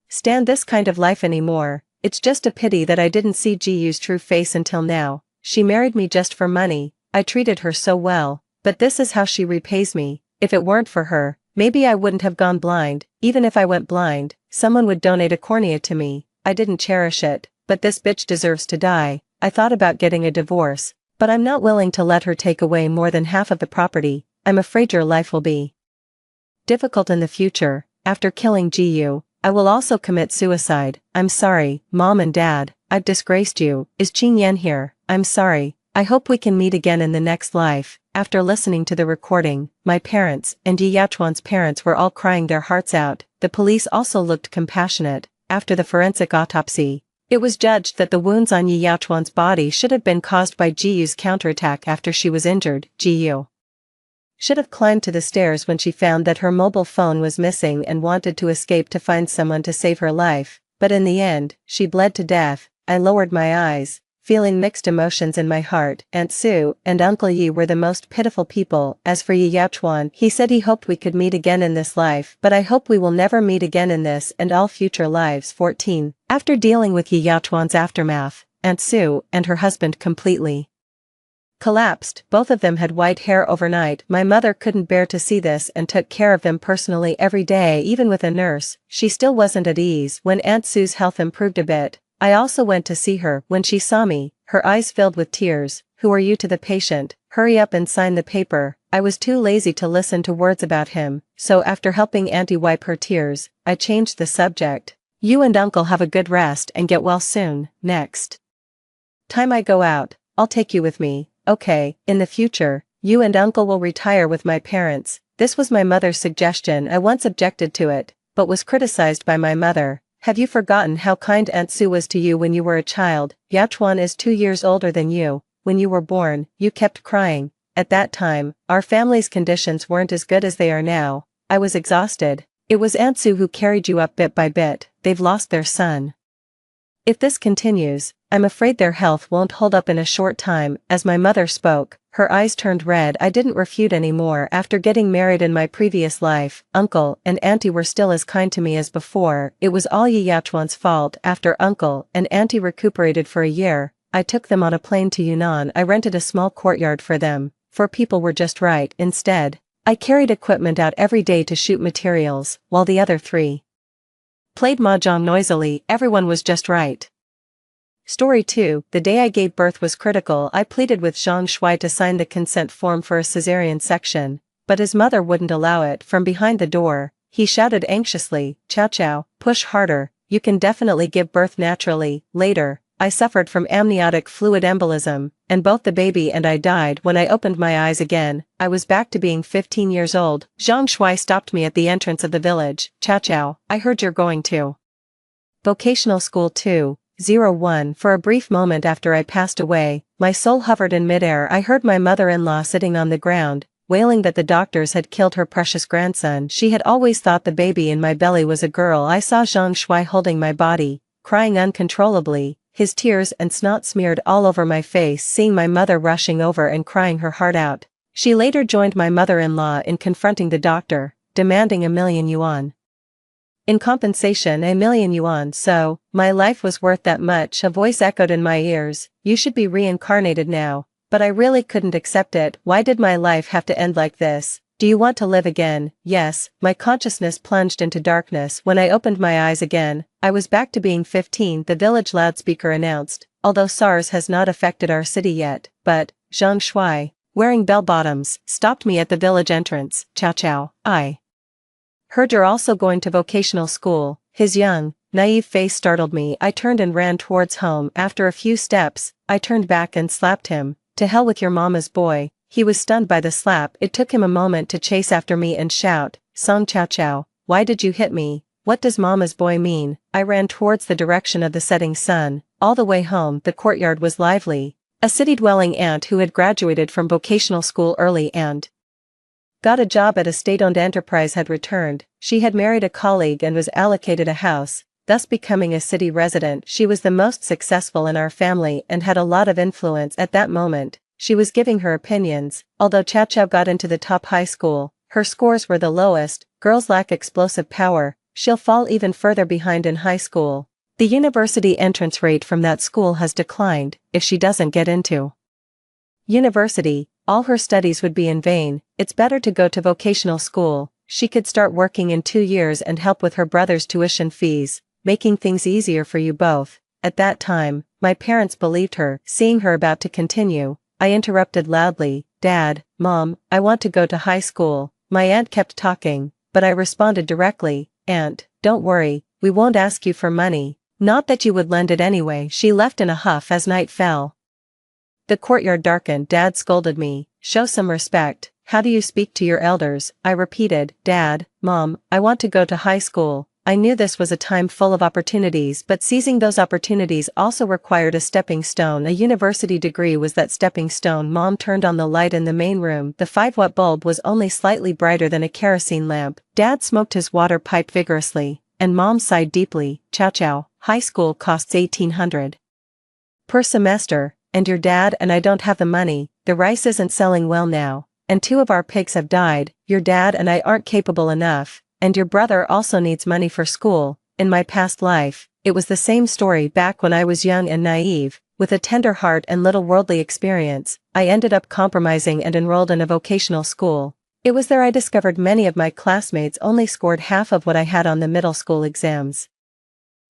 stand this kind of life anymore. It's just a pity that I didn't see Jiyu's true face until now. She married me just for money. I treated her so well, but this is how she repays me. If it weren't for her, maybe I wouldn't have gone blind. Even if I went blind, someone would donate a cornea to me. I didn't cherish it, but this bitch deserves to die. I thought about getting a divorce, but I'm not willing to let her take away more than half of the property. I'm afraid your life will be difficult in the future. After killing Jiyu, I will also commit suicide. I'm sorry, Mom and Dad, I've disgraced you. Is Qing Yan here? I'm sorry. I hope we can meet again in the next life." After listening to the recording, my parents and Yi Yaochuan's parents were all crying their hearts out. The police also looked compassionate. After the forensic autopsy, it was judged that the wounds on Yi Yaochuan's body should have been caused by Jiyu's counterattack after she was injured. Jiyu should have climbed to the stairs when she found that her mobile phone was missing and wanted to escape to find someone to save her life, but in the end, she bled to death. I lowered my eyes, feeling mixed emotions in my heart. Aunt Sue and Uncle Yi were the most pitiful people. As for Yi Yaochuan, he said he hoped we could meet again in this life, but I hope we will never meet again in this and all future lives. 14. After dealing with Yi Yaochuan's aftermath, Aunt Sue and her husband completely collapsed. Both of them had white hair overnight. My mother couldn't bear to see this and took care of them personally every day. Even with a nurse, she still wasn't at ease. When Aunt Sue's health improved a bit, I also went to see her. When she saw me, her eyes filled with tears. "Who are you?" to the patient. "Hurry up and sign the paper." I was too lazy to listen to words about him, so after helping Auntie wipe her tears, I changed the subject. "You and Uncle have a good rest and get well soon. Next time I go out, I'll take you with me. Okay, in the future, you and Uncle will retire with my parents. This was my mother's suggestion. I once objected to it, but was criticized by my mother. Have you forgotten how kind Aunt Sue was to you when you were a child? Yachuan is 2 years older than you. When you were born, you kept crying. At that time, our family's conditions weren't as good as they are now. I was exhausted. It was Aunt Sue who carried you up bit by bit. They've lost their son. If this continues, I'm afraid their health won't hold up in a short time. As my mother spoke, her eyes turned red. I didn't refute anymore. After getting married in my previous life, uncle and auntie were still as kind to me as before. It was all Yi Yachuan's fault. After uncle and auntie recuperated for a year, I took them on a plane to Yunnan. I rented a small courtyard for them, for people were just right. Instead, I carried equipment out every day to shoot materials, while the other 3 played mahjong noisily. Everyone was just right. Story 2. The day I gave birth was critical. I pleaded with Zhang Shuai to sign the consent form for a cesarean section, but his mother wouldn't allow it. From behind the door, he shouted anxiously, "Chow Chow, push harder, you can definitely give birth naturally." Later, I suffered from amniotic fluid embolism, and both the baby and I died. When I opened my eyes again, I was back to being 15 years old. Zhang Shuai stopped me at the entrance of the village. "Chow Chow, I heard you're going to vocational school too." 01. For a brief moment after I passed away, my soul hovered in midair. I heard my mother-in-law sitting on the ground, wailing that the doctors had killed her precious grandson. She had always thought the baby in my belly was a girl. I saw Zhang Shuai holding my body, crying uncontrollably, his tears and snot smeared all over my face. Seeing my mother rushing over and crying her heart out, she later joined my mother-in-law in confronting the doctor, demanding $1,000,000 in compensation. $1,000,000. So, my life was worth that much. A voice echoed in my ears, "You should be reincarnated now." But I really couldn't accept it. Why did my life have to end like this? "Do you want to live again?" Yes. My consciousness plunged into darkness. When I opened my eyes again, I was back to being 15. The village loudspeaker announced, "Although SARS has not affected our city yet, but Zhang Shuai, wearing bell-bottoms, stopped me at the village entrance." "Chow Chow, I heard you're also going to vocational school." His young, naive face startled me. I turned and ran towards home. After a few steps, I turned back and slapped him. "To hell with your mama's boy." He was stunned by the slap. It took him a moment to chase after me and shout, "Song Chow Chow, why did you hit me? What does mama's boy mean?" I ran towards the direction of the setting sun. All the way home, the courtyard was lively. A city-dwelling aunt who had graduated from vocational school early and got a job at a state-owned enterprise had returned. She had married a colleague and was allocated a house, thus becoming a city resident. She was the most successful in our family and had a lot of influence at that moment. She was giving her opinions. Although Chow Chow got into the top high school, her scores were the lowest. Girls lack explosive power. She'll fall even further behind in high school. The university entrance rate from that school has declined. If she doesn't get into university, all her studies would be in vain. It's better to go to vocational school. She could start working in 2 years and help with her brother's tuition fees, making things easier for you both. At that time, my parents believed her. Seeing her about to continue, I interrupted loudly, "Dad, Mom, I want to go to high school." My aunt kept talking, but I responded directly, "Aunt, don't worry, we won't ask you for money. Not that you would lend it anyway." She left in a huff as night fell. The courtyard darkened. Dad scolded me, "Show some respect. How do you speak to your elders?" I repeated, "Dad, Mom, I want to go to high school." I knew this was a time full of opportunities, but seizing those opportunities also required a stepping stone. A university degree was that stepping stone. Mom turned on the light in the main room. The 5-watt bulb was only slightly brighter than a kerosene lamp. Dad smoked his water pipe vigorously, and Mom sighed deeply. "Chow Chow, high school costs 1,800 per semester, and your dad and I don't have the money. The rice isn't selling well now, and 2 of our pigs have died. Your dad and I aren't capable enough. And your brother also needs money for school." In my past life, it was the same story. Back when I was young and naive, with a tender heart and little worldly experience, I ended up compromising and enrolled in a vocational school. It was there I discovered many of my classmates only scored half of what I had on the middle school exams.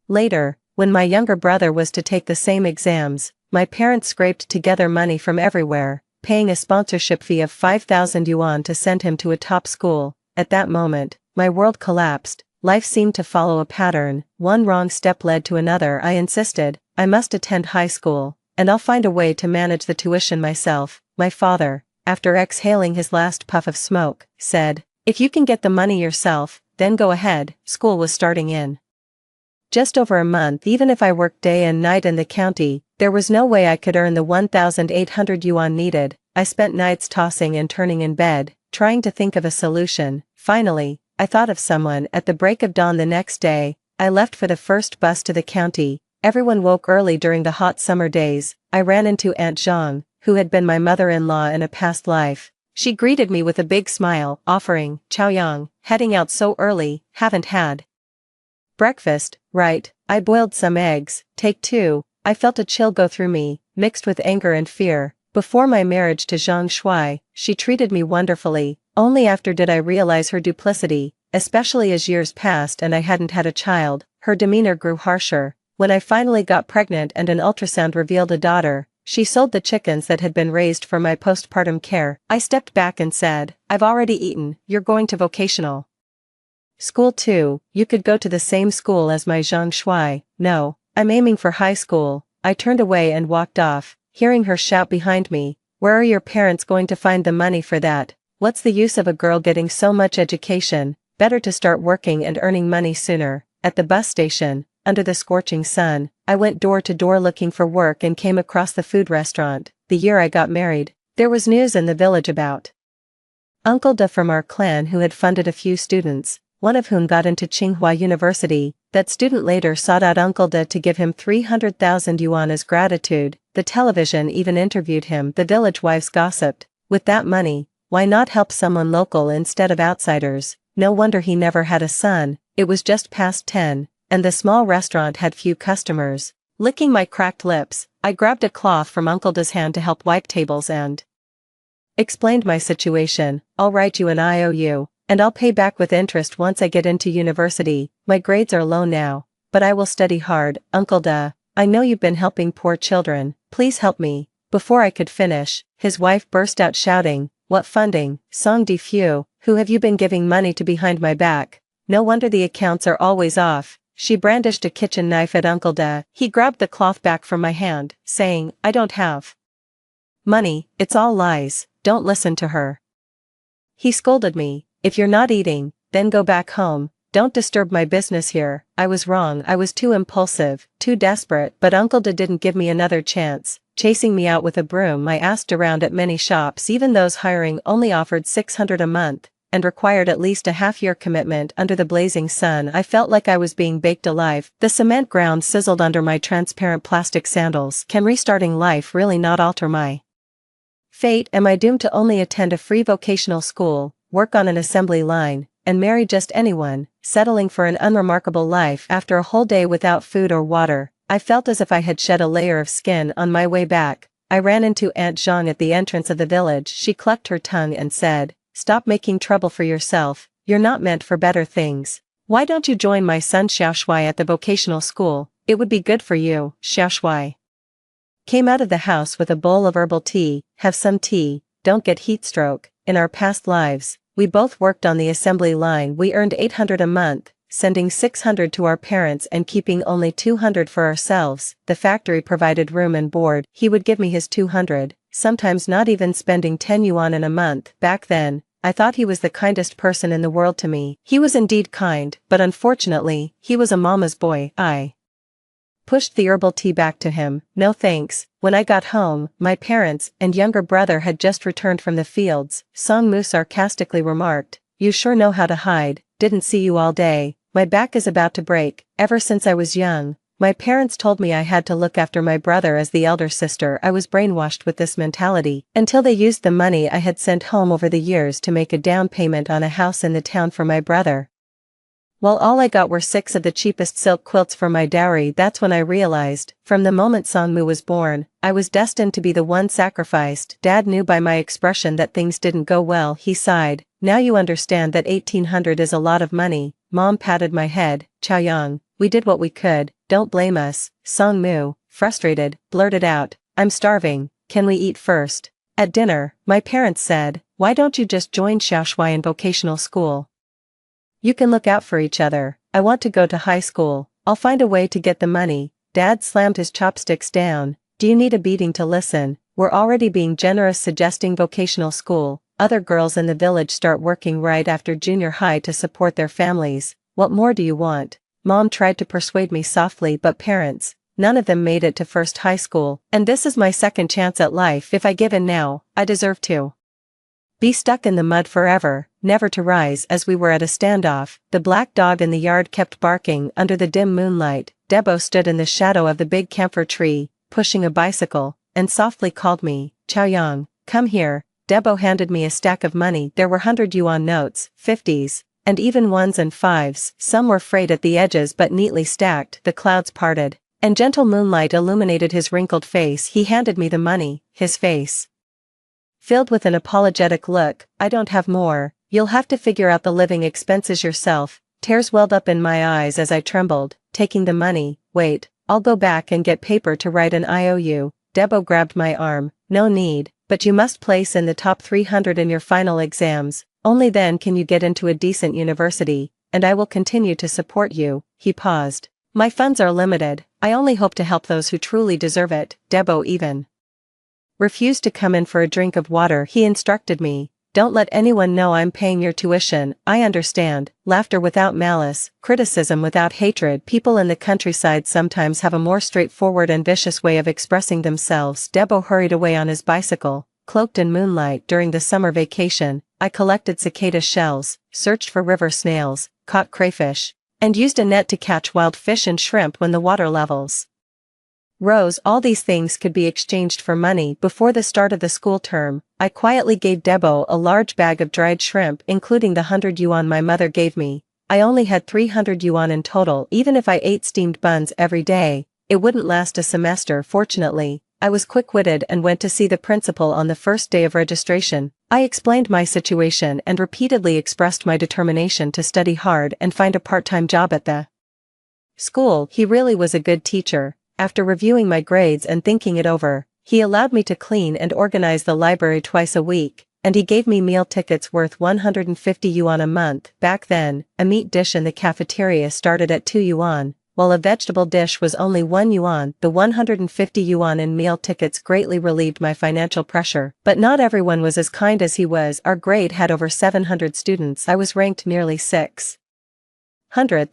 Later, when my younger brother was to take the same exams, my parents scraped together money from everywhere, paying a sponsorship fee of 5,000 yuan to send him to a top school. At that moment, my world collapsed. Life seemed to follow a pattern. One wrong step led to another. I insisted, "I must attend high school, and I'll find a way to manage the tuition myself." My father, after exhaling his last puff of smoke, said, If you can get the money yourself, then go ahead. School was starting in just over a month. Even if I worked day and night in the county, there was no way I could earn the 1,800 yuan needed. I spent nights tossing and turning in bed, trying to think of a solution. Finally, I thought of someone. At the break of dawn the next day, I left for the first bus to the county. Everyone woke early during the hot summer days. I ran into Aunt Zhang, who had been my mother-in-law in a past life. She greeted me with a big smile, offering, "Chaoyang, heading out so early, haven't had breakfast, right?" I boiled some eggs. Take two. I felt a chill go through me, mixed with anger and fear. Before my marriage to Zhang Shuai, she treated me wonderfully. Only after did I realize her duplicity, especially as years passed and I hadn't had a child. Her demeanor grew harsher. When I finally got pregnant and an ultrasound revealed a daughter, she sold the chickens that had been raised for my postpartum care. I stepped back and said, "I've already eaten. You're going to vocational school too. You could go to the same school as my Zhang Shuai." "No, I'm aiming for high school." I turned away and walked off, hearing her shout behind me, "Where are your parents going to find the money for that? What's the use of a girl getting so much education? Better to start working and earning money sooner." At the bus station, under the scorching sun, I went door to door looking for work and came across the food restaurant. The year I got married, there was news in the village about Uncle Da from our clan who had funded a few students, one of whom got into Tsinghua University. That student later sought out Uncle Da to give him 300,000 yuan as gratitude. The television even interviewed him. The village wives gossiped. With that money, why not help someone local instead of outsiders? No wonder he never had a son. It was just past 10, and the small restaurant had few customers. Licking my cracked lips, I grabbed a cloth from Uncle Da's hand to help wipe tables and explained my situation. "I'll write you an IOU, and I'll pay back with interest once I get into university. My grades are low now, but I will study hard. Uncle Da, I know you've been helping poor children. Please help me." Before I could finish, his wife burst out shouting, "What funding, Song Di Fu? Who have you been giving money to behind my back? No wonder the accounts are always off." She brandished a kitchen knife at Uncle Da. He grabbed the cloth back from my hand, saying, "I don't have money. It's all lies. Don't listen to her." He scolded me. "If you're not eating, then go back home. Don't disturb my business here." I was wrong. I was too impulsive, too desperate, but Uncle Da didn't give me another chance. Chasing me out with a broom, I asked around at many shops. Even those hiring only offered 600 a month, and required at least a half-year commitment. Under the blazing sun, I felt like I was being baked alive. The cement ground sizzled under my transparent plastic sandals. Can restarting life really not alter my fate? Am I doomed to only attend a free vocational school, work on an assembly line, and marry just anyone, settling for an unremarkable life? After a whole day without food or water, I felt as if I had shed a layer of skin. On my way back, I ran into Aunt Zhang at the entrance of the village. She clucked her tongue and said, "Stop making trouble for yourself. You're not meant for better things. Why don't you join my son Xiaoshui at the vocational school? It would be good for you." Xiaoshui came out of the house with a bowl of herbal tea. "Have some tea, don't get heat stroke. In our past lives, we both worked on the assembly line. We earned 800 a month, sending 600 to our parents and keeping only 200 for ourselves. The factory provided room and board. He would give me his 200, sometimes not even spending 10 yuan in a month. Back then, I thought he was the kindest person in the world to me." He was indeed kind, but unfortunately, he was a mama's boy. I pushed the herbal tea back to him. "No thanks." When I got home, my parents and younger brother had just returned from the fields. Song Mu sarcastically remarked, "You sure know how to hide. Didn't see you all day. My back is about to break. Ever since I was young, my parents told me I had to look after my brother as the elder sister. I was brainwashed with this mentality, until they used the money I had sent home over the years to make a down payment on a house in the town for my brother. Well, all I got were 6 of the cheapest silk quilts for my dowry. That's when I realized, from the moment Songmu was born, I was destined to be the one sacrificed. Dad knew by my expression that things didn't go well. He sighed. "Now you understand that 1,800 is a lot of money." Mom patted my head. "Chaoyang, we did what we could, don't blame us." Songmu, frustrated, blurted out, "I'm starving, can we eat first?" At dinner, my parents said, "Why don't you just join Xiaoshui in vocational school? You can look out for each other. I want to go to high school. I'll find a way to get the money." Dad slammed his chopsticks down. "Do you need a beating to listen? We're already being generous suggesting vocational school. Other girls in the village start working right after junior high to support their families. What more do you want? Mom tried to persuade me softly, but parents, none of them made it to first high school, and this is my second chance at life. If I give in now, I deserve to be stuck in the mud forever, never to rise. As we were at a standoff, the black dog in the yard kept barking under the dim moonlight. Debo stood in the shadow of the big camphor tree, pushing a bicycle, and softly called me, Chaoyang, come here. Debo handed me a stack of money. There were 100 yuan notes, 50s, and even 1s and 5s. Some were frayed at the edges but neatly stacked. The clouds parted, and gentle moonlight illuminated his wrinkled face. He handed me the money, his face filled with an apologetic look. I don't have more, you'll have to figure out the living expenses yourself. Tears welled up in my eyes as I trembled, taking the money. Wait, I'll go back and get paper to write an IOU. Debo grabbed my arm. No need, but you must place in the top 300 in your final exams. Only then can you get into a decent university, and I will continue to support you. He paused. My funds are limited, I only hope to help those who truly deserve it. Debo even refused to come in for a drink of water. He instructed me, don't let anyone know I'm paying your tuition. I understand. Laughter without malice, criticism without hatred. People in the countryside sometimes have a more straightforward and vicious way of expressing themselves. Debo hurried away on his bicycle, cloaked in moonlight. During the summer vacation, I collected cicada shells, searched for river snails, caught crayfish, and used a net to catch wild fish and shrimp when the water levels rose. All these things could be exchanged for money. Before the start of the school term, I quietly gave Debo a large bag of dried shrimp, including the 100 yuan my mother gave me. I only had 300 yuan in total. Even if I ate steamed buns every day, it wouldn't last a semester. Fortunately, I was quick-witted and went to see the principal on the first day of registration. I explained my situation and repeatedly expressed my determination to study hard and find a part-time job at the school. He really was a good teacher. After reviewing my grades and thinking it over, he allowed me to clean and organize the library twice a week, and he gave me meal tickets worth 150 yuan a month. Back then, a meat dish in the cafeteria started at 2 yuan, while a vegetable dish was only 1 yuan. The 150 yuan in meal tickets greatly relieved my financial pressure, but not everyone was as kind as he was. Our grade had over 700 students. I was ranked nearly 600th.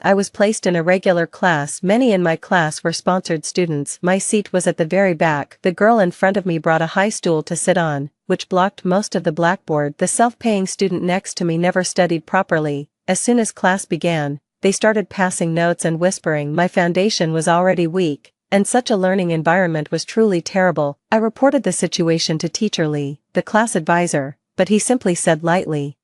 I was placed in a regular class. Many in my class were sponsored students. My seat was at the very back. The girl in front of me brought a high stool to sit on, which blocked most of the blackboard. The self-paying student next to me never studied properly. As soon as class began, they started passing notes and whispering. My foundation was already weak, and such a learning environment was truly terrible. I reported the situation to Teacher Lee, the class advisor, but he simply said lightly,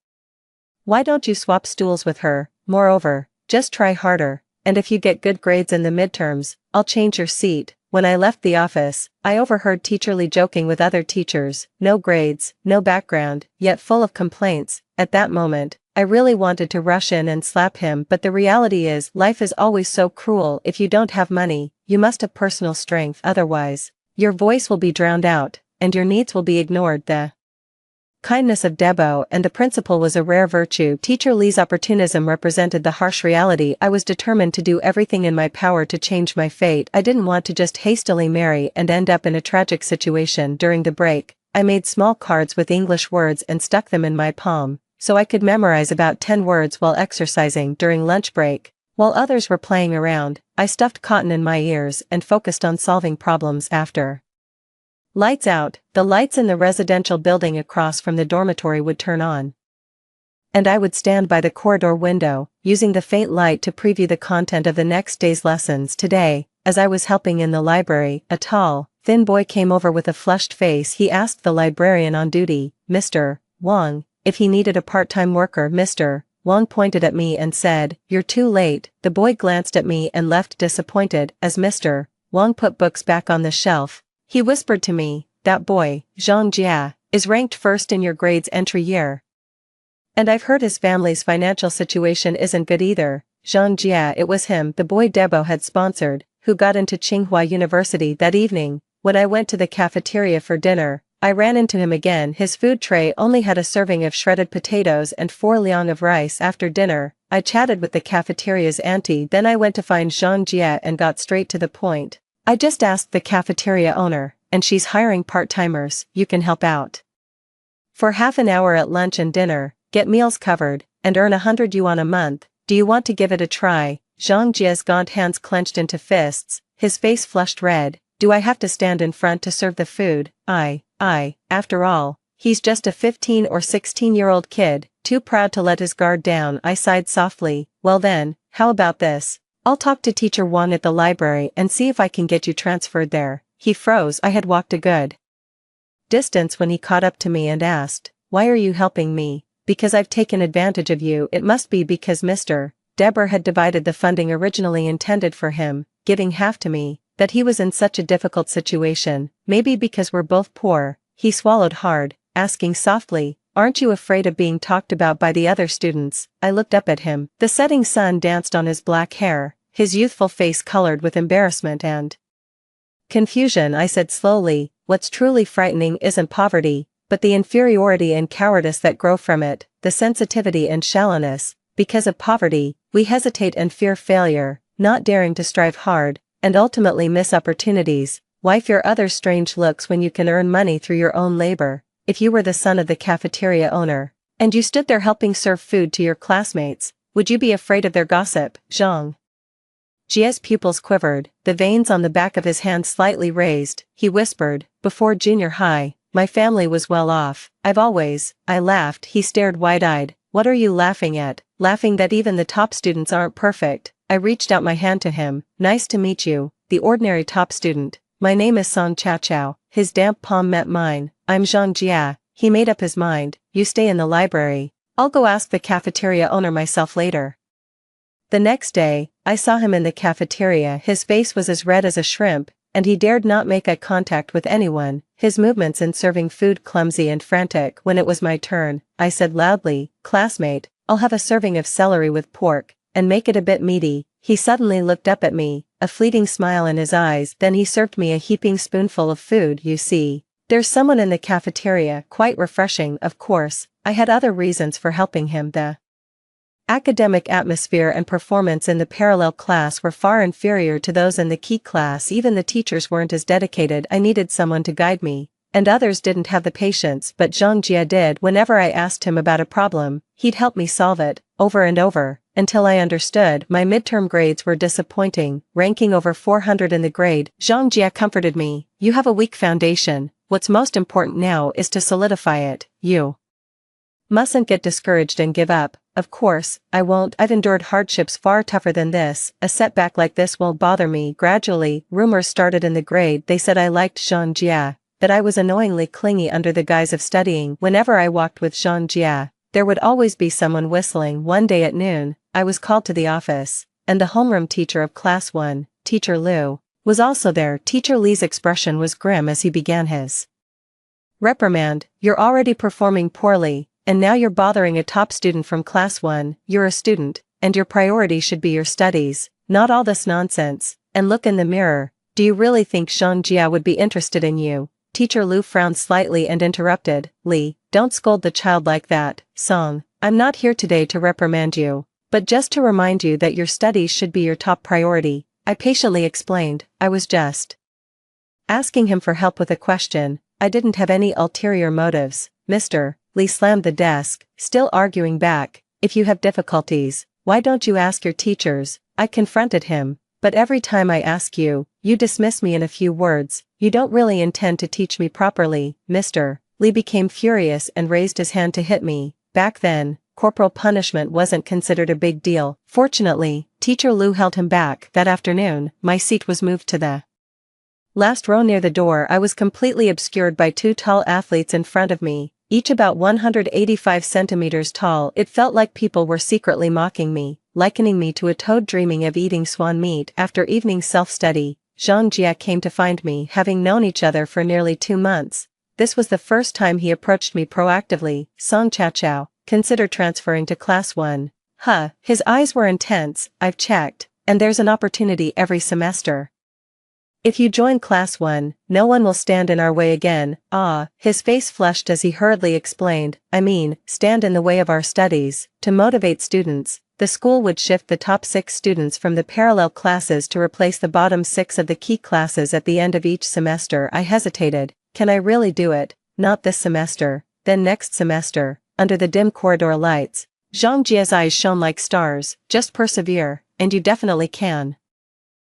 "Why don't you swap stools with her? Moreover, just try harder, and if you get good grades in the midterms, I'll change your seat." When I left the office, I overheard Teacher Lee joking with other teachers. No grades, no background, yet full of complaints. At that moment, I really wanted to rush in and slap him, but the reality is, life is always so cruel. If you don't have money, you must have personal strength. Otherwise, your voice will be drowned out, and your needs will be ignored. The kindness of Debo and the principal was a rare virtue. Teacher Lee's opportunism represented the harsh reality. I was determined to do everything in my power to change my fate. I didn't want to just hastily marry and end up in a tragic situation. During the break, I made small cards with English words and stuck them in my palm, so I could memorize about 10 words while exercising. During lunch break, while others were playing around, I stuffed cotton in my ears and focused on solving problems. After lights out, the lights in the residential building across from the dormitory would turn on, and I would stand by the corridor window, using the faint light to preview the content of the next day's lessons. Today, as I was helping in the library, a tall, thin boy came over with a flushed face. He asked the librarian on duty, Mr. Wang, if he needed a part-time worker. Mr. Wang pointed at me and said, "You're too late." The boy glanced at me and left disappointed. As Mr. Wang put books back on the shelf, he whispered to me, "That boy, Zhang Jia, is ranked first in your grades entry year. And I've heard his family's financial situation isn't good either." Zhang Jia, it was him the boy Debo had sponsored, who got into Tsinghua University. That evening, when I went to the cafeteria for dinner, I ran into him again. His food tray only had a serving of shredded potatoes and 4 liang of rice. After dinner, I chatted with the cafeteria's auntie. Then I went to find Zhang Jia and got straight to the point. "I just asked the cafeteria owner, and she's hiring part-timers. You can help out." For half an hour at lunch and dinner, get meals covered, and earn 100 yuan a month. Do you want to give it a try? Zhang Jie's gaunt hands clenched into fists, his face flushed red. Do I have to stand in front to serve the food? After all, he's just a 15 or 16-year-old kid, too proud to let his guard down. I sighed softly. Well then, how about this? I'll talk to Teacher Wang at the library and see if I can get you transferred there. He froze. I had walked a good distance when he caught up to me and asked, why are you helping me? Because I've taken advantage of you. It must be because Mr. Deborah had divided the funding originally intended for him, giving half to me, that he was in such a difficult situation. Maybe because we're both poor. He swallowed hard, asking softly, aren't you afraid of being talked about by the other students? I looked up at him. The setting sun danced on his black hair, his youthful face colored with embarrassment and confusion. I said slowly, what's truly frightening isn't poverty, but the inferiority and cowardice that grow from it, the sensitivity and shallowness. Because of poverty, we hesitate and fear failure, not daring to strive hard, and ultimately miss opportunities. Why fear others' strange looks when you can earn money through your own labor? If you were the son of the cafeteria owner, and you stood there helping serve food to your classmates, would you be afraid of their gossip? Zhang Jie's pupils quivered, the veins on the back of his hand slightly raised. He whispered, before junior high, my family was well off. I laughed. He stared wide-eyed. What are you laughing at? Laughing that even the top students aren't perfect. I reached out my hand to him. Nice to meet you, the ordinary top student. My name is Song Chao. His damp palm met mine. I'm Zhang Jie. He made up his mind. You stay in the library. I'll go ask the cafeteria owner myself later. The next day, I saw him in the cafeteria. His face was as red as a shrimp, and he dared not make eye contact with anyone, his movements in serving food clumsy and frantic. When it was my turn, I said loudly, classmate, I'll have a serving of celery with pork, and make it a bit meaty. He suddenly looked up at me, a fleeting smile in his eyes. Then he served me a heaping spoonful of food. You see, there's someone in the cafeteria. Quite refreshing. Of course, I had other reasons for helping him. The academic atmosphere and performance in the parallel class were far inferior to those in the key class. Even the teachers weren't as dedicated. I needed someone to guide me, and others didn't have the patience, but Zhang Jie did. Whenever I asked him about a problem, he'd help me solve it, over and over, until I understood. My midterm grades were disappointing, ranking over 400 in the grade. Zhang Jie comforted me. You have a weak foundation. What's most important now is to solidify it. You mustn't get discouraged and give up. Of course, I won't. I've endured hardships far tougher than this. A setback like this won't bother me. Gradually, rumors started in the grade. They said I liked Zhang Jie, that I was annoyingly clingy under the guise of studying. Whenever I walked with Zhang Jie, there would always be someone whistling. One day at noon, I was called to the office, and the homeroom teacher of class 1, Teacher Liu, was also there. Teacher Li's expression was grim as he began his reprimand. You're already performing poorly, and now you're bothering a top student from class 1. You're a student, and your priority should be your studies, not all this nonsense. And look in the mirror. Do you really think Zhang Jie would be interested in you? Teacher Liu frowned slightly and interrupted. Li, don't scold the child like that. Song, I'm not here today to reprimand you, but just to remind you that your studies should be your top priority. I patiently explained. I was just asking him for help with a question. I didn't have any ulterior motives. Mr. Li slammed the desk, still arguing back. If you have difficulties, why don't you ask your teachers? I confronted him. But every time I ask you, you dismiss me in a few words. You don't really intend to teach me properly. Mr. Li became furious and raised his hand to hit me. Back then, corporal punishment wasn't considered a big deal. Fortunately, Teacher Liu held him back. That afternoon, my seat was moved to the last row near the door. I was completely obscured by two tall athletes in front of me, each about 185 centimeters tall. It felt like people were secretly mocking me, likening me to a toad dreaming of eating swan meat. After evening self-study, Zhang Jie came to find me. Having known each other for nearly 2 months, this was the first time he approached me proactively. Song Chao, consider transferring to class 1. His eyes were intense. I've checked, and there's an opportunity every semester. If you join class 1, no one will stand in our way again. His face flushed as he hurriedly explained. I mean, stand in the way of our studies. To motivate students, the school would shift the top 6 students from the parallel classes to replace the bottom 6 of the key classes at the end of each semester. I hesitated. Can I really do it? Not this semester. Then next semester, under the dim corridor lights, Zhang Jia's eyes shone like stars. Just persevere, and you definitely can.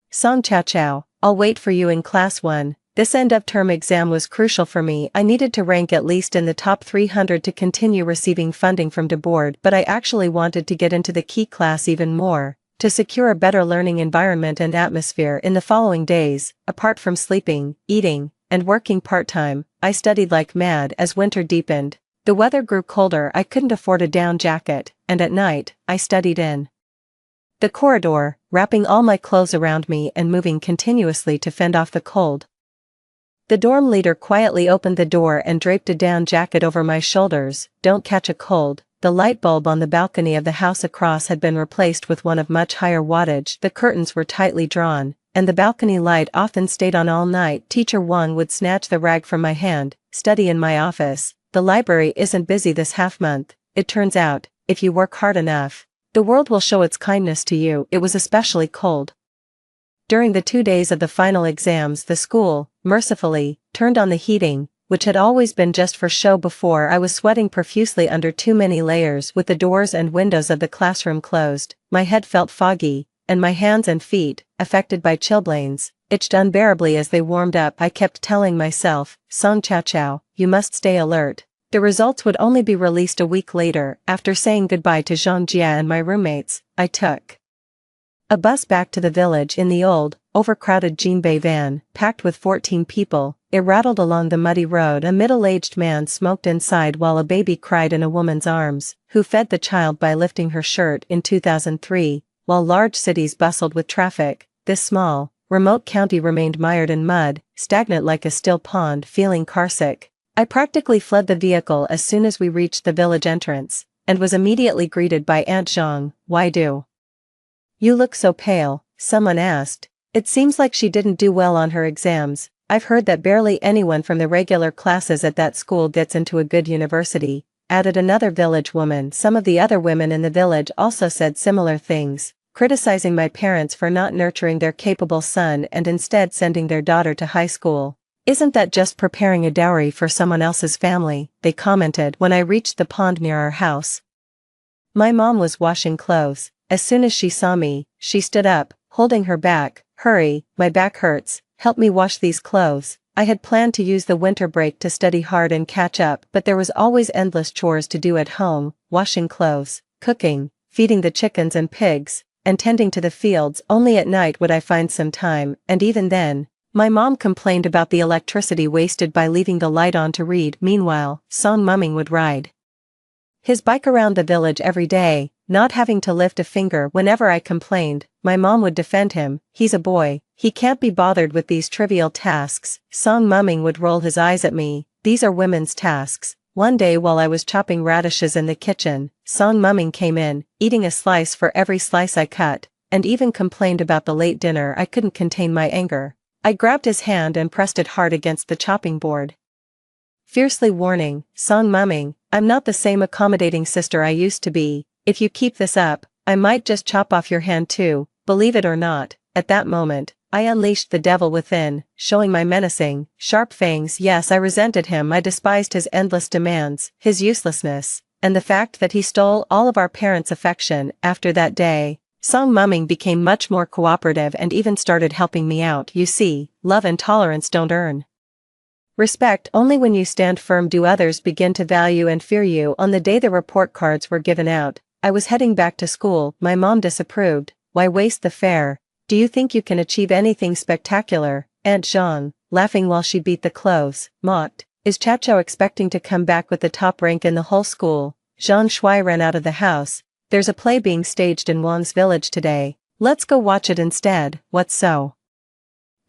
Song Chao Chao, I'll wait for you in class 1. This end-of-term exam was crucial for me. I needed to rank at least in the top 300 to continue receiving funding from the board, but I actually wanted to get into the key class even more, to secure a better learning environment and atmosphere. In the following days, apart from sleeping, eating, and working part-time, I studied like mad. As winter deepened, the weather grew colder. I couldn't afford a down jacket, and at night, I studied in the corridor, wrapping all my clothes around me and moving continuously to fend off the cold. The dorm leader quietly opened the door and draped a down jacket over my shoulders. Don't catch a cold. The light bulb on the balcony of the house across had been replaced with one of much higher wattage. The curtains were tightly drawn, and the balcony light often stayed on all night. Teacher Wang would snatch the rag from my hand. Study in my office. The library isn't busy this half-month. It turns out, if you work hard enough, the world will show its kindness to you. It was especially cold. During the 2 days of the final exams, the school, mercifully, turned on the heating, which had always been just for show before. I was sweating profusely under too many layers. With the doors and windows of the classroom closed, my head felt foggy, and my hands and feet, affected by chilblains, itched unbearably as they warmed up. I kept telling myself, Song Chao Chao, you must stay alert. The results would only be released a week later. After saying goodbye to Zhang Jia and my roommates, I took a bus back to the village in the old, overcrowded Jinbei van, packed with 14 people. It rattled along the muddy road. A middle-aged man smoked inside while a baby cried in a woman's arms, who fed the child by lifting her shirt. In 2003, while large cities bustled with traffic, this small, remote county remained mired in mud, stagnant like a still pond. Feeling carsick, I practically fled the vehicle as soon as we reached the village entrance, and was immediately greeted by Aunt Zhang. Why do you look so pale? Someone asked. It seems like she didn't do well on her exams. I've heard that barely anyone from the regular classes at that school gets into a good university, added another village woman. Some of the other women in the village also said similar things, criticizing my parents for not nurturing their capable son and instead sending their daughter to high school. Isn't that just preparing a dowry for someone else's family? They commented. When I reached the pond near our house, my mom was washing clothes. As soon as she saw me, she stood up, holding her back. Hurry, my back hurts, help me wash these clothes. I had planned to use the winter break to study hard and catch up, but there was always endless chores to do at home, washing clothes, cooking, feeding the chickens and pigs, and tending to the fields. Only at night would I find some time, and even then, my mom complained about the electricity wasted by leaving the light on to read. Meanwhile, Song Mumming would ride his bike around the village every day, not having to lift a finger. Whenever I complained, my mom would defend him. He's a boy, he can't be bothered with these trivial tasks. Song Mumming would roll his eyes at me. These are women's tasks. One day while I was chopping radishes in the kitchen, Song Mumming came in, eating a slice for every slice I cut, and even complained about the late dinner. I couldn't contain my anger. I grabbed his hand and pressed it hard against the chopping board, fiercely warning, Song Mumming, I'm not the same accommodating sister I used to be. If you keep this up, I might just chop off your hand too. Believe it or not, at that moment, I unleashed the devil within, showing my menacing, sharp fangs. Yes, I resented him. I despised his endless demands, his uselessness, and the fact that he stole all of our parents' affection. After that day, Song Mumming became much more cooperative and even started helping me out. You see, love and tolerance don't earn respect. Only when you stand firm do others begin to value and fear you. On the day the report cards were given out, I was heading back to school. My mom disapproved. Why waste the fare? Do you think you can achieve anything spectacular? Aunt Zhang, laughing while she beat the clothes, mocked. Is Chao Chao expecting to come back with the top rank in the whole school? Zhang Shui ran out of the house. There's a play being staged in Wang's village today. Let's go watch it instead. What's so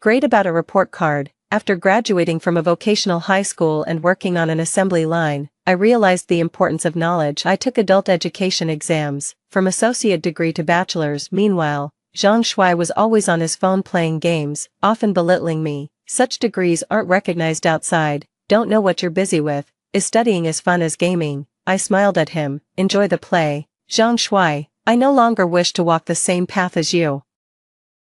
great about a report card? After graduating from a vocational high school and working on an assembly line, I realized the importance of knowledge. I took adult education exams, from associate degree to bachelor's. Meanwhile, Zhang Shui was always on his phone playing games, often belittling me. Such degrees aren't recognized outside. Don't know what you're busy with. Is studying as fun as gaming? I smiled at him. Enjoy the play. Zhang Shui, I no longer wish to walk the same path as you.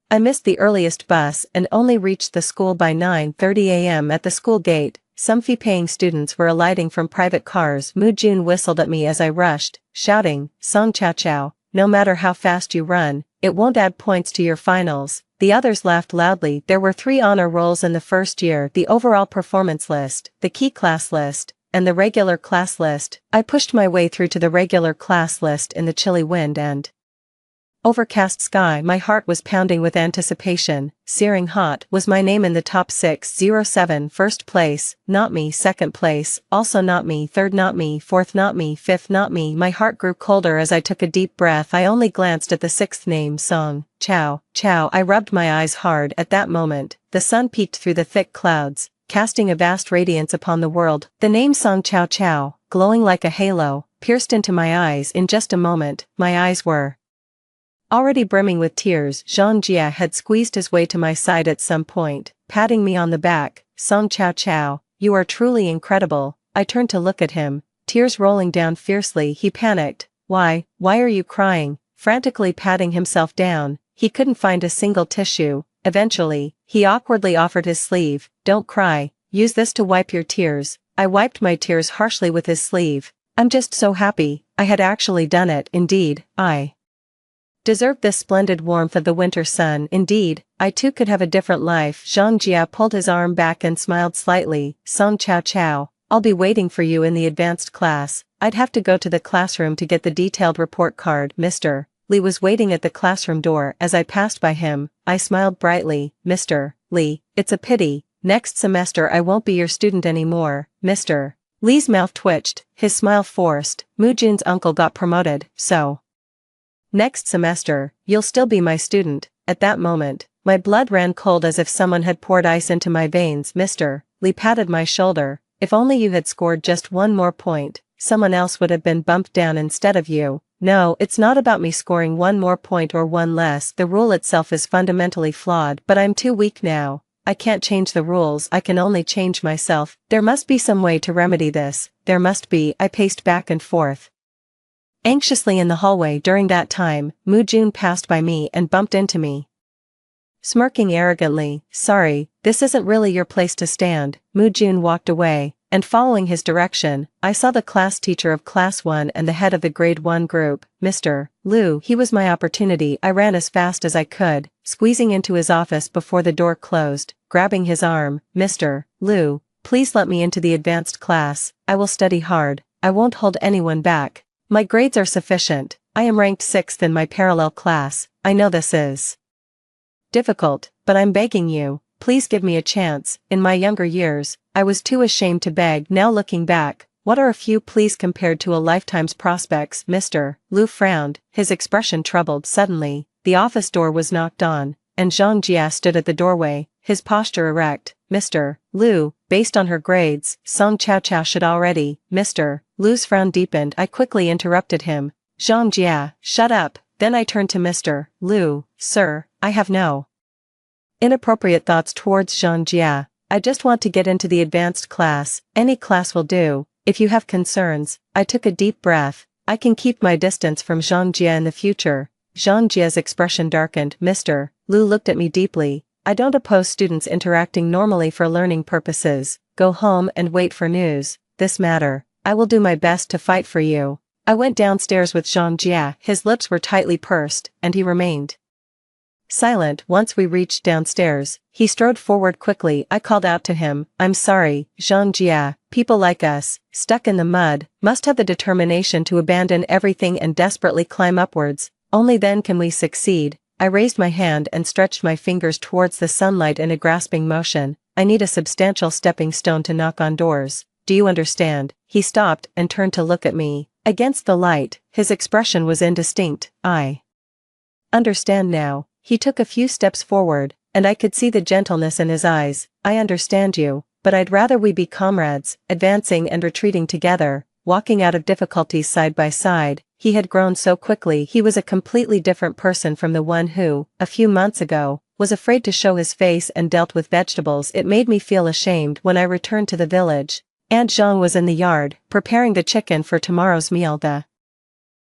I missed the earliest bus and only reached the school by 9:30 a.m. At the school gate, Some fee-paying students were alighting from private cars. Mu Jun whistled at me as I rushed, shouting, "Song Chao Chao, no matter how fast you run, it won't add points to your finals." The others laughed loudly. There were 3 honor rolls in the first year: the overall performance list, the key class list, and the regular class list. I pushed my way through to the regular class list in the chilly wind and overcast sky. My heart was pounding with anticipation. Searing hot. Was my name in the top 607? First place, not me. Second place, also not me. Third, not me. Fourth, not me. Fifth, not me. My heart grew colder as I took a deep breath. I only glanced at the 6th name, Song Chao Chao. I rubbed my eyes hard. At that moment, the sun peeked through the thick clouds, casting a vast radiance upon the world. The name Song Chao Chao, glowing like a halo, pierced into my eyes. In just a moment, my eyes were already brimming with tears. Zhang Jia had squeezed his way to my side at some point, patting me on the back. "Song Chao Chao, you are truly incredible." I turned to look at him, tears rolling down fiercely. He panicked. Why are you crying?" Frantically patting himself down, he couldn't find a single tissue. Eventually, he awkwardly offered his sleeve. "Don't cry, use this to wipe your tears." I wiped my tears harshly with his sleeve. "I'm just so happy, I had actually done it." Indeed, I deserved this splendid warmth of the winter sun. Indeed, I too could have a different life. Zhang Jia pulled his arm back and smiled slightly. "Song Chao Chao, I'll be waiting for you in the advanced class." I'd have to go to the classroom to get the detailed report card. Mr. Li was waiting at the classroom door. As I passed by him, I smiled brightly. "Mr. Li, it's a pity. Next semester I won't be your student anymore." Mr. Li's mouth twitched, his smile forced. "Mu Jun's uncle got promoted, so next semester, you'll still be my student." At that moment, my blood ran cold as if someone had poured ice into my veins. Mr. Li patted my shoulder. "If only you had scored just one more point, someone else would have been bumped down instead of you." "No, it's not about me scoring one more point or one less. The rule itself is fundamentally flawed, but I'm too weak now. I can't change the rules, I can only change myself. There must be some way to remedy this. There must be." I paced back and forth anxiously in the hallway. During that time, Mu Jun passed by me and bumped into me, smirking arrogantly. "Sorry, this isn't really your place to stand." Mu Jun walked away, and following his direction, I saw the class teacher of Class 1 and the head of the Grade 1 group, Mr. Liu. He was my opportunity. I ran as fast as I could, squeezing into his office before the door closed, grabbing his arm. "Mr. Liu, please let me into the advanced class. I will study hard. I won't hold anyone back. My grades are sufficient. I am ranked 6th in my parallel class. I know this is difficult, but I'm begging you, please give me a chance." In my younger years, I was too ashamed to beg. Now looking back, what are a few pleas compared to a lifetime's prospects? Mr. Liu frowned, his expression troubled. Suddenly, the office door was knocked on, and Zhang Jia stood at the doorway, his posture erect. "Mr. Liu, based on her grades, Song Chao Chao should already." Mr. Liu's frown deepened. I quickly interrupted him. "Zhang Jia, shut up." Then I turned to Mr. Liu. "Sir, I have no inappropriate thoughts towards Zhang Jia. I just want to get into the advanced class. Any class will do. If you have concerns," I took a deep breath, "I can keep my distance from Zhang Jia in the future." Zhang Jia's expression darkened. Mr. Liu looked at me deeply. "I don't oppose students interacting normally for learning purposes. Go home and wait for news. This matter, I will do my best to fight for you." I went downstairs with Zhang Jia. His lips were tightly pursed, and he remained silent. Once we reached downstairs, he strode forward quickly. I called out to him, "I'm sorry, Zhang Jia. People like us, stuck in the mud, must have the determination to abandon everything and desperately climb upwards. Only then can we succeed." I raised my hand and stretched my fingers towards the sunlight in a grasping motion. "I need a substantial stepping stone to knock on doors. Do you understand?" He stopped and turned to look at me. Against the light, his expression was indistinct. "I understand now." He took a few steps forward, and I could see the gentleness in his eyes. "I understand you, but I'd rather we be comrades, advancing and retreating together, walking out of difficulties side by side." He had grown so quickly. He was a completely different person from the one who, a few months ago, was afraid to show his face and dealt with vegetables. It made me feel ashamed. When I returned to the village, Aunt Zhang was in the yard, preparing the chicken for tomorrow's meal. The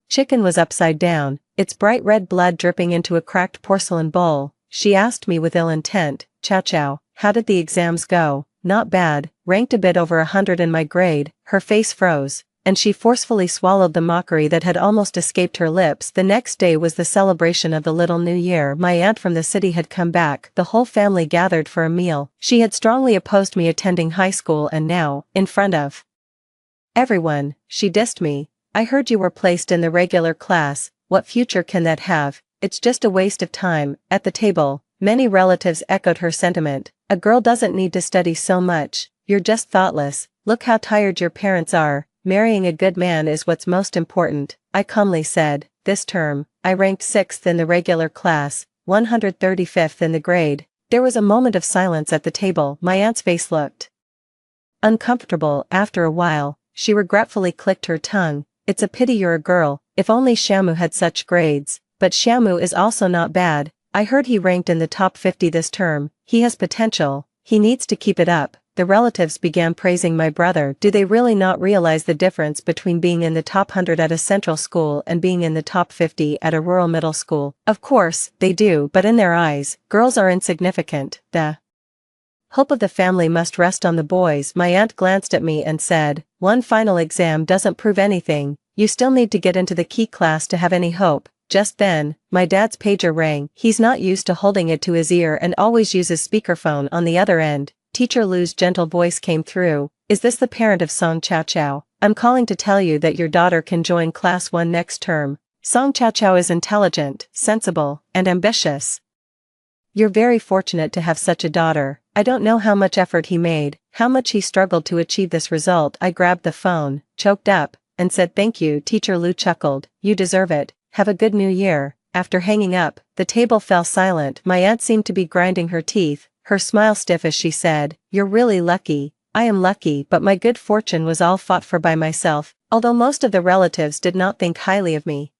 chicken was upside down, its bright red blood dripping into a cracked porcelain bowl. She asked me with ill intent, "Chao Chao, how did the exams go?" not bad, ranked a bit over 100 in my grade. Her face froze, and she forcefully swallowed the mockery that had almost escaped her lips. The next day was the celebration of the little new year. My aunt from the city had come back. The whole family gathered for a meal. She had strongly opposed me attending high school, and now, in front of everyone, she dissed me. "I heard you were placed in the regular class. What future can that have? It's just a waste of time." At the table, many relatives echoed her sentiment. "A girl doesn't need to study so much. You're just thoughtless. Look how tired your parents are. Marrying a good man is what's most important." I calmly said, "This term, I ranked 6th in the regular class, 135th in the grade." There was a moment of silence at the table. My aunt's face looked uncomfortable. After a while, she regretfully clicked her tongue. "It's a pity you're a girl. If only Shamu had such grades." "But Shamu is also not bad. I heard he ranked in the top 50 this term. He has potential. He needs to keep it up." The relatives began praising my brother. Do they really not realize the difference between being in the top 100 at a central school and being in the top 50 at a rural middle school? Of course, they do, but in their eyes, girls are insignificant. The hope of the family must rest on the boys. My aunt glanced at me and said, "One final exam doesn't prove anything. You still need to get into the key class to have any hope." Just then, my dad's pager rang. He's not used to holding it to his ear and always uses speakerphone on the other end. Teacher Lu's gentle voice came through. "Is this the parent of Song Chao Chao? I'm calling to tell you that your daughter can join Class 1 next term. Song Chao Chao is intelligent, sensible, and ambitious. You're very fortunate to have such a daughter." I don't know how much effort he made, how much he struggled to achieve this result. I grabbed the phone, choked up, and said thank you. Teacher Lu chuckled. "You deserve it. Have a good new year." After hanging up, the table fell silent. My aunt seemed to be grinding her teeth, her smile stiff as she said, "You're really lucky." "I am lucky, but my good fortune was all fought for by myself." Although most of the relatives did not think highly of me,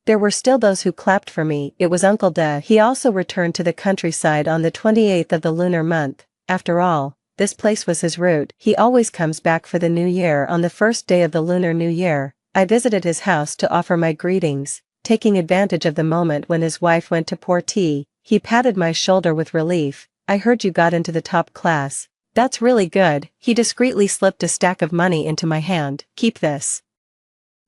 there were still those who clapped for me. It was Uncle De. He also returned to the countryside on the 28th of the lunar month. After all, this place was his route. He always comes back for the new year on the first day of the lunar new year. I visited his house to offer my greetings. Taking advantage of the moment when his wife went to pour tea, he patted my shoulder with relief. "I heard you got into the top class. That's really good." He discreetly slipped a stack of money into my hand. "Keep this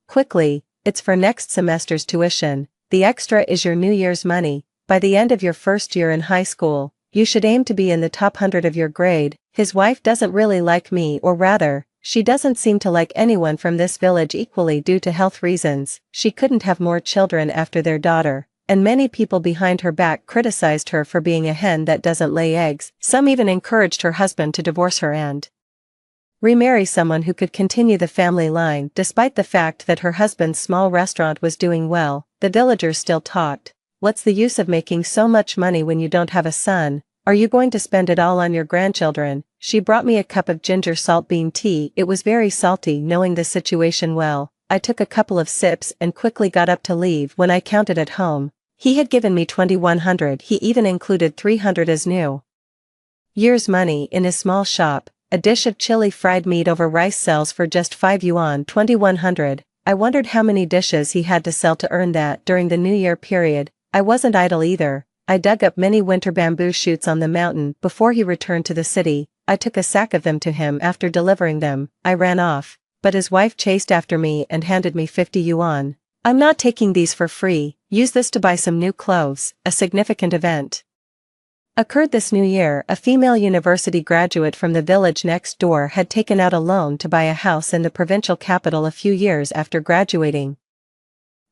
quickly. It's for next semester's tuition. The extra is your New Year's money. By the end of your first year in high school, you should aim to be in the top 100 of your grade." His wife doesn't really like me, or rather, she doesn't seem to like anyone from this village equally due to health reasons. She couldn't have more children after their daughter, and many people behind her back criticized her for being a hen that doesn't lay eggs. Some even encouraged her husband to divorce her and remarry someone who could continue the family line. Despite the fact that her husband's small restaurant was doing well, the villagers still talked. "What's the use of making so much money when you don't have a son? Are you going to spend it all on your grandchildren?" She brought me a cup of ginger salt bean tea. It was very salty. Knowing the situation well, I took a couple of sips and quickly got up to leave. When I counted at home, he had given me 2,100. He even included 300 as new year's money. In his small shop, a dish of chili fried meat over rice sells for just 5 yuan, 2,100. I wondered how many dishes he had to sell to earn that. During the New Year period, I wasn't idle either. I dug up many winter bamboo shoots on the mountain. Before he returned to the city, I took a sack of them to him. After delivering them, I ran off, but his wife chased after me and handed me 50 yuan. "I'm not taking these for free. Use this to buy some new clothes." A significant event occurred this new year. A female university graduate from the village next door had taken out a loan to buy a house in the provincial capital a few years after graduating,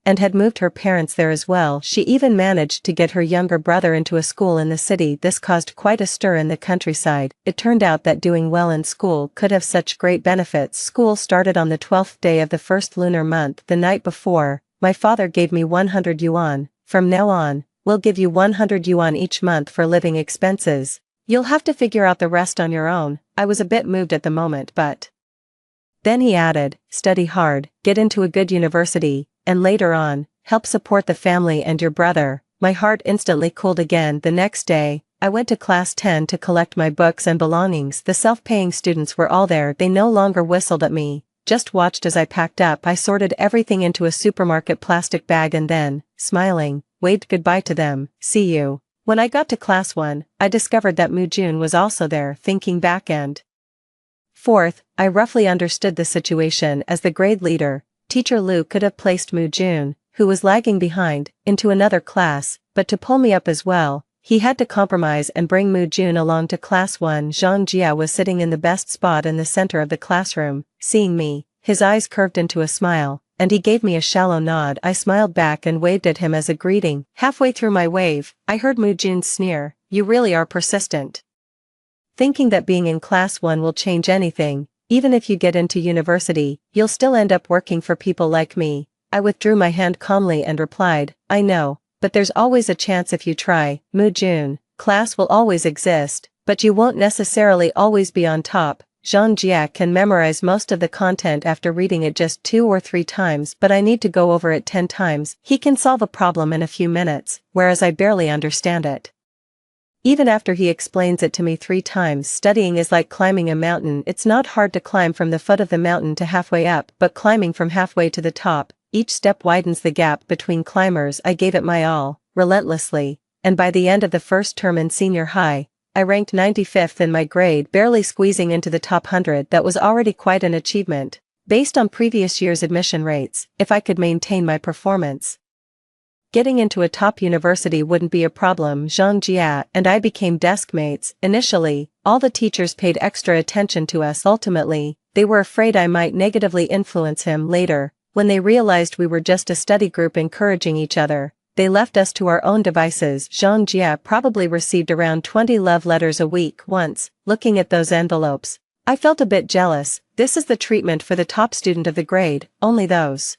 and had moved her parents there as well. She even managed to get her younger brother into a school in the city. This caused quite a stir in the countryside. It turned out that doing well in school could have such great benefits. School started on the 12th day of the first lunar month. The night before, my father gave me 100 yuan. "From now on, we'll give you 100 yuan each month for living expenses. You'll have to figure out the rest on your own." I was a bit moved at the moment, but then he added, "Study hard, get into a good university, and later on, help support the family and your brother." My heart instantly cooled again. The next day, I went to class 10 to collect my books and belongings. The self-paying students were all there. They no longer whistled at me, just watched as I packed up. I sorted everything into a supermarket plastic bag and then, smiling, waved goodbye to them. "See you." When I got to class 1, I discovered that Mu-jun was also there. Thinking back and forth, I roughly understood the situation as the grade leader. Teacher Lu could have placed Mu-jun, who was lagging behind, into another class, but to pull me up as well, he had to compromise and bring Mu-jun along to class 1. Zhang Jia was sitting in the best spot in the center of the classroom. Seeing me, his eyes curved into a smile, and he gave me a shallow nod. I smiled back and waved at him as a greeting. Halfway through my wave, I heard Mu-jun's sneer, "You really are persistent." Thinking that being in class 1 will change anything, even if you get into university, you'll still end up working for people like me. I withdrew my hand calmly and replied, "I know, but there's always a chance if you try, Mu-jun. Class will always exist, but you won't necessarily always be on top." Zhang Jia can memorize most of the content after reading it just 2 or 3 times, but I need to go over it 10 times. He can solve a problem in a few minutes, whereas I barely understand it. Even after he explains it to me 3 times, studying is like climbing a mountain. It's not hard to climb from the foot of the mountain to halfway up, but climbing from halfway to the top, each step widens the gap between climbers. I gave it my all, relentlessly, and by the end of the first term in senior high, I ranked 95th in my grade, barely squeezing into the top 100. That was already quite an achievement, based on previous year's admission rates, if I could maintain my performance. Getting into a top university wouldn't be a problem. Zhang Jia and I became desk mates. Initially, all the teachers paid extra attention to us. Ultimately, they were afraid I might negatively influence him. Later, when they realized we were just a study group encouraging each other, they left us to our own devices. Zhang Jia probably received around 20 love letters a week. Once, looking at those envelopes, I felt a bit jealous. This is the treatment for the top student of the grade, only those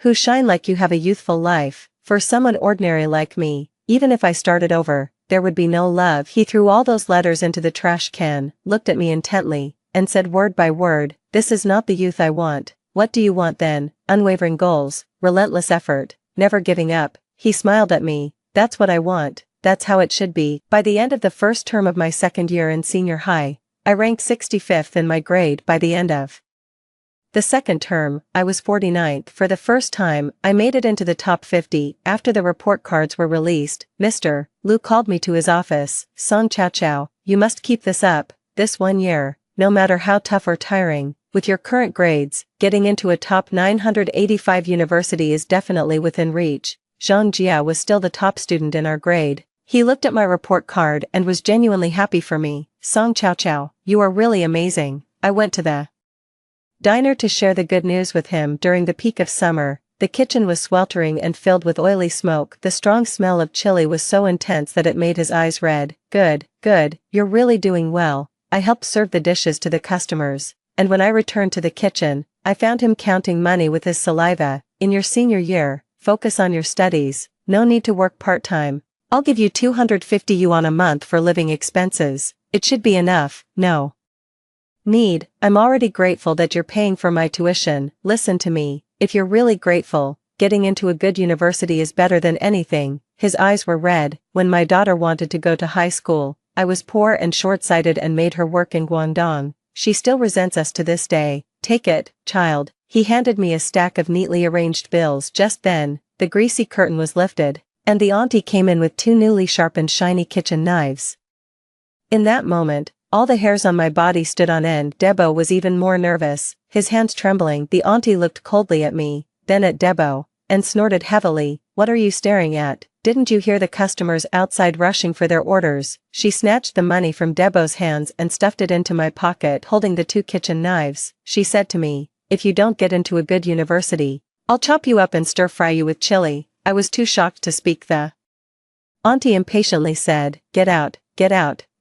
who shine like you have a youthful life. For someone ordinary like me, even if I started over, there would be no love. He threw all those letters into the trash can, looked at me intently, and said word by word, "This is not the youth I want." "What do you want then?" "Unwavering goals, relentless effort, never giving up." He smiled at me. "That's what I want, that's how it should be." By the end of the first term of my second year in senior high, I ranked 65th in my grade. By the end of the second term, I was 49th. For the first time, I made it into the top 50. After the report cards were released, Mr. Lu called me to his office. "Song Chao Chao, you must keep this up. This 1 year, no matter how tough or tiring, with your current grades, getting into a top 985 university is definitely within reach." Zhang Jia was still the top student in our grade. He looked at my report card and was genuinely happy for me. "Song Chao Chao, you are really amazing." I went to the diner to share the good news with him. During the peak of summer, the kitchen was sweltering and filled with oily smoke. The strong smell of chili was so intense that it made his eyes red. Good, you're really doing well." I helped serve the dishes to the customers, and when I returned to the kitchen, I found him counting money with his saliva. "In your senior year, focus on your studies, no need to work part-time. I'll give you 250 yuan a month for living expenses. It should be enough." "No need, I'm already grateful that you're paying for my tuition." "Listen to me, if you're really grateful, getting into a good university is better than anything." His eyes were red. "When my daughter wanted to go to high school, I was poor and short-sighted and made her work in Guangdong. She still resents us to this day. Take it, child." He handed me a stack of neatly arranged bills. Just then, the greasy curtain was lifted, and the auntie came in with 2 newly sharpened shiny kitchen knives. In that moment, all the hairs on my body stood on end. Debo was even more nervous, his hands trembling. The auntie looked coldly at me, then at Debo, and snorted heavily. "What are you staring at? Didn't you hear the customers outside rushing for their orders?" She snatched the money from Debo's hands and stuffed it into my pocket. Holding the 2 kitchen knives, she said to me, "If you don't get into a good university, I'll chop you up and stir-fry you with chili." I was too shocked to speak. The auntie impatiently said, Get out,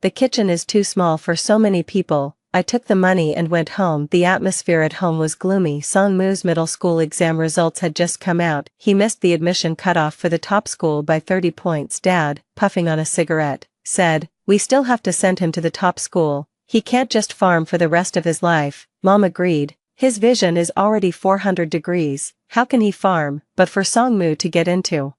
the kitchen is too small for so many people." I took the money and went home. The atmosphere at home was gloomy. Song Mu's middle school exam results had just come out. He missed the admission cutoff for the top school by 30 points. Dad, puffing on a cigarette, said, "We still have to send him to the top school. He can't just farm for the rest of his life." Mom agreed. His vision is already 400 degrees. How can he farm? But for Song Mu to get into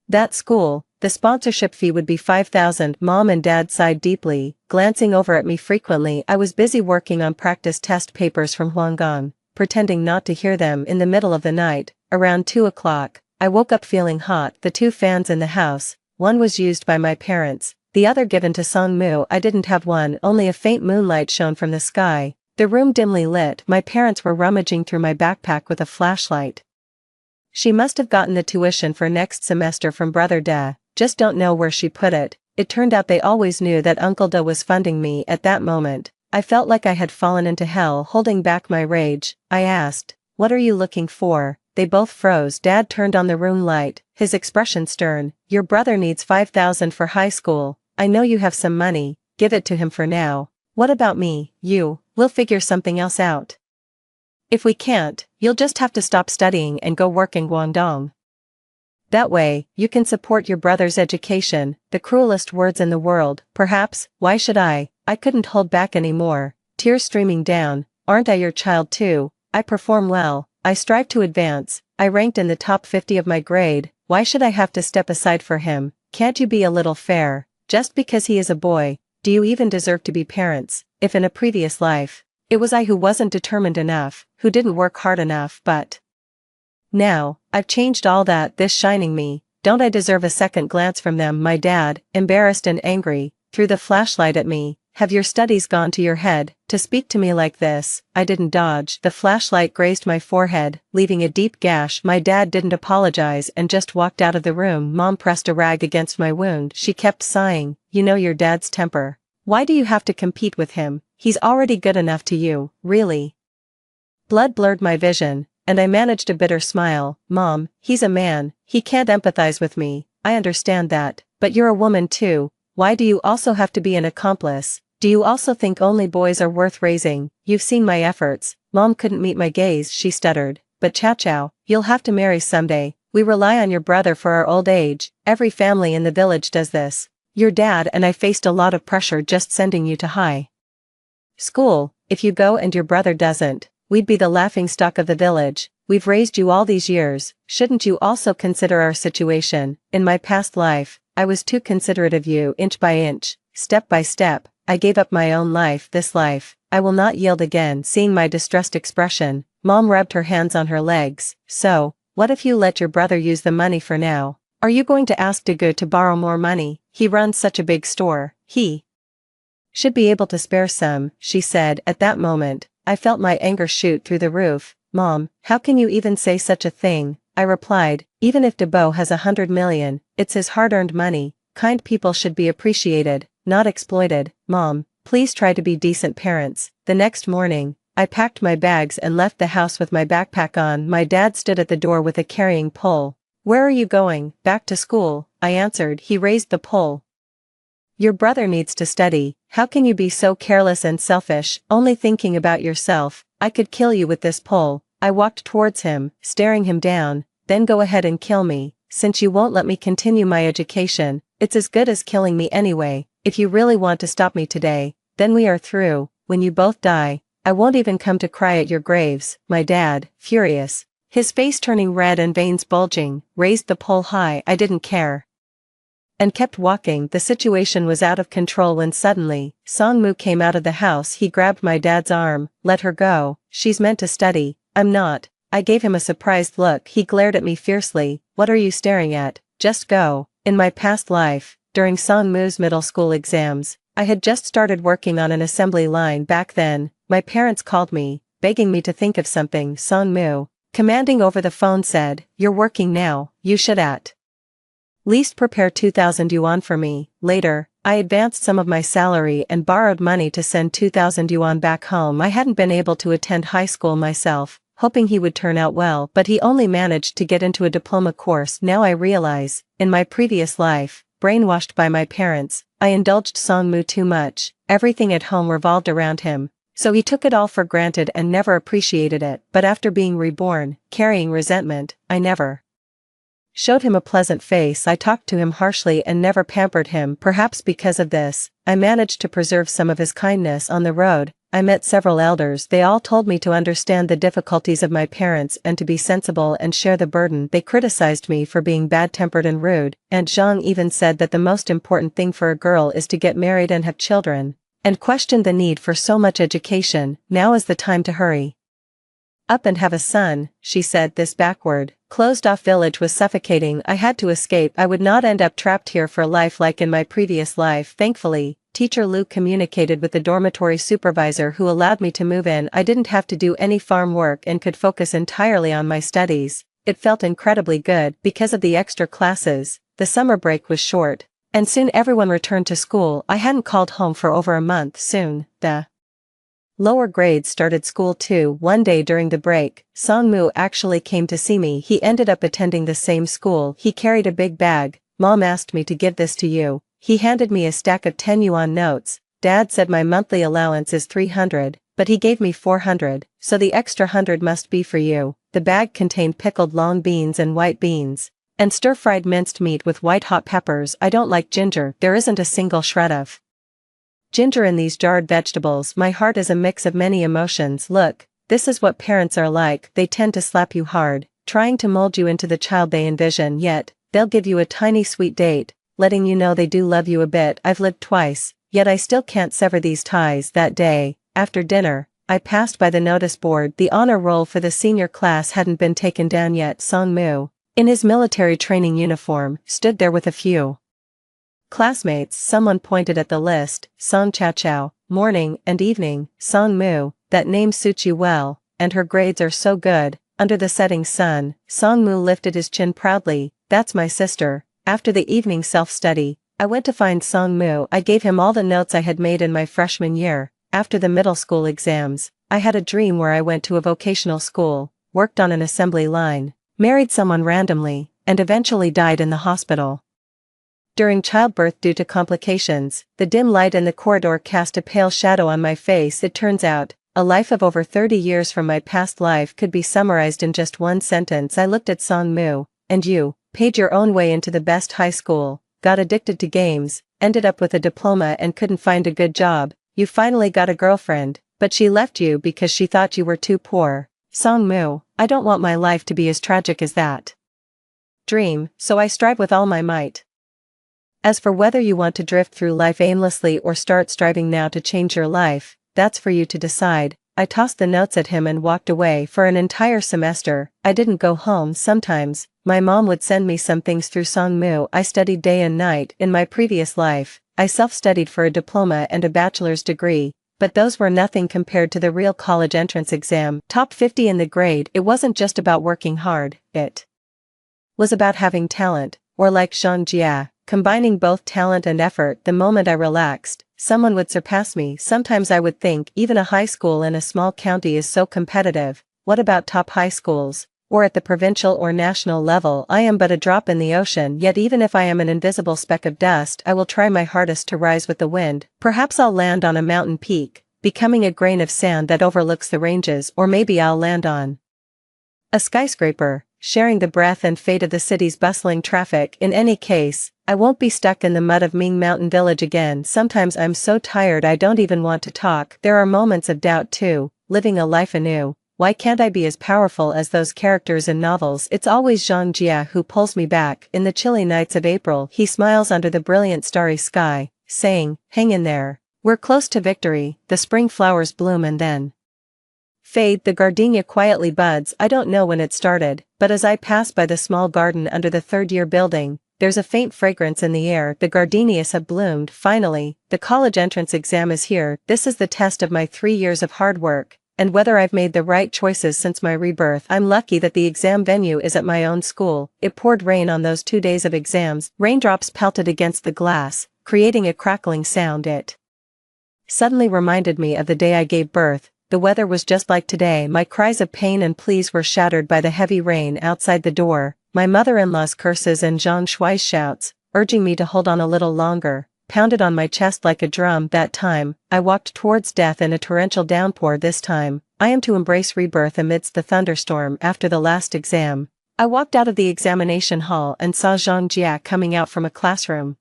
that school, the sponsorship fee would be 5,000. Mom and Dad sighed deeply, glancing over at me frequently. I was busy working on practice test papers from Huanggang, pretending not to hear them. In the middle of the night, around 2 o'clock, I woke up feeling hot. The 2 fans in the house, one was used by my parents, the other given to Song-mu. I didn't have one, only a faint moonlight shone from the sky. The room dimly lit, my parents were rummaging through my backpack with a flashlight. She must have gotten the tuition for next semester from Brother Da, just don't know where she put it. It turned out they always knew that Uncle Da was funding me. At that moment, I felt like I had fallen into hell. Holding back my rage, I asked, "What are you looking for?" They both froze. Dad turned on the room light, his expression stern. "Your brother needs 5,000 for high school. I know you have some money, give it to him for now. What about me? We'll figure something else out. If we can't, you'll just have to stop studying and go work in Guangdong. That way, you can support your brother's education." The cruelest words in the world, perhaps. Why should I? I couldn't hold back anymore, tears streaming down. "Aren't I your child too? I perform well, I strive to advance, I ranked in the top 50 of my grade. Why should I have to step aside for him? Can't you be a little fair? Just because he is a boy, do you even deserve to be parents? If in a previous life, it was I who wasn't determined enough, who didn't work hard enough, but now, I've changed all that. This shining me, don't I deserve a second glance from them?" My dad, embarrassed and angry, threw the flashlight at me. "Have your studies gone to your head, to speak to me like this?" I didn't dodge. The flashlight grazed my forehead, leaving a deep gash. My dad didn't apologize and just walked out of the room. Mom pressed a rag against my wound. She kept sighing, "You know your dad's temper. Why do you have to compete with him? He's already good enough to you, really." Blood blurred my vision, and I managed a bitter smile. "Mom, he's a man, he can't empathize with me. I understand that, but you're a woman too. Why do you also have to be an accomplice? Do you also think only boys are worth raising? You've seen my efforts." Mom couldn't meet my gaze. She stuttered, "But Chow, you'll have to marry someday. We rely on your brother for our old age. Every family in the village does this. Your dad and I faced a lot of pressure just sending you to high school. If you go and your brother doesn't, we'd be the laughingstock of the village. We've raised you all these years. Shouldn't you also consider our situation? In my past life, I was too considerate of you. Inch by inch, step by step, I gave up my own life. This life, I will not yield again." Seeing my distressed expression, Mom rubbed her hands on her legs. "So, what if you let your brother use the money for now? Are you going to ask Dagu to borrow more money? He runs such a big store. He should be able to spare some," she said. At that moment, I felt my anger shoot through the roof. "Mom, how can you even say such a thing?" I replied. "Even if Debo has 100 million, it's his hard-earned money. Kind people should be appreciated, not exploited." "Mom, please try to be decent parents." The next morning, I packed my bags and left the house with my backpack on. My dad stood at the door with a carrying pole. "Where are you going?" "Back to school," I answered. He raised the pole. "Your brother needs to study. How can you be so careless and selfish, only thinking about yourself? I could kill you with this pole." I walked towards him, staring him down. "Then go ahead and kill me, since you won't let me continue my education. It's as good as killing me anyway. If you really want to stop me today, then we are through. When you both die, I won't even come to cry at your graves." My dad, furious, his face turning red and veins bulging, raised the pole high. I didn't care and kept walking. The situation was out of control when suddenly, Song-mu came out of the house. He grabbed my dad's arm. "Let her go, she's meant to study." "I'm not." I gave him a surprised look. He glared at me fiercely. "What are you staring at? Just go." In my past life, during Song-mu's middle school exams, I had just started working on an assembly line. Back then, my parents called me, begging me to think of something. Song-mu, commanding over the phone, said, "You're working now, you should at least prepare 2,000 yuan for me." Later, I advanced some of my salary and borrowed money to send 2,000 yuan back home. I hadn't been able to attend high school myself, hoping he would turn out well, but he only managed to get into a diploma course. Now I realize, in my previous life, brainwashed by my parents, I indulged Song-mu too much. Everything at home revolved around him, so he took it all for granted and never appreciated it. But after being reborn, carrying resentment, I never showed him a pleasant face. I talked to him harshly and never pampered him. Perhaps because of this, I managed to preserve some of his kindness. On the road, I met several elders. They all told me to understand the difficulties of my parents and to be sensible and share the burden. They criticized me for being bad-tempered and rude, and Zhang even said that the most important thing for a girl is to get married and have children, and questioned the need for so much education. "Now is the time to hurry up and have a son," she said. "This backward, Closed-off village was suffocating. I had to escape. I would not end up trapped here for life like in my previous life. Thankfully, Teacher Luke communicated with the dormitory supervisor who allowed me to move in. I didn't have to do any farm work and could focus entirely on my studies. It felt incredibly good because of the extra classes. The summer break was short, and soon everyone returned to school. I hadn't called home for over a month. Soon, the lower grades started school too. One day during the break, Song-moo actually came to see me. He ended up attending the same school. He carried a big bag. Mom asked me to give this to you. He handed me a stack of 10 yuan notes. Dad said my monthly allowance is 300, but he gave me 400, so the extra 100 must be for you. The bag contained pickled long beans and white beans, and stir-fried minced meat with white hot peppers. I don't like ginger. There isn't a single shred of ginger in these jarred vegetables. My heart is a mix of many emotions. Look, this is what parents are like. They tend to slap you hard, trying to mold you into the child they envision, yet they'll give you a tiny sweet date, letting you know they do love you a bit. I've lived twice, yet I still can't sever these ties. That day, after dinner, I passed by the notice board. The honor roll for the senior class hadn't been taken down yet. Song-moo, in his military training uniform, stood there with a few classmates. Someone pointed at the list. Song Chao, morning and evening. Song-moo, that name suits you well, and her grades are so good. Under the setting sun, Song-moo lifted his chin proudly. That's my sister. After the evening self-study, I went to find Song-moo. I gave him all the notes I had made in my freshman year. After the middle school exams, I had a dream where I went to a vocational school, worked on an assembly line, married someone randomly, and eventually died in the hospital during childbirth due to complications. The dim light in the corridor cast a pale shadow on my face. It turns out, a life of over 30 years from my past life could be summarized in just one sentence. I looked at Song-moo, and you paid your own way into the best high school, got addicted to games, ended up with a diploma and couldn't find a good job. You finally got a girlfriend, but she left you because she thought you were too poor. Song-moo, I don't want my life to be as tragic as that dream, so I strive with all my might. As for whether you want to drift through life aimlessly or start striving now to change your life, that's for you to decide. I tossed the notes at him and walked away. For an entire semester, I didn't go home. Sometimes, my mom would send me some things through Song-moo. I studied day and night. In my previous life, I self-studied for a diploma and a bachelor's degree, but those were nothing compared to the real college entrance exam. Top 50 in the grade. It wasn't just about working hard, it was about having talent, or like Zhang Jia, combining both talent and effort. The moment I relaxed, someone would surpass me. Sometimes I would think even a high school in a small county is so competitive. What about top high schools, or at the provincial or national level? I am but a drop in the ocean, yet even if I am an invisible speck of dust, I will try my hardest to rise with the wind. Perhaps I'll land on a mountain peak, becoming a grain of sand that overlooks the ranges, or maybe I'll land on a skyscraper, sharing the breath and fate of the city's bustling traffic. In any case, I won't be stuck in the mud of Ming Mountain Village again. Sometimes I'm so tired I don't even want to talk. There are moments of doubt too, living a life anew. Why can't I be as powerful as those characters in novels? It's always Zhang Jia who pulls me back. In the chilly nights of April, he smiles under the brilliant starry sky, saying, hang in there. We're close to victory. The spring flowers bloom and then fade. The gardenia quietly buds. I don't know when it started, but as I pass by the small garden under the third-year building, there's a faint fragrance in the air. The gardenias have bloomed. Finally, the college entrance exam is here. This is the test of my 3 years of hard work, and whether I've made the right choices since my rebirth. I'm lucky that the exam venue is at my own school. It poured rain on those 2 days of exams. Raindrops pelted against the glass, creating a crackling sound. It suddenly reminded me of the day I gave birth. The weather was just like today. My cries of pain and pleas were shattered by the heavy rain outside the door, my mother-in-law's curses and Zhang Shuai's shouts, urging me to hold on a little longer, pounded on my chest like a drum. That time, I walked towards death in a torrential downpour. This time, I am to embrace rebirth amidst the thunderstorm. After the last exam, I walked out of the examination hall and saw Zhang Jia coming out from a classroom.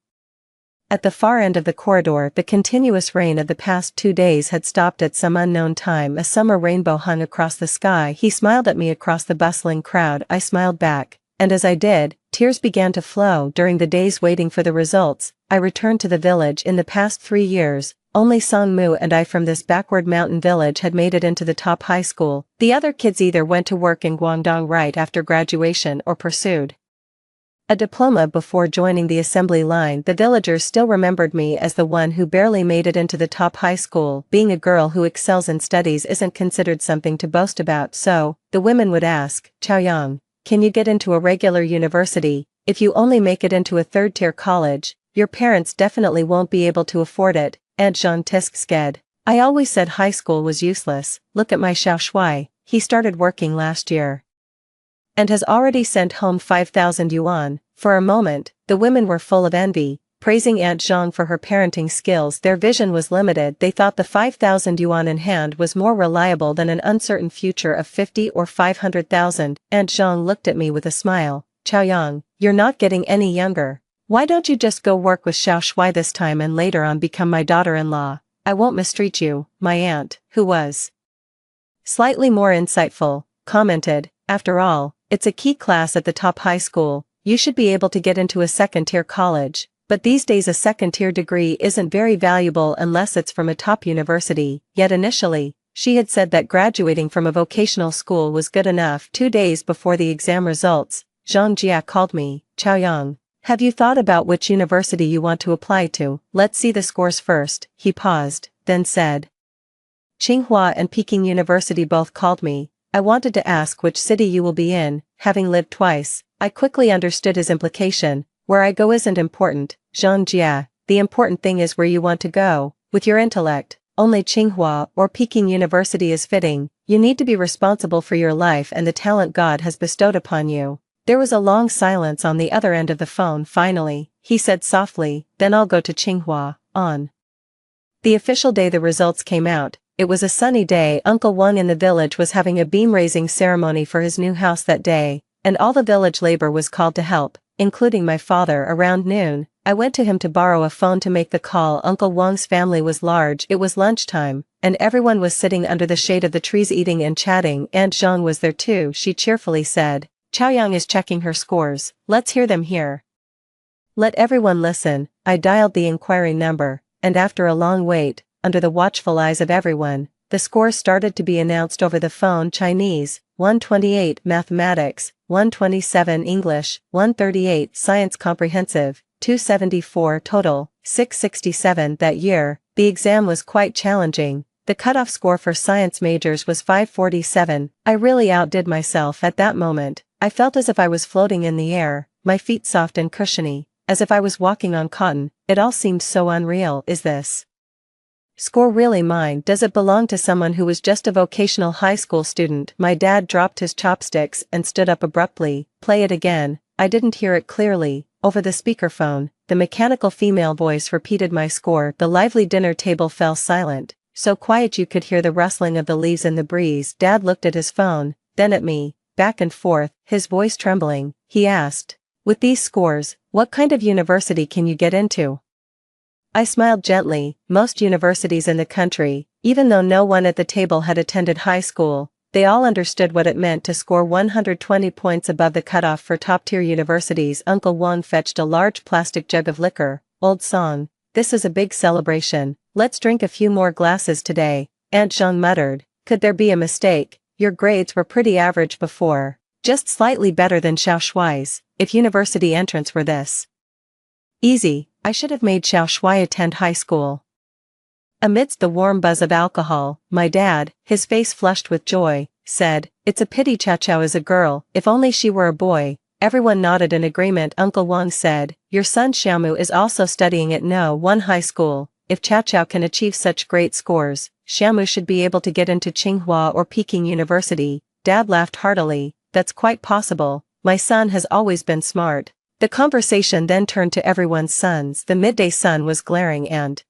At the far end of the corridor, the continuous rain of the past 2 days had stopped at some unknown time. A summer rainbow hung across the sky. He smiled at me across the bustling crowd. I smiled back, and as I did, tears began to flow. During the days waiting for the results, I returned to the village. In the past 3 years, only Songmu and I from this backward mountain village had made it into the top high school. The other kids either went to work in Guangdong right after graduation or pursued a diploma before joining the assembly line. The villagers still remembered me as the one who barely made it into the top high school. Being a girl who excels in studies isn't considered something to boast about, so the women would ask, Chaoyang, can you get into a regular university? If you only make it into a third-tier college, your parents definitely won't be able to afford it. Aunt Jean Tisk sked. I always said high school was useless. Look at my Xiao Shui, he started working last year and has already sent home 5,000 yuan. For a moment, the women were full of envy, praising Aunt Zhang for her parenting skills. Their vision was limited. They thought the 5,000 yuan in hand was more reliable than an uncertain future of 50 or 500,000. Aunt Zhang looked at me with a smile. Chaoyang, you're not getting any younger. Why don't you just go work with Xiao Shui this time and later on become my daughter-in-law? I won't mistreat you. My aunt, who was slightly more insightful, commented, after all, it's a key class at the top high school. You should be able to get into a second-tier college, but these days a second-tier degree isn't very valuable unless it's from a top university. Yet initially, she had said that graduating from a vocational school was good enough. 2 days before the exam results, Zhang Jia called me. Chaoyang, have you thought about which university you want to apply to? Let's see the scores first. He paused, then said. Tsinghua and Peking University both called me. I wanted to ask which city you will be in. Having lived twice, I quickly understood his implication. Where I go isn't important, Zhang Jia. The important thing is where you want to go. With your intellect, only Tsinghua or Peking University is fitting. You need to be responsible for your life and the talent God has bestowed upon you. There was a long silence on the other end of the phone. Finally, he said softly, then I'll go to Tsinghua. On the official day the results came out, it was a sunny day. Uncle Wang in the village was having a beam-raising ceremony for his new house that day, and all the village labor was called to help, including my father. Around noon, I went to him to borrow a phone to make the call. Uncle Wang's family was large. It was lunchtime, and everyone was sitting under the shade of the trees eating and chatting. Aunt Zhang was there too. She cheerfully said, Chaoyang is checking her scores. Let's hear them here. Let everyone listen. I dialed the inquiry number, and after a long wait, under the watchful eyes of everyone, the scores started to be announced over the phone. Chinese, 128, Mathematics, 127, English, 138, Science Comprehensive, 274 total, 667. That year, the exam was quite challenging. The cutoff score for science majors was 547. I really outdid myself at that moment. I felt as if I was floating in the air, my feet soft and cushiony, as if I was walking on cotton. It all seemed so unreal. Is this score really mine? Does it belong to someone who was just a vocational high school student? My dad dropped his chopsticks and stood up abruptly. Play it again. I didn't hear it clearly. Over the speakerphone, the mechanical female voice repeated my score. The lively dinner table fell silent, so quiet you could hear the rustling of the leaves in the breeze. Dad looked at his phone, then at me, back and forth, his voice trembling. He asked, with these scores, what kind of university can you get into? I smiled gently. Most universities in the country, even though no one at the table had attended high school, they all understood what it meant to score 120 points above the cutoff for top-tier universities. Uncle Wang fetched a large plastic jug of liquor. Old song, this is a big celebration. Let's drink a few more glasses today. Aunt Zhang muttered, could there be a mistake? Your grades were pretty average before. Just slightly better than Xiao Shui's. If university entrance were this easy, I should have made Xiao Shui attend high school. Amidst the warm buzz of alcohol, my dad, his face flushed with joy, said, it's a pity Chao is a girl. If only she were a boy. Everyone nodded in agreement. Uncle Wang said, your son Xiaomu is also studying at No. 1 high school. If Chao can achieve such great scores, Xiaomu should be able to get into Tsinghua or Peking University. Dad laughed heartily. That's quite possible. My son has always been smart. The conversation then turned to everyone's sons. The midday sun was glaring and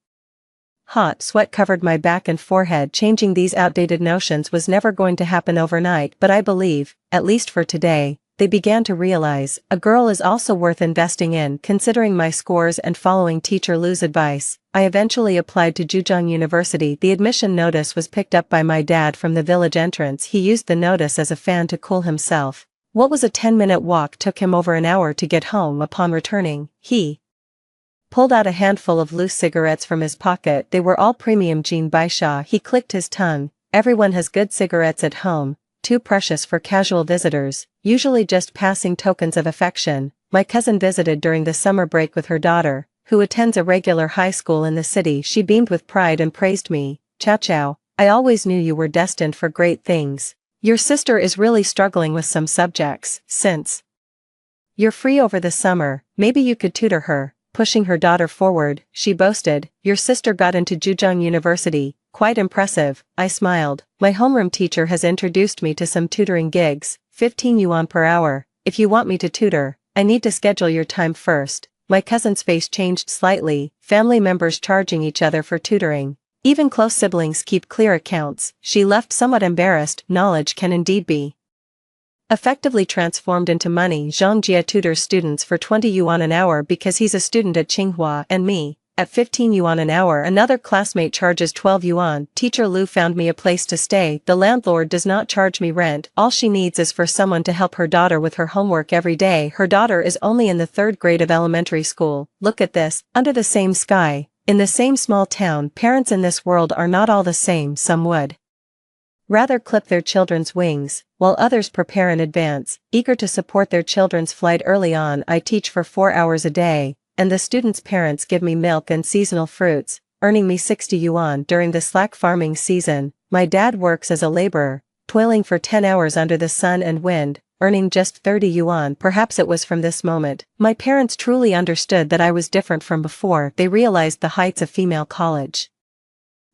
hot. Sweat covered my back and forehead. Changing these outdated notions was never going to happen overnight, but I believe, at least for today, they began to realize, a girl is also worth investing in. Considering my scores and following Teacher Lu's advice, I eventually applied to Zhejiang University. The admission notice was picked up by my dad from the village entrance. He used the notice as a fan to cool himself. What was a 10-minute walk took him over an hour to get home. Upon returning, he pulled out a handful of loose cigarettes from his pocket. They were all premium Jean Baisha. He clicked his tongue. Everyone has good cigarettes at home, too precious for casual visitors, usually just passing tokens of affection. My cousin visited during the summer break with her daughter, who attends a regular high school in the city. She beamed with pride and praised me. Chow chow, I always knew you were destined for great things. Your sister is really struggling with some subjects. Since you're free over the summer, maybe you could tutor her. Pushing her daughter forward, she boasted, your sister got into Zhejiang University. Quite impressive. I smiled. My homeroom teacher has introduced me to some tutoring gigs, 15 yuan per hour. If you want me to tutor, I need to schedule your time first. My cousin's face changed slightly, family members charging each other for tutoring. Even close siblings keep clear accounts. She left somewhat embarrassed. Knowledge can indeed be effectively transformed into money. Zhang Jia tutors students for 20 yuan an hour because he's a student at Tsinghua, and me, at 15 yuan an hour. Another classmate charges 12 yuan. Teacher Lu found me a place to stay. The landlord does not charge me rent. All she needs is for someone to help her daughter with her homework every day. Her daughter is only in the 3rd grade of elementary school. Look at this. Under the same sky, in the same small town, parents in this world are not all the same. Some would rather clip their children's wings, while others prepare in advance, eager to support their children's flight early on. I teach for 4 hours a day, and the students' parents give me milk and seasonal fruits, earning me 60 yuan during the slack farming season. My dad works as a laborer, toiling for 10 hours under the sun and wind, earning just 30 yuan. Perhaps it was from this moment my parents truly understood that I was different from before. They realized the heights of female college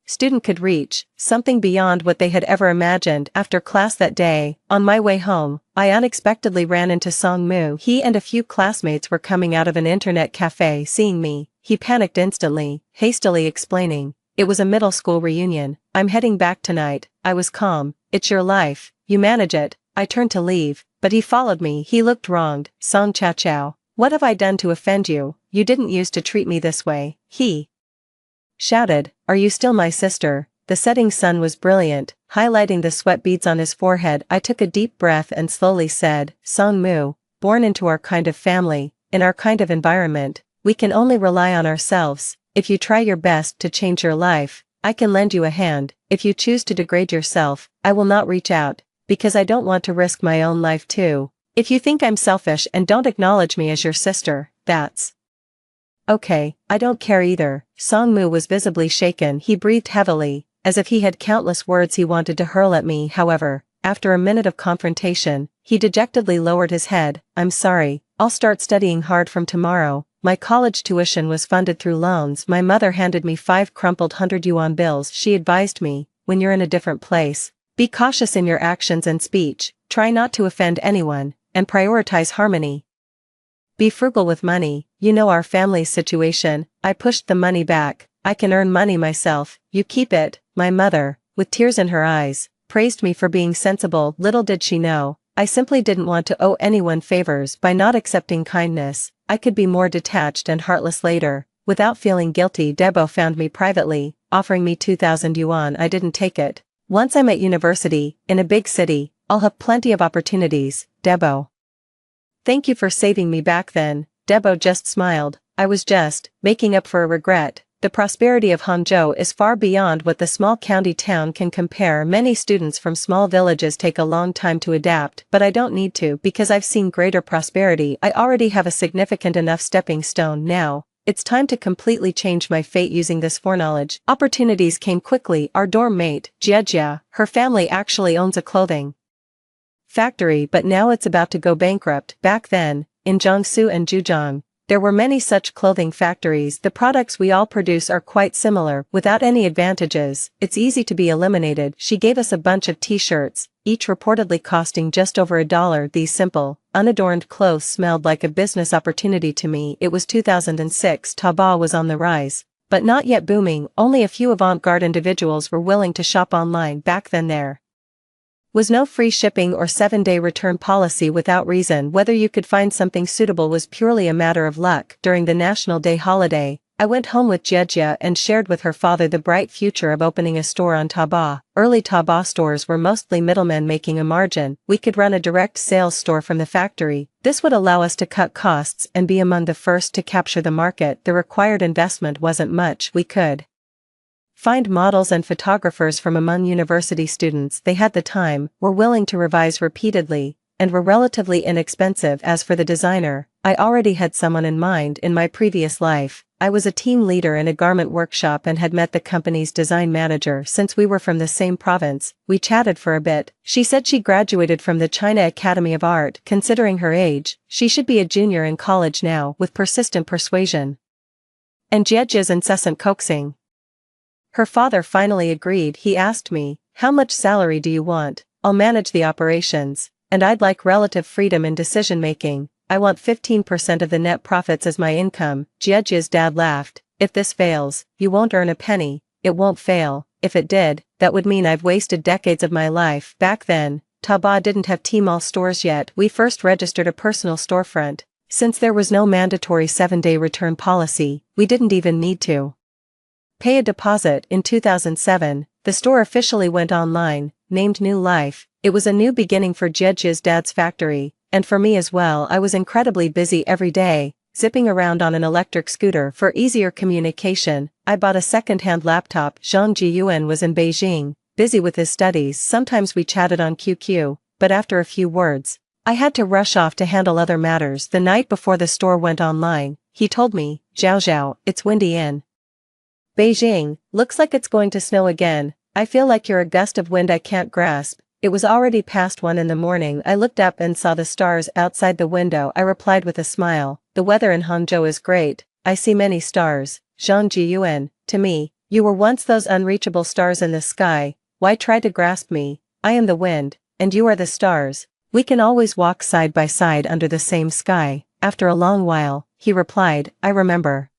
student could reach, something beyond what they had ever imagined. After class that day, on my way home, I unexpectedly ran into Song Mu. He and a few classmates were coming out of an internet cafe. Seeing me, he panicked instantly, hastily explaining, it was a middle school reunion. I'm heading back tonight. I was calm. It's your life, you manage it. I turned to leave, but he followed me. He looked wronged. Song Chow Chow, what have I done to offend you? You didn't used to treat me this way. He shouted, are you still my sister? The setting sun was brilliant, highlighting the sweat beads on his forehead. I took a deep breath and slowly said, Song Mu, born into our kind of family, in our kind of environment, we can only rely on ourselves. If you try your best to change your life, I can lend you a hand. If you choose to degrade yourself, I will not reach out, because I don't want to risk my own life too. If you think I'm selfish and don't acknowledge me as your sister, that's okay, I don't care either. Song Mu was visibly shaken. He breathed heavily, as if he had countless words he wanted to hurl at me. However, after a minute of confrontation, he dejectedly lowered his head. I'm sorry, I'll start studying hard from tomorrow. My college tuition was funded through loans. My mother handed me 5 crumpled 100 yuan bills. She advised me, when you're in a different place, be cautious in your actions and speech, try not to offend anyone, and prioritize harmony. Be frugal with money. You know our family's situation. I pushed the money back. I can earn money myself. You keep it. My mother, with tears in her eyes, praised me for being sensible. Little did she know, I simply didn't want to owe anyone favors by not accepting kindness. I could be more detached and heartless later. Without feeling guilty, Debo found me privately, offering me 2,000 yuan. I didn't take it. Once I'm at university, in a big city, I'll have plenty of opportunities. Debo, thank you for saving me back then. Debo just smiled. I was just making up for a regret. The prosperity of Hangzhou is far beyond what the small county town can compare. Many students from small villages take a long time to adapt, but I don't need to because I've seen greater prosperity. I already have a significant enough stepping stone now. It's time to completely change my fate using this foreknowledge. Opportunities came quickly. Our dorm mate, Jia, her family actually owns a clothing factory, but now it's about to go bankrupt. Back then, in Jiangsu and Zhejiang, there were many such clothing factories. The products we all produce are quite similar, without any advantages. It's easy to be eliminated. She gave us a bunch of t-shirts, each reportedly costing just over $1. These simple, unadorned clothes smelled like a business opportunity to me. It was 2006. Taobao was on the rise, but not yet booming. Only a few avant-garde individuals were willing to shop online. Back then there was no free shipping or 7-day return policy without reason. Whether you could find something suitable was purely a matter of luck. During the National Day holiday, I went home with Jejia and shared with her father the bright future of opening a store on Taobao. Early Taobao stores were mostly middlemen making a margin. We could run a direct sales store from the factory. This would allow us to cut costs and be among the first to capture the market. The required investment wasn't much. We could find models and photographers from among university students. They had the time, were willing to revise repeatedly, and were relatively inexpensive. As for the designer, I already had someone in mind. In my previous life, I was a team leader in a garment workshop and had met the company's design manager. Since we were from the same province, we chatted for a bit. She said she graduated from the China Academy of Art. Considering her age, she should be a junior in college now. With persistent persuasion and Jiejia's incessant coaxing, her father finally agreed. He asked me, "How much salary do you want?" "I'll manage the operations, and I'd like relative freedom in decision-making. I want 15% of the net profits as my income." Jiejia's dad laughed. "If this fails, you won't earn a penny." "It won't fail. If it did, that would mean I've wasted decades of my life." Back then, Taobao didn't have Tmall stores yet. We first registered a personal storefront. Since there was no mandatory 7-day return policy, we didn't even need to pay a deposit. In 2007, the store officially went online, named New Life. It was a new beginning for Jiejia's dad's factory, and for me as well. I was incredibly busy every day, zipping around on an electric scooter. For easier communication, I bought a second-hand laptop. Zhang Jiyuan was in Beijing, busy with his studies. Sometimes we chatted on QQ, but after a few words, I had to rush off to handle other matters. The night before the store went online, he told me, "Zhao Zhao, it's windy in Beijing. Looks like it's going to snow again. I feel like you're a gust of wind I can't grasp." It was already past 1 in the morning. I looked up and saw the stars outside the window. I replied with a smile, "The weather in Hangzhou is great. I see many stars." Zhang Jiyuan, to me, "You were once those unreachable stars in the sky. Why try to grasp me? I am the wind, and you are the stars. We can always walk side by side under the same sky." After a long while, he replied, "I remember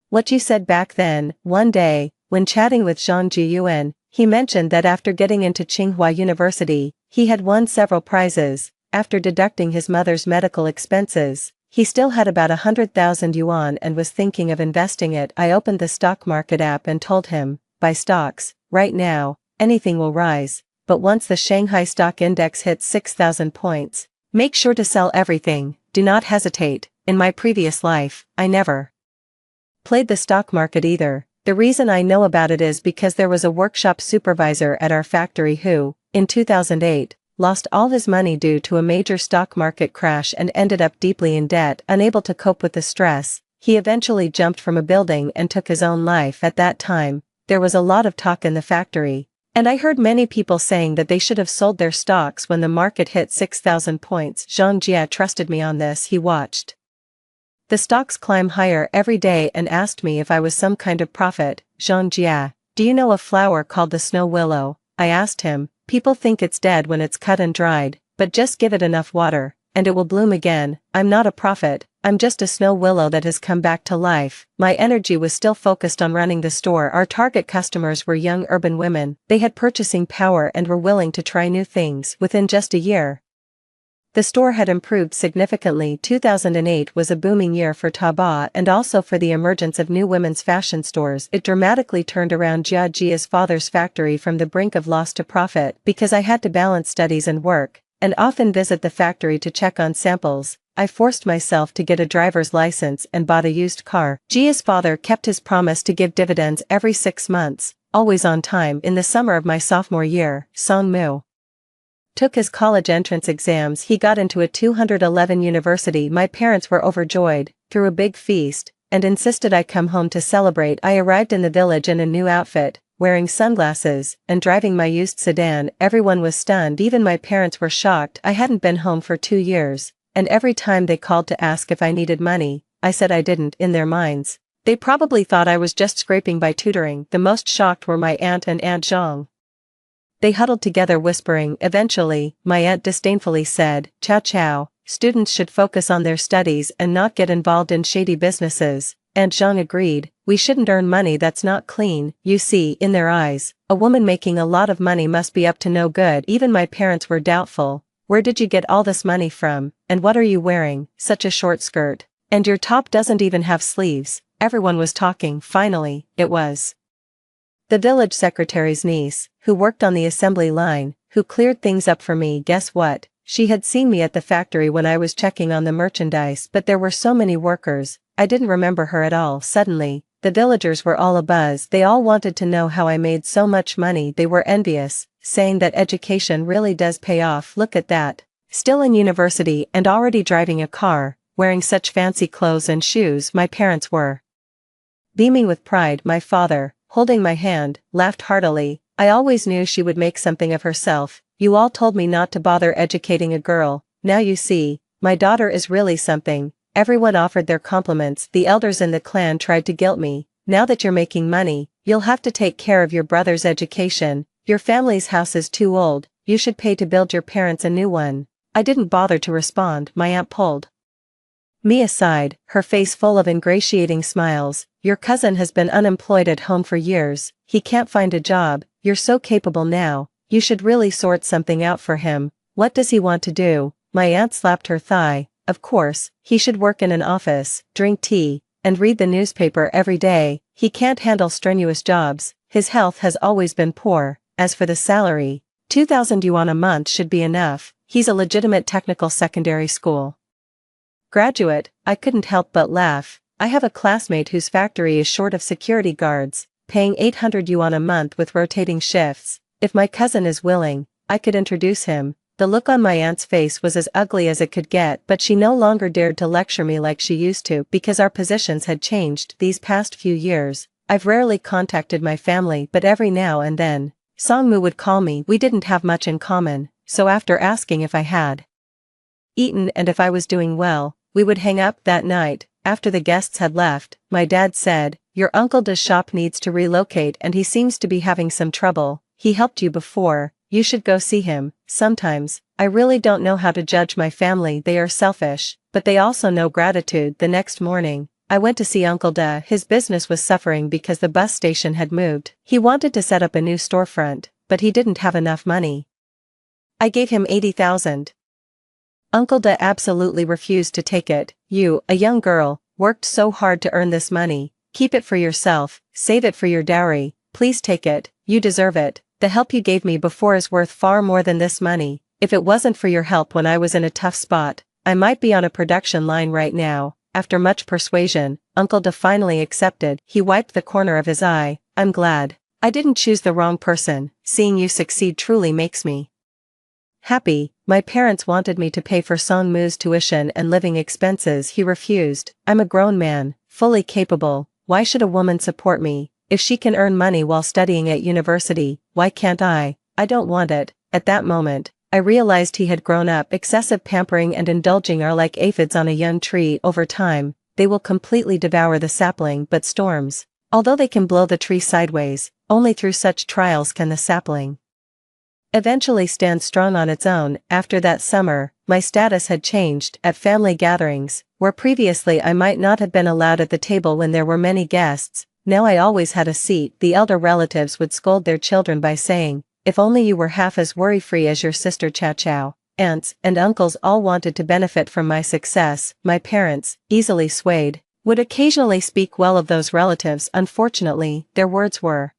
what you said back then." One day, when chatting with Zhang Jiyuan, he mentioned that after getting into Tsinghua University, he had won several prizes. After deducting his mother's medical expenses, he still had about 100,000 yuan and was thinking of investing it. I opened the stock market app and told him, "Buy stocks. Right now, anything will rise. But once the Shanghai stock index hits 6,000 points, make sure to sell everything. Do not hesitate." In my previous life, I never played the stock market either. The reason I know about it is because there was a workshop supervisor at our factory who, in 2008, lost all his money due to a major stock market crash and ended up deeply in debt. Unable to cope with the stress, he eventually jumped from a building and took his own life. At that time, there was a lot of talk in the factory, and I heard many people saying that they should have sold their stocks when the market hit 6,000 points. Zhang Jia trusted me on this. He watched the stocks climb higher every day and asked me if I was some kind of prophet. "Zhang Jia, do you know a flower called the snow willow?" I asked him. "People think it's dead when it's cut and dried, but just give it enough water, and it will bloom again." "I'm not a prophet, I'm just a snow willow that has come back to life." My energy was still focused on running the store. Our target customers were young urban women. They had purchasing power and were willing to try new things. Within just a year, the store had improved significantly. 2008 was a booming year for Taobao and also for the emergence of new women's fashion stores. It dramatically turned around Jiajia's father's factory from the brink of loss to profit. Because I had to balance studies and work, and often visit the factory to check on samples, I forced myself to get a driver's license and bought a used car. Jia's father kept his promise to give dividends every 6 months, always on time. In the summer of my sophomore year, Song Mu took his college entrance exams. He got into a 211 university. My parents were overjoyed, threw a big feast, and insisted I come home to celebrate. I arrived in the village in a new outfit, wearing sunglasses, and driving my used sedan. Everyone was stunned. Even my parents were shocked. I hadn't been home for 2 years, and every time they called to ask if I needed money, I said I didn't. In their minds, they probably thought I was just scraping by tutoring. The most shocked were my aunt and Aunt Zhang. They huddled together whispering. Eventually, my aunt disdainfully said, "Chow chow, students should focus on their studies and not get involved in shady businesses." Aunt Zhang agreed, "We shouldn't earn money that's not clean." You see, in their eyes, a woman making a lot of money must be up to no good. Even my parents were doubtful. "Where did you get all this money from, and what are you wearing? Such a short skirt. And your top doesn't even have sleeves." everyone was talking. Finally, it was the village secretary's niece, who worked on the assembly line, who cleared things up for me. Guess what? She had seen me at the factory when I was checking on the merchandise, but there were so many workers, I didn't remember her at all. Suddenly, the villagers were all abuzz. They all wanted to know how I made so much money. They were envious, saying that education really does pay off. Look at that. Still in university and already driving a car, wearing such fancy clothes and shoes. My parents were beaming with pride. My father, holding my hand, laughed heartily. I always knew she would make something of herself. You all told me not to bother educating a girl. Now you see, my daughter is really something. Everyone offered their compliments. The elders in the clan tried to guilt me. Now that you're making money, you'll have to take care of your brother's education. Your family's house is too old. You should pay to build your parents a new one. I didn't bother to respond. My aunt pulled me aside, her face full of ingratiating smiles. Your cousin has been unemployed at home for years. He can't find a job. You're so capable now. You should really sort something out for him. What does he want to do? My aunt slapped her thigh. Of course, he should work in an office, drink tea, and read the newspaper every day. He can't handle strenuous jobs. His health has always been poor. As for the salary, 2,000 yuan a month should be enough. He's a legitimate technical secondary school graduate. I couldn't help but laugh. I have a classmate whose factory is short of security guards, paying 800 yuan a month with rotating shifts. If my cousin is willing, I could introduce him. The look on my aunt's face was as ugly as it could get, but she no longer dared to lecture me like she used to because our positions had changed these past few years. I've rarely contacted my family, but every now and then, Songmu would call me. We didn't have much in common, so after asking if I had eaten and if I was doing well, we would hang up. That night, after the guests had left, my dad said, "Your Uncle Da's shop needs to relocate and he seems to be having some trouble. He helped you before, you should go see him." Sometimes, I really don't know how to judge my family. They are selfish, but they also know gratitude. The next morning, I went to see Uncle Da. His business was suffering because the bus station had moved. He wanted to set up a new storefront, but he didn't have enough money. I gave him 80,000. Uncle Da absolutely refused to take it. "You, a young girl, worked so hard to earn this money. Keep it for yourself, save it for your dowry. Please take it, you deserve it. The help you gave me before is worth far more than this money. If it wasn't for your help when I was in a tough spot, I might be on a production line right now." After much persuasion, Uncle Da finally accepted. He wiped the corner of his eye. "I'm glad. I didn't choose the wrong person. Seeing you succeed truly makes me happy." My parents wanted me to pay for Songmu's tuition and living expenses. He refused. "I'm a grown man, fully capable. Why should a woman support me? If she can earn money while studying at university, why can't I? I don't want it." At that moment, I realized he had grown up. Excessive pampering and indulging are like aphids on a young tree. Over time, they will completely devour the sapling. But storms, although they can blow the tree sideways, only through such trials can the sapling eventually stand strong on its own. After that summer, my status had changed. At family gatherings, where previously I might not have been allowed at the table when there were many guests, now I always had a seat. The elder relatives would scold their children by saying, "If only you were half as worry-free as your sister Chow Chow." Aunts and uncles all wanted to benefit from my success. My parents, easily swayed, would occasionally speak well of those relatives. Unfortunately, their words were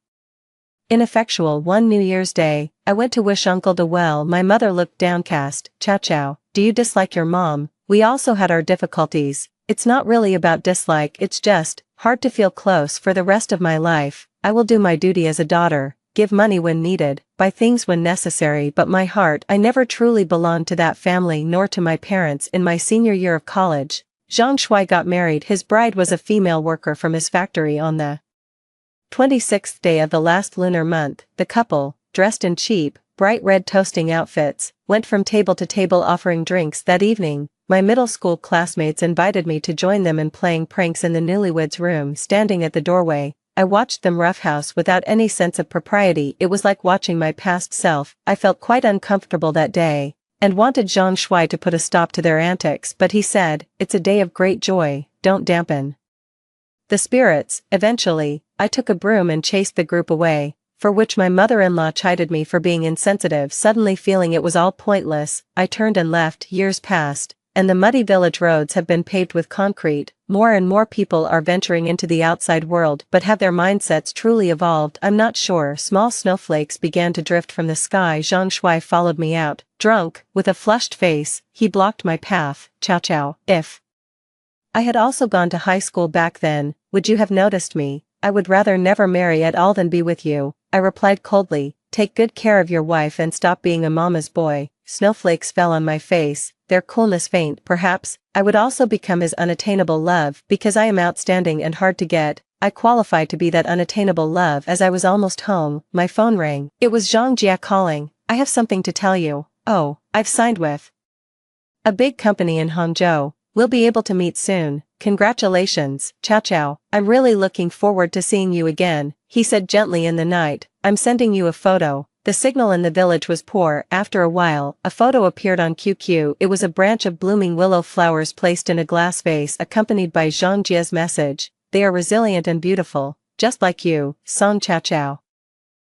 ineffectual. One New Year's Day, I went to wish Uncle Da well. My mother looked downcast. "Chow Chow, do you dislike your mom?" "We also had our difficulties. It's not really about dislike, it's just hard to feel close." For the rest of my life, I will do my duty as a daughter, give money when needed, buy things when necessary, but my heart, I never truly belonged to that family nor to my parents. In my senior year of college, Zhang Shuai got married. His bride was a female worker from his factory. On the 26th day of the last lunar month, the couple, dressed in cheap, bright red toasting outfits, went from table to table offering drinks. That evening, my middle school classmates invited me to join them in playing pranks in the newlyweds' room. Standing at the doorway, I watched them roughhouse without any sense of propriety. It was like watching my past self. I felt quite uncomfortable that day, and wanted Zhang Shuai to put a stop to their antics, but he said, "It's a day of great joy, don't dampen the spirits." Eventually, I took a broom and chased the group away, for which my mother-in-law chided me for being insensitive. Suddenly feeling it was all pointless, I turned and left. Years passed, and the muddy village roads have been paved with concrete. More and more people are venturing into the outside world, but have their mindsets truly evolved? I'm not sure. Small snowflakes began to drift from the sky. Zhang Shui followed me out. Drunk, with a flushed face, he blocked my path. Chow chow. If I had also gone to high school back then, would you have noticed me? I would rather never marry at all than be with you, I replied coldly. Take good care of your wife and stop being a mama's boy. Snowflakes fell on my face, their coolness faint. Perhaps I would also become his unattainable love because I am outstanding and hard to get. I qualify to be that unattainable love. As I was almost home, my phone rang. It was Zhang Jia calling. I have something to tell you. Oh, I've signed with a big company in Hangzhou. We'll be able to meet soon. Congratulations, Chow Chow. I'm really looking forward to seeing you again, he said gently. In the night, I'm sending you a photo. The signal in the village was poor. After a while, a photo appeared on QQ. It was a branch of blooming willow flowers placed in a glass vase, accompanied by Zhang Jia's message. They are resilient and beautiful, just like you, Song Chow Chow.